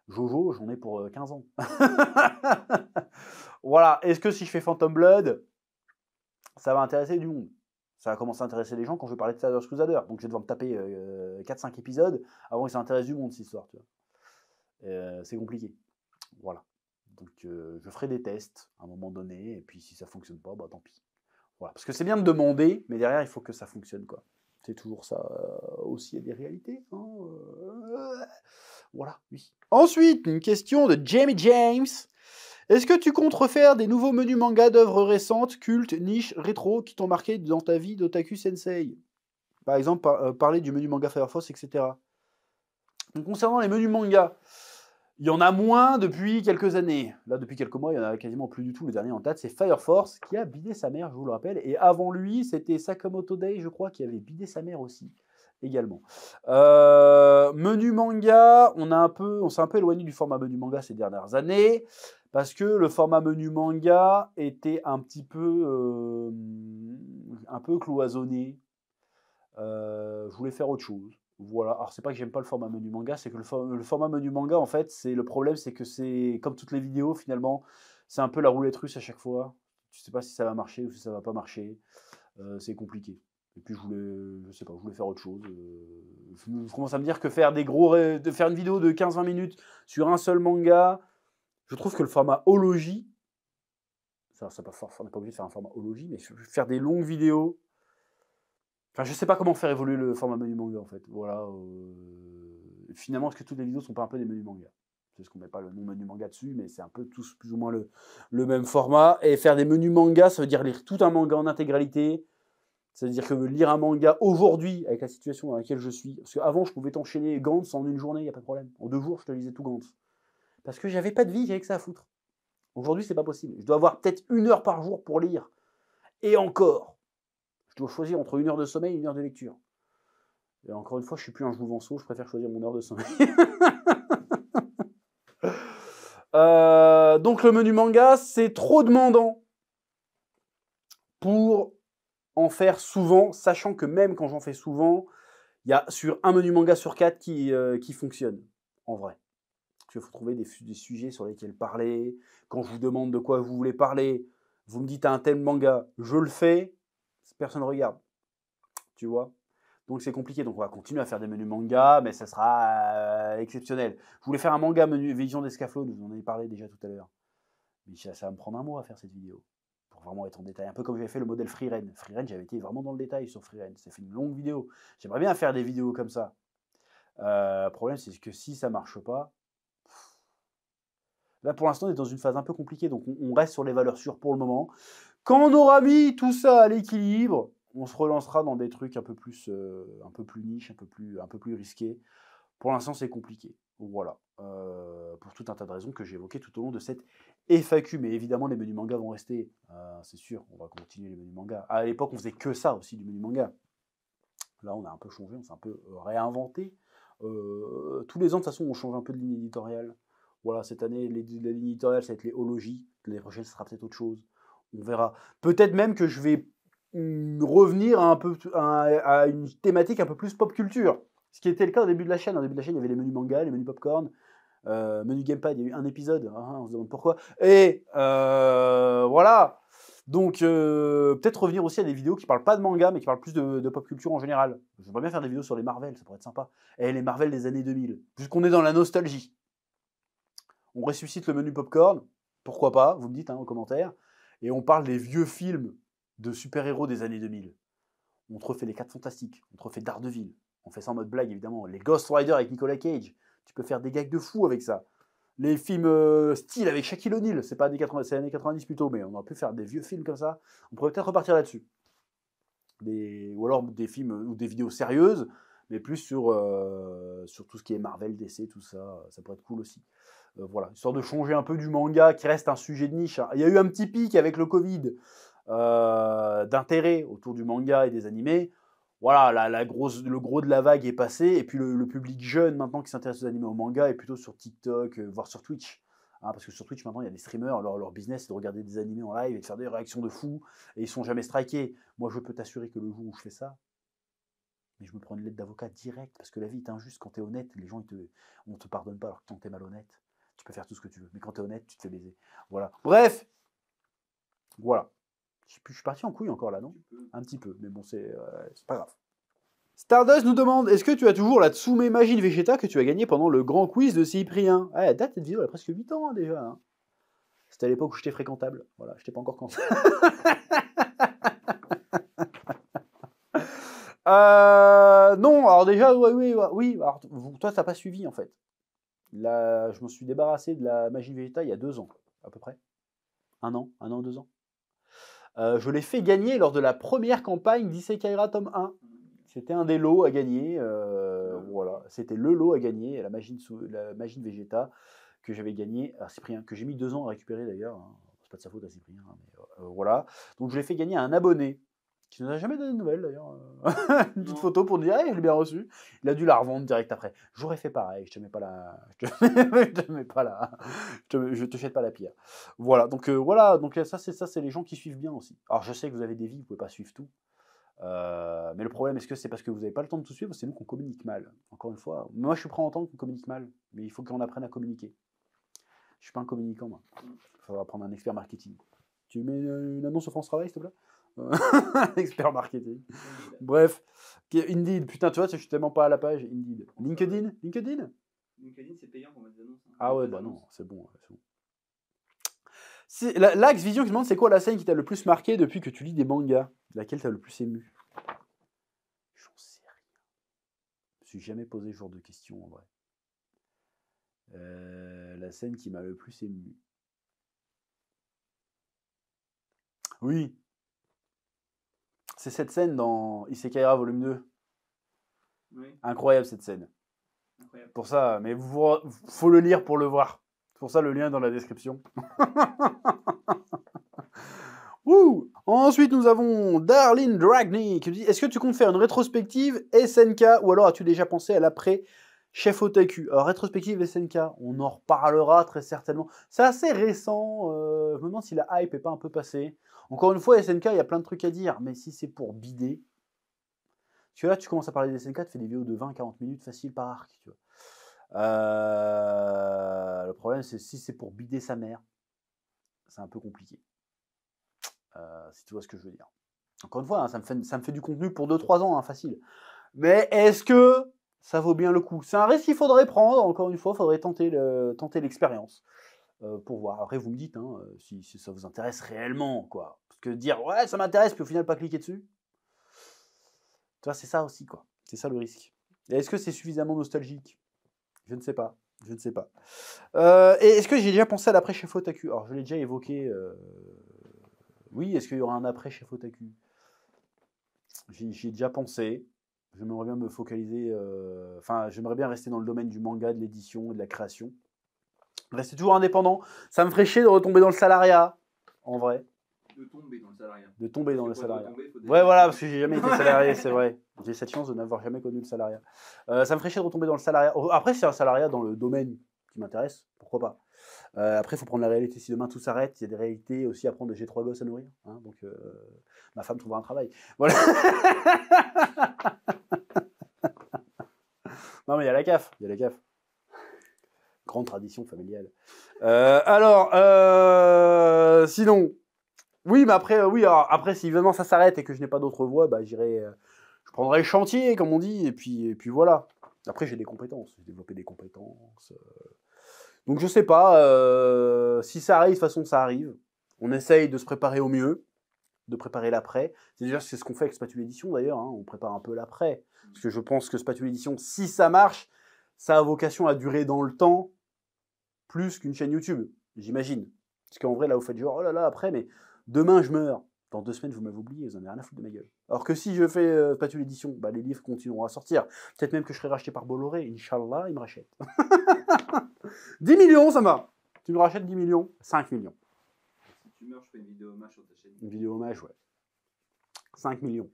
Jojo, j'en ai pour 15 ans. Voilà, est-ce que si je fais Phantom Blood, ça va intéresser du monde? Ça va commencer à intéresser les gens quand je vais parler de Stardust Crusader. Donc je vais devoir me taper 4-5 épisodes avant que ça intéresse du monde, cette histoire. C'est compliqué. Voilà. Donc je ferai des tests à un moment donné, et puis si ça fonctionne pas, bah tant pis. Voilà. Parce que c'est bien de demander, mais derrière il faut que ça fonctionne, quoi. C'est toujours ça aussi, il y a des réalités. Hein, voilà, oui. Ensuite, une question de Jamie James. Est-ce que tu comptes refaire des nouveaux menus manga d'œuvres récentes, cultes, niches, rétro, qui t'ont marqué dans ta vie d'otaku sensei? Par exemple, parler du menu manga Fire Force, etc. Donc, concernant les menus manga, il y en a moins depuis quelques années. Là, depuis quelques mois, il n'y en a quasiment plus du tout. Le dernier en date, c'est Fire Force, qui a bidé sa mère, je vous le rappelle. Et avant lui, c'était Sakamoto Day, je crois, qui avait bidé sa mère aussi, également. Menu manga, on s'est un peu éloigné du format menu manga ces dernières années, parce que le format menu manga était un peu cloisonné. Je voulais faire autre chose. Voilà. Alors c'est pas que j'aime pas le format menu manga, c'est que le format menu manga, en fait, le problème, c'est que c'est comme toutes les vidéos finalement, c'est un peu la roulette russe à chaque fois. Tu sais pas si ça va marcher ou si ça va pas marcher. C'est compliqué. Et puis je voulais faire autre chose. Je commence à me dire que faire une vidéo de 15-20 minutes sur un seul manga, je trouve que le format ologie, on n'est pas obligé de faire un format ologie, mais faire des longues vidéos. Enfin, je sais pas comment faire évoluer le format menu manga en fait. Voilà. Finalement, est-ce que toutes les vidéos sont pas un peu des menus manga? C'est ce qu'on met pas le nom menu manga dessus, mais c'est un peu tous plus ou moins le même format. Et faire des menus manga, ça veut dire lire tout un manga en intégralité. Ça veut dire que lire un manga aujourd'hui, avec la situation dans laquelle je suis, parce qu'avant je pouvais t'enchaîner Gantz en une journée, il n'y a pas de problème. En 2 jours, je te lisais tout Gantz. Parce que j'avais pas de vie, j'avais que ça à foutre. Aujourd'hui, c'est pas possible. Je dois avoir peut-être 1 heure par jour pour lire. Et encore. Je dois choisir entre 1 heure de sommeil et 1 heure de lecture. Et encore une fois, je ne suis plus un jouvenceau, je préfère choisir mon heure de sommeil. Donc le menu manga, c'est trop demandant pour en faire souvent, sachant que même quand j'en fais souvent, il y a sur un menu manga sur 4 qui fonctionne, en vrai. Parce qu'il faut trouver des sujets sur lesquels parler. Quand je vous demande de quoi vous voulez parler, vous me dites un tel manga, je le fais, personne ne regarde. Tu vois? Donc c'est compliqué. Donc on va continuer à faire des menus manga, mais ça sera exceptionnel. Je voulais faire un manga menu Vision d'Escaflowne, vous en avez parlé déjà tout à l'heure. Mais ça va me prendre un mois à faire cette vidéo. Pour vraiment être en détail. Un peu comme j'avais fait le modèle Freeren. Freeren, j'avais été vraiment dans le détail sur Freeren. Ça fait une longue vidéo. J'aimerais bien faire des vidéos comme ça. Le problème, c'est que si ça marche pas... Là, pour l'instant, on est dans une phase un peu compliquée. Donc on reste sur les valeurs sûres pour le moment. Quand on aura mis tout ça à l'équilibre, on se relancera dans des trucs un peu plus niche, un peu plus risqués. Pour l'instant, c'est compliqué. Voilà. Pour tout un tas de raisons que j'ai évoquées tout au long de cette FAQ. Mais évidemment, les menus manga vont rester. C'est sûr, on va continuer les menus manga. À l'époque, on faisait que ça aussi, du menu manga. Là, on a un peu changé, on s'est un peu réinventé. Tous les ans, de toute façon, on change un peu de ligne éditoriale. Voilà, cette année, la ligne éditoriale, ça va être les ologies. L'année prochaine, ce sera peut-être autre chose. On verra. Peut-être même que je vais revenir à une thématique un peu plus pop culture. Ce qui était le cas au début de la chaîne. Au début de la chaîne, il y avait les menus manga, les menus popcorn, menu gamepad, il y a eu un épisode, on se demande pourquoi. Et voilà. Donc, peut-être revenir aussi à des vidéos qui parlent pas de manga, mais qui parlent plus de pop culture en général. J'aimerais bien faire des vidéos sur les Marvel, ça pourrait être sympa. Et les Marvel des années 2000, puisqu'on est dans la nostalgie. On ressuscite le menu popcorn, pourquoi pas, vous me dites en commentaire. Et on parle des vieux films de super-héros des années 2000. On te refait les 4 Fantastiques, on te refait Daredevil. On fait ça en mode blague, évidemment. Les Ghost Rider avec Nicolas Cage. Tu peux faire des gags de fou avec ça. Les films style avec Shaquille O'Neal, c'est pas années 80, c'est années 90 plutôt, mais on aurait pu faire des vieux films comme ça. On pourrait peut-être repartir là-dessus. Ou alors des films ou des vidéos sérieuses, mais plus sur tout ce qui est Marvel, DC, tout ça. Ça pourrait être cool aussi. Voilà, histoire de changer un peu du manga qui reste un sujet de niche. Il y a eu un petit pic avec le Covid d'intérêt autour du manga et des animés. Voilà, le gros de la vague est passé, et puis le public jeune maintenant qui s'intéresse aux animés, au manga, est plutôt sur TikTok, voire sur Twitch. Parce que sur Twitch maintenant il y a des streamers, leur business c'est de regarder des animés en live et de faire des réactions de fou, et ils sont jamais strikés. Moi je peux t'assurer que le jour où je fais ça, mais je me prends une lettre d'avocat direct, parce que la vie est injuste. Quand t'es honnête, les gens on te pardonne pas, alors que quand t'es malhonnête, tu peux faire tout ce que tu veux, mais quand t'es honnête, tu te fais baiser. Voilà. Bref, voilà. Je suis parti en couille encore là, non? Un petit peu, mais bon, c'est pas grave. Stardust nous demande, est-ce que tu as toujours la Tsume Magine Vegeta que tu as gagnée pendant le grand quiz de Cyprien? Elle date cette vidéo, elle a presque 8 ans déjà. C'était à l'époque où j'étais fréquentable. Voilà, je t'ai pas encore cancé. Non, alors déjà, oui. Alors, toi, t'as pas suivi en fait. Là, je me suis débarrassé de la Magine Vegeta il y a 2 ans, à peu près. 1 an, 2 ans. Je l'ai fait gagner lors de la première campagne d'Isekai'ra tome 1. C'était un des lots à gagner. Voilà, c'était le lot à gagner, la Magine Vegeta que j'avais gagné à Cyprien, que j'ai mis 2 ans à récupérer d'ailleurs. C'est pas de sa faute à Cyprien, mais voilà. Donc je l'ai fait gagner à un abonné qui ne nous a jamais donné de nouvelles d'ailleurs. Une petite photo pour dire je l'ai bien reçu. Il a dû la revendre direct après. J'aurais fait pareil, je te mets pas la. Je te mets pas la. Je te jette pas la pierre. Voilà, donc ça c'est les gens qui suivent bien aussi. Alors je sais que vous avez des vies, vous pouvez pas suivre tout. Mais le problème, est-ce que c'est parce que vous n'avez pas le temps de tout suivre ou c'est nous qu'on communique mal? Encore une fois, moi je suis prêt à entendre qu'on communique mal, mais il faut qu'on apprenne à communiquer. Je suis pas un communicant, moi. Il faudra prendre un expert marketing. Tu mets une annonce au France Travail, s'il te plaît? Expert marketing. Bref. Indeed, putain, tu vois, je suis tellement pas à la page. Indeed. LinkedIn, c'est payant pour mettre des annonces. Ah ouais, bah non, c'est bon. L'Axe Vision qui demande c'est quoi la scène qui t'a le plus marqué depuis que tu lis des mangas? Laquelle t'a le plus ému? J'en sais rien. Je me suis jamais posé ce genre de questions en vrai. La scène qui m'a le plus ému. Oui. C'est cette scène dans Isekai'ra volume 2. Oui. Incroyable cette scène. Incroyable. Pour ça, mais faut le lire pour le voir. Pour ça, le lien est dans la description. Ouh. Ensuite, nous avons Darlene Dragny qui dit: est-ce que tu comptes faire une rétrospective SNK ou alors as-tu déjà pensé à l'après Chef Otaku? Alors, rétrospective SNK, on en reparlera très certainement. C'est assez récent. Je me demande si la hype n'est pas un peu passée. Encore une fois, SNK, il y a plein de trucs à dire, mais si c'est pour bider. Parce que là, tu commences à parler des SNK, tu fais des vidéos de 20-40 minutes facile par arc. Tu vois. Le problème, c'est si c'est pour bider sa mère, c'est un peu compliqué. Si tu vois ce que je veux dire. Encore une fois, hein, ça me fait du contenu pour 2-3 ans, hein, facile. Mais est-ce que ça vaut bien le coup? C'est un risque qu'il faudrait prendre. Encore une fois, il faudrait tenter l'expérience pour voir. Après, vous me dites si ça vous intéresse réellement, quoi. Parce que dire ouais, ça m'intéresse, puis au final pas cliquer dessus. Tu vois, c'est ça aussi, quoi. C'est ça le risque. Et est-ce que c'est suffisamment nostalgique? Je ne sais pas. Et est-ce que j'ai déjà pensé à l'après Chef Otaku? Alors, je l'ai déjà évoqué. Oui, est-ce qu'il y aura un après Chef Otaku? J'y déjà pensé. J'aimerais bien me focaliser. J'aimerais bien rester dans le domaine du manga, de l'édition et de la création. Rester toujours indépendant. Ça me ferait chier de retomber dans le salariat, en vrai. De tomber dans le salariat. Ouais, voilà, parce que j'ai jamais été salarié, c'est vrai. J'ai cette chance de n'avoir jamais connu le salariat. Ça me ferait chier de retomber dans le salariat. Après, c'est un salariat dans le domaine qui m'intéresse, pourquoi pas. Après, il faut prendre la réalité. Si demain tout s'arrête, il y a des réalités aussi à prendre. J'ai 3 gosses à nourrir. Donc, ma femme trouvera un travail. Voilà. Non, mais il y a la CAF. Grande tradition familiale. Sinon, Oui, mais après, oui, alors, après, si évidemment ça s'arrête et que je n'ai pas d'autre voie, bah, je prendrai le chantier, comme on dit, et puis voilà. Après, j'ai des compétences, j'ai développé des compétences. Donc, je sais pas, si ça arrive, de toute façon, ça arrive. On essaye de se préparer au mieux, de préparer l'après. C'est ce qu'on fait avec Spatule Édition, d'ailleurs, hein, on prépare un peu l'après. Parce que je pense que Spatule Édition, si ça marche, ça a vocation à durer dans le temps, plus qu'une chaîne YouTube, j'imagine. Parce qu'en vrai, là, vous faites genre, oh là là, après, mais demain, je meurs. Dans 2 semaines, vous m'avez oublié, vous en avez rien à foutre de ma gueule. Alors que si je fais Spatule Édition, bah, les livres continueront à sortir. Peut-être même que je serai racheté par Bolloré. Inch'Allah, il me rachète. 10 millions, ça va. Tu me rachètes 10 millions 5 millions. Si tu meurs, je fais une vidéo hommage sur ta chaîne. Une vidéo hommage, ouais. 5 millions.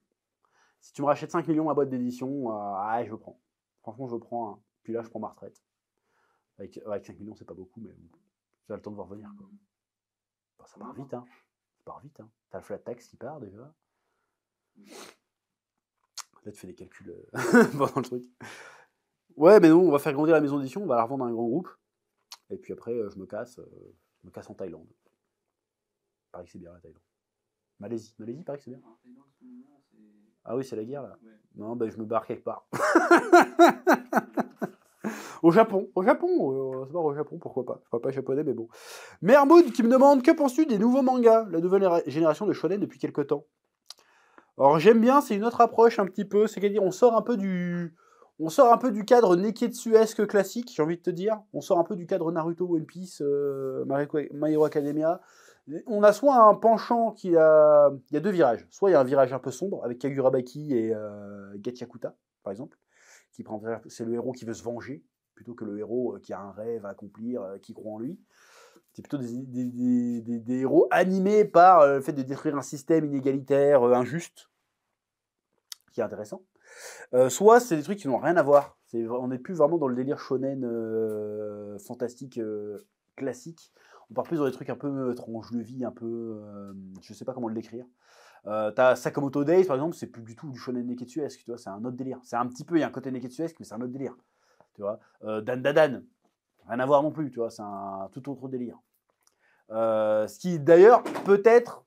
Si tu me rachètes 5 millions ma boîte d'édition, je prends. Franchement, je prends. Hein. Puis là, je prends ma retraite. Avec 5 millions, c'est pas beaucoup, mais j'ai le temps de voir venir. Quoi. Bon, ça part vite, hein. Ça part vite, hein. T'as le flat tax qui part déjà. Là, tu fais des calculs pendant le truc. Ouais, mais non, on va faire grandir la maison d'édition, on va la revendre à un grand groupe. Et puis après, je me casse en Thaïlande. Il paraît que c'est bien la Thaïlande. Malaisie, il paraît que c'est bien. Ah oui, c'est la guerre là. Ouais. Non, ben je me barre quelque part. Au Japon, c'est pas au Japon, pourquoi pas. Je parle pas japonais, mais bon. Mermoud qui me demande, que penses-tu des nouveaux mangas, la nouvelle génération de shonen depuis quelques temps? Alors j'aime bien, c'est une autre approche un petit peu, c'est-à-dire on sort un peu du cadre Neketsu-esque classique, j'ai envie de te dire. On sort un peu du cadre Naruto, One Piece, My Hero Academia. On a soit un penchant il y a 2 virages. Soit il y a un virage un peu sombre avec Kagurabaki et Gachiakuta, par exemple. C'est le héros qui veut se venger, plutôt que le héros qui a un rêve à accomplir, qui croit en lui. C'est plutôt des héros animés par le fait de détruire un système inégalitaire, injuste, qui est intéressant. Soit c'est des trucs qui n'ont rien à voir. On n'est plus vraiment dans le délire shonen fantastique classique. On part plus dans des trucs un peu tranche de vie, un peu... je sais pas comment le décrire. T'as Sakamoto Days, par exemple, c'est plus du tout du shonen neketsu-esque, tu vois, c'est un autre délire. C'est un petit peu, il y a un côté neketsu-esque, mais c'est un autre délire. Tu vois, Dan Dadan, rien à voir non plus, tu vois, c'est un tout autre délire. Ce qui, d'ailleurs, peut-être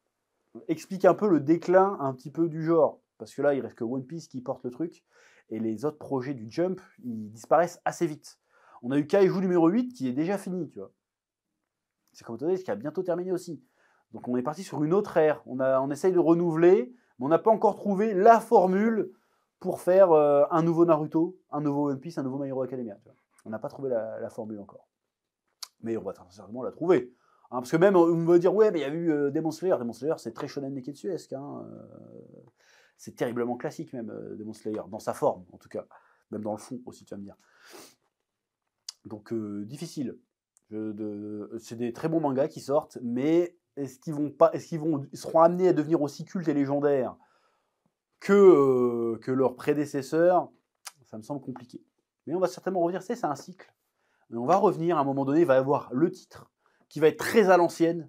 explique un peu le déclin un petit peu du genre. Parce que là, il reste que One Piece qui porte le truc, et les autres projets du Jump, ils disparaissent assez vite. On a eu Kaiju numéro 8 qui est déjà fini, tu vois. C'est comme Days qui a bientôt terminé aussi. Donc on est parti sur une autre ère. On essaye de renouveler, mais on n'a pas encore trouvé la formule pour faire un nouveau Naruto, un nouveau One Piece, un nouveau My Hero Academia. Tu vois. On n'a pas trouvé la formule encore. Mais on va certainement la trouver. Hein, parce que même, on me dire, ouais, mais il y a eu Demon Slayer. Demon Slayer, c'est très shonen neketsu-esque. Hein, c'est terriblement classique même, Demon Slayer, dans sa forme, en tout cas. Même dans le fond aussi, tu vas me dire. Donc, difficile. C'est des très bons mangas qui sortent, mais ils seront amenés à devenir aussi cultes et légendaires que leurs prédécesseurs? Ça me semble compliqué. Mais on va certainement revenir, c'est un cycle. Mais on va revenir, à un moment donné, il va y avoir le titre, qui va être très à l'ancienne,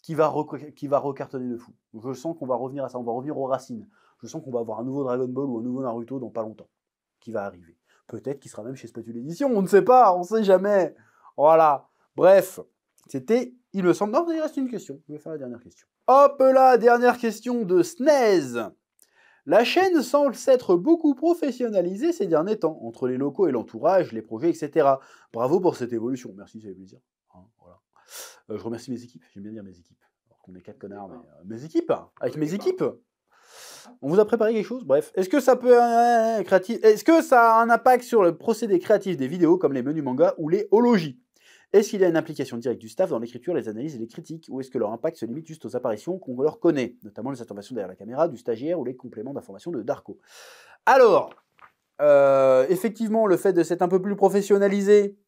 qui va recartonner de fou. Donc je sens qu'on va revenir à ça, on va revenir aux racines. Je sens qu'on va avoir un nouveau Dragon Ball ou un nouveau Naruto dans pas longtemps, qui va arriver. Peut-être qu'il sera même chez Spatule Édition, on ne sait pas, on ne sait jamais. Voilà. Bref, c'était, il me semble... Non, il reste une question. Je vais faire la dernière question. Hop là, dernière question de Snez. La chaîne semble s'être beaucoup professionnalisée ces derniers temps, entre les locaux et l'entourage, les projets, etc. Bravo pour cette évolution. Merci, ça fait plaisir. Hein, voilà. Je remercie mes équipes. J'aime bien dire mes équipes. Alors qu'on est 4 connards, mais... mes équipes. Avec mes équipes. On vous a préparé quelque chose? Bref. Est-ce que ça peut... Est-ce que ça a un impact sur le procédé créatif des vidéos, comme les menus manga ou les hologies? Est-ce qu'il y a une implication directe du staff dans l'écriture, les analyses et les critiques, ou est-ce que leur impact se limite juste aux apparitions qu'on leur connaît, notamment les interventions derrière la caméra, du stagiaire ou les compléments d'information de Darko? Alors, effectivement, le fait de s'être un peu plus professionnalisé,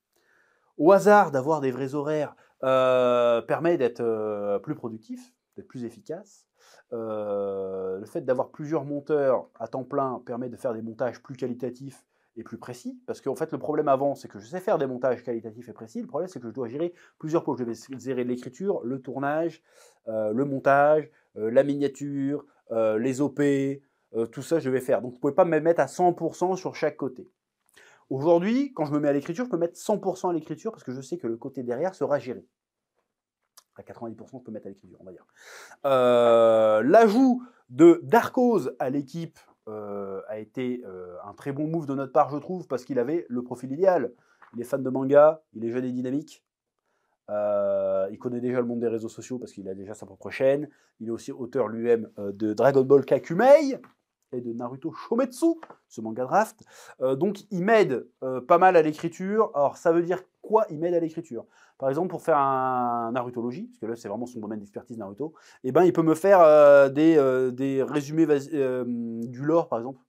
au hasard d'avoir des vrais horaires, permet d'être plus productif, d'être plus efficace. Le fait d'avoir plusieurs monteurs à temps plein permet de faire des montages plus qualitatifs et plus précis, parce qu'en fait le problème avant c'est que je sais faire des montages qualitatifs et précis, le problème c'est que je dois gérer plusieurs pôles, je vais gérer l'écriture, le tournage, le montage, la miniature, les OP, tout ça je vais faire, donc vous ne pouvez pas me mettre à 100% sur chaque côté. Aujourd'hui, quand je me mets à l'écriture, je peux mettre 100% à l'écriture parce que je sais que le côté derrière sera géré. À 90%, je peux mettre à l'écriture, on va dire. L'ajout de Darkoz à l'équipe a été un très bon move de notre part, je trouve, parce qu'il avait le profil idéal. Il est fan de manga, il est jeune et dynamique. Il connaît déjà le monde des réseaux sociaux parce qu'il a déjà sa propre chaîne. Il est aussi auteur lui-même de Dragon Ball Kakumei et de Naruto Shometsu, ce manga draft. Donc il m'aide pas mal à l'écriture. Alors ça veut dire quoi, il m'aide à l'écriture? Par exemple, pour faire un Narutologie, parce que là c'est vraiment son domaine d'expertise Naruto, et ben il peut me faire des résumés du lore, par exemple,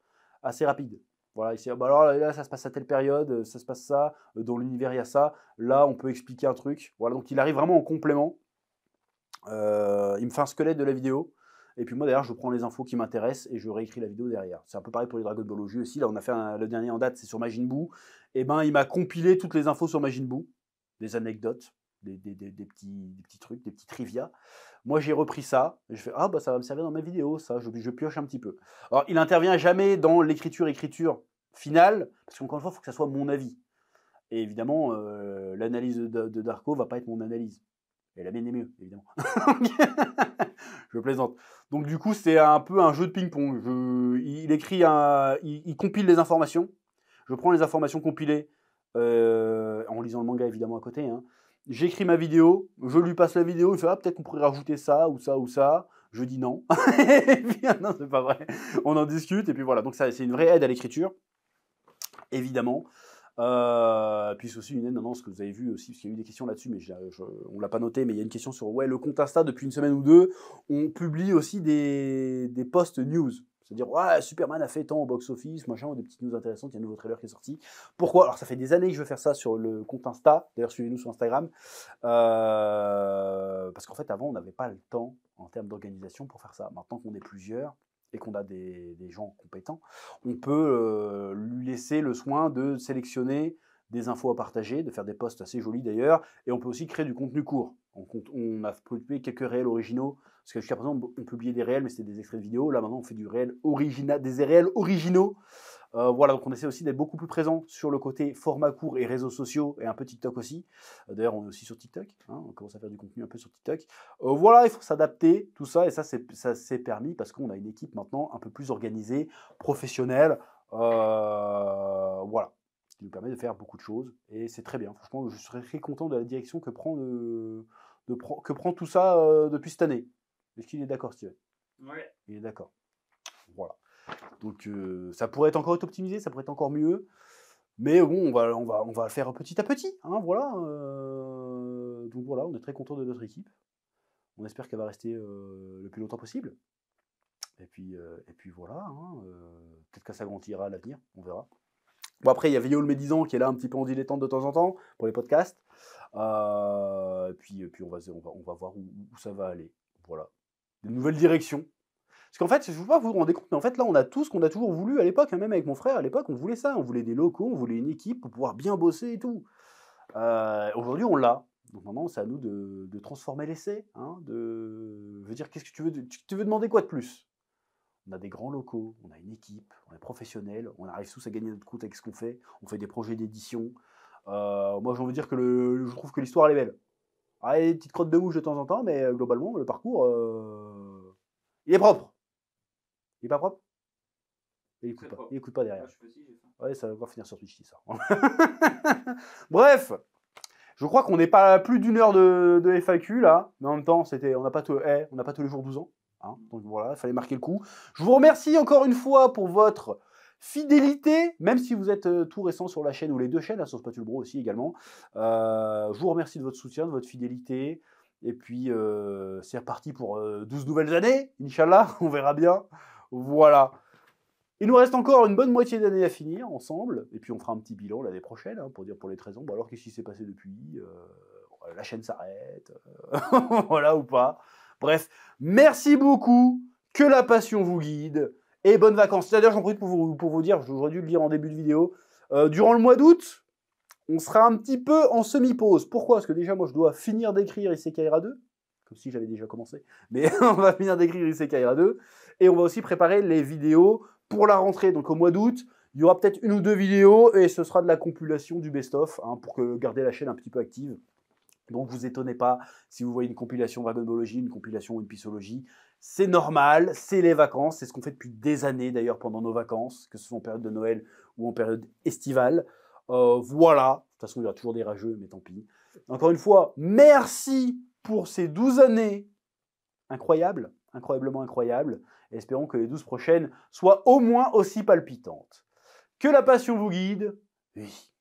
assez rapides. Voilà, ici, bah alors là, ça se passe à telle période, ça se passe ça, dans l'univers, il y a ça. Là, on peut expliquer un truc. Voilà, donc il arrive vraiment en complément. Il me fait un squelette de la vidéo. Et puis moi, d'ailleurs, je prends les infos qui m'intéressent et je réécris la vidéo derrière. C'est un peu pareil pour les Dragon Ball aussi. Là, on a fait le dernier en date, c'est sur Majin Buu. Et ben, il m'a compilé toutes les infos sur Majin Buu, des anecdotes, des petits trucs, des petits trivia. Moi, j'ai repris ça. Et je fais, ah, bah, ça va me servir dans ma vidéo, ça. Je pioche un petit peu. Alors, il n'intervient jamais dans l'écriture finale, parce qu'encore une fois, il faut que ça soit mon avis. Et évidemment, l'analyse de Darko ne va pas être mon analyse. Et la mienne est mieux, évidemment. Je plaisante. Donc du coup, c'est un peu un jeu de ping-pong. Il compile les informations. Je prends les informations compilées en lisant le manga évidemment à côté. Hein. J'écris ma vidéo, je lui passe la vidéo, il fait peut-être qu'on pourrait rajouter ça ou ça ou ça. Je dis non. Et puis, non, c'est pas vrai. On en discute et puis voilà. Donc ça, c'est une vraie aide à l'écriture, évidemment. Puis c'est aussi une aide, non, ce que vous avez vu aussi, parce qu'il y a eu des questions là-dessus, mais on ne l'a pas noté, mais il y a une question sur le compte Insta depuis une semaine ou deux. On publie aussi des posts news. C'est-à-dire, ouais, Superman a fait tant au box-office, machin, ou des petites news intéressantes, il y a un nouveau trailer qui est sorti. Pourquoi? Alors, ça fait des années que je veux faire ça sur le compte Insta. D'ailleurs, suivez-nous sur Instagram. Parce qu'en fait, avant, on n'avait pas le temps, en termes d'organisation, pour faire ça. Maintenant qu'on est plusieurs, et qu'on a des gens compétents, on peut lui laisser le soin de sélectionner des infos à partager, de faire des posts assez jolis d'ailleurs, et on peut aussi créer du contenu court. On a publié quelques réels originaux, parce que jusqu'à présent on publiait des réels, mais c'était des extraits de vidéos. Là maintenant on fait des réels originaux. Voilà, donc on essaie aussi d'être beaucoup plus présent sur le côté format court et réseaux sociaux, et un peu TikTok aussi. D'ailleurs, on est aussi sur TikTok, hein, on commence à faire du contenu un peu sur TikTok. Voilà, il faut s'adapter, tout ça, et ça c'est permis parce qu'on a une équipe maintenant un peu plus organisée, professionnelle. Voilà, ce qui nous permet de faire beaucoup de choses, et c'est très bien. Franchement, je serais très content de la direction que prend tout ça depuis cette année. Est-ce qu'il est d'accord, Steven? Ouais. Il est d'accord. Voilà. Donc ça pourrait être encore optimisé, ça pourrait être encore mieux, mais bon, on va le faire petit à petit, hein, voilà. Donc voilà, on est très content de notre équipe. On espère qu'elle va rester le plus longtemps possible. Et puis voilà, hein, peut-être qu'elle s'agrandira à l'avenir, on verra. Bon, après, il y a Vidéo le Médisant qui est là un petit peu en dilettante de temps en temps pour les podcasts. Et puis on va voir où ça va aller. Voilà. Des nouvelles directions. Parce qu'en fait, je ne sais pas vous vous rendez compte, mais en fait, là, on a tout ce qu'on a toujours voulu à l'époque, hein, même avec mon frère, à l'époque, on voulait ça. On voulait des locaux, on voulait une équipe pour pouvoir bien bosser et tout. Aujourd'hui, on l'a. Donc maintenant, c'est à nous de transformer l'essai. Hein, je veux dire, qu'est-ce que tu veux demander quoi de plus? On a des grands locaux, on a une équipe, on est professionnels, on arrive tous à gagner notre compte avec ce qu'on fait. On fait des projets d'édition. Moi, j'ai envie de dire que je trouve que l'histoire, elle est belle. Ah, il y a des petites crottes de mouche de temps en temps, mais globalement, le parcours, il est propre. Il est pas propre? Il écoute pas derrière. Ah, je suis petit, j'ai faim. Ouais, ça va finir sur Twitch, ça. Bref, je crois qu'on n'est pas plus d'une heure de FAQ là, mais en même temps, on n'a pas tous les jours 12 ans. Hein, donc voilà, il fallait marquer le coup. Je vous remercie encore une fois pour votre fidélité, même si vous êtes tout récent sur la chaîne ou les deux chaînes, sur Spatule Bro aussi également. Je vous remercie de votre soutien, de votre fidélité. Et puis, c'est reparti pour 12 nouvelles années, Inch'Allah, on verra bien. Voilà. Il nous reste encore une bonne moitié d'année à finir ensemble, et puis on fera un petit bilan l'année prochaine, hein, pour dire pour les 13 ans, bon alors qu'est-ce qui s'est passé depuis, la chaîne s'arrête, voilà ou pas. Bref, merci beaucoup, que la passion vous guide, et bonnes vacances. C'est-à-dire, j'en profite pour vous dire, j'aurais dû le dire en début de vidéo, durant le mois d'août, on sera un petit peu en semi-pause. Pourquoi? Parce que déjà, moi, je dois finir d'écrire Isekai'Ra 2, comme si j'avais déjà commencé, mais on va finir d'écrire Isekai'Ra 2, et on va aussi préparer les vidéos pour la rentrée. Donc au mois d'août, il y aura peut-être une ou deux vidéos, et ce sera de la compilation du best-of, hein, pour garder la chaîne un petit peu active. Donc vous étonnez pas si vous voyez une compilation Dragon Ballologie, une compilation One Pieceologie. C'est normal, c'est les vacances, c'est ce qu'on fait depuis des années d'ailleurs pendant nos vacances, que ce soit en période de Noël ou en période estivale. Voilà, de toute façon il y aura toujours des rageux, mais tant pis. Encore une fois, merci pour ces 12 années incroyables, incroyablement incroyables, et espérons que les 12 prochaines soient au moins aussi palpitantes. Que la passion vous guide, oui.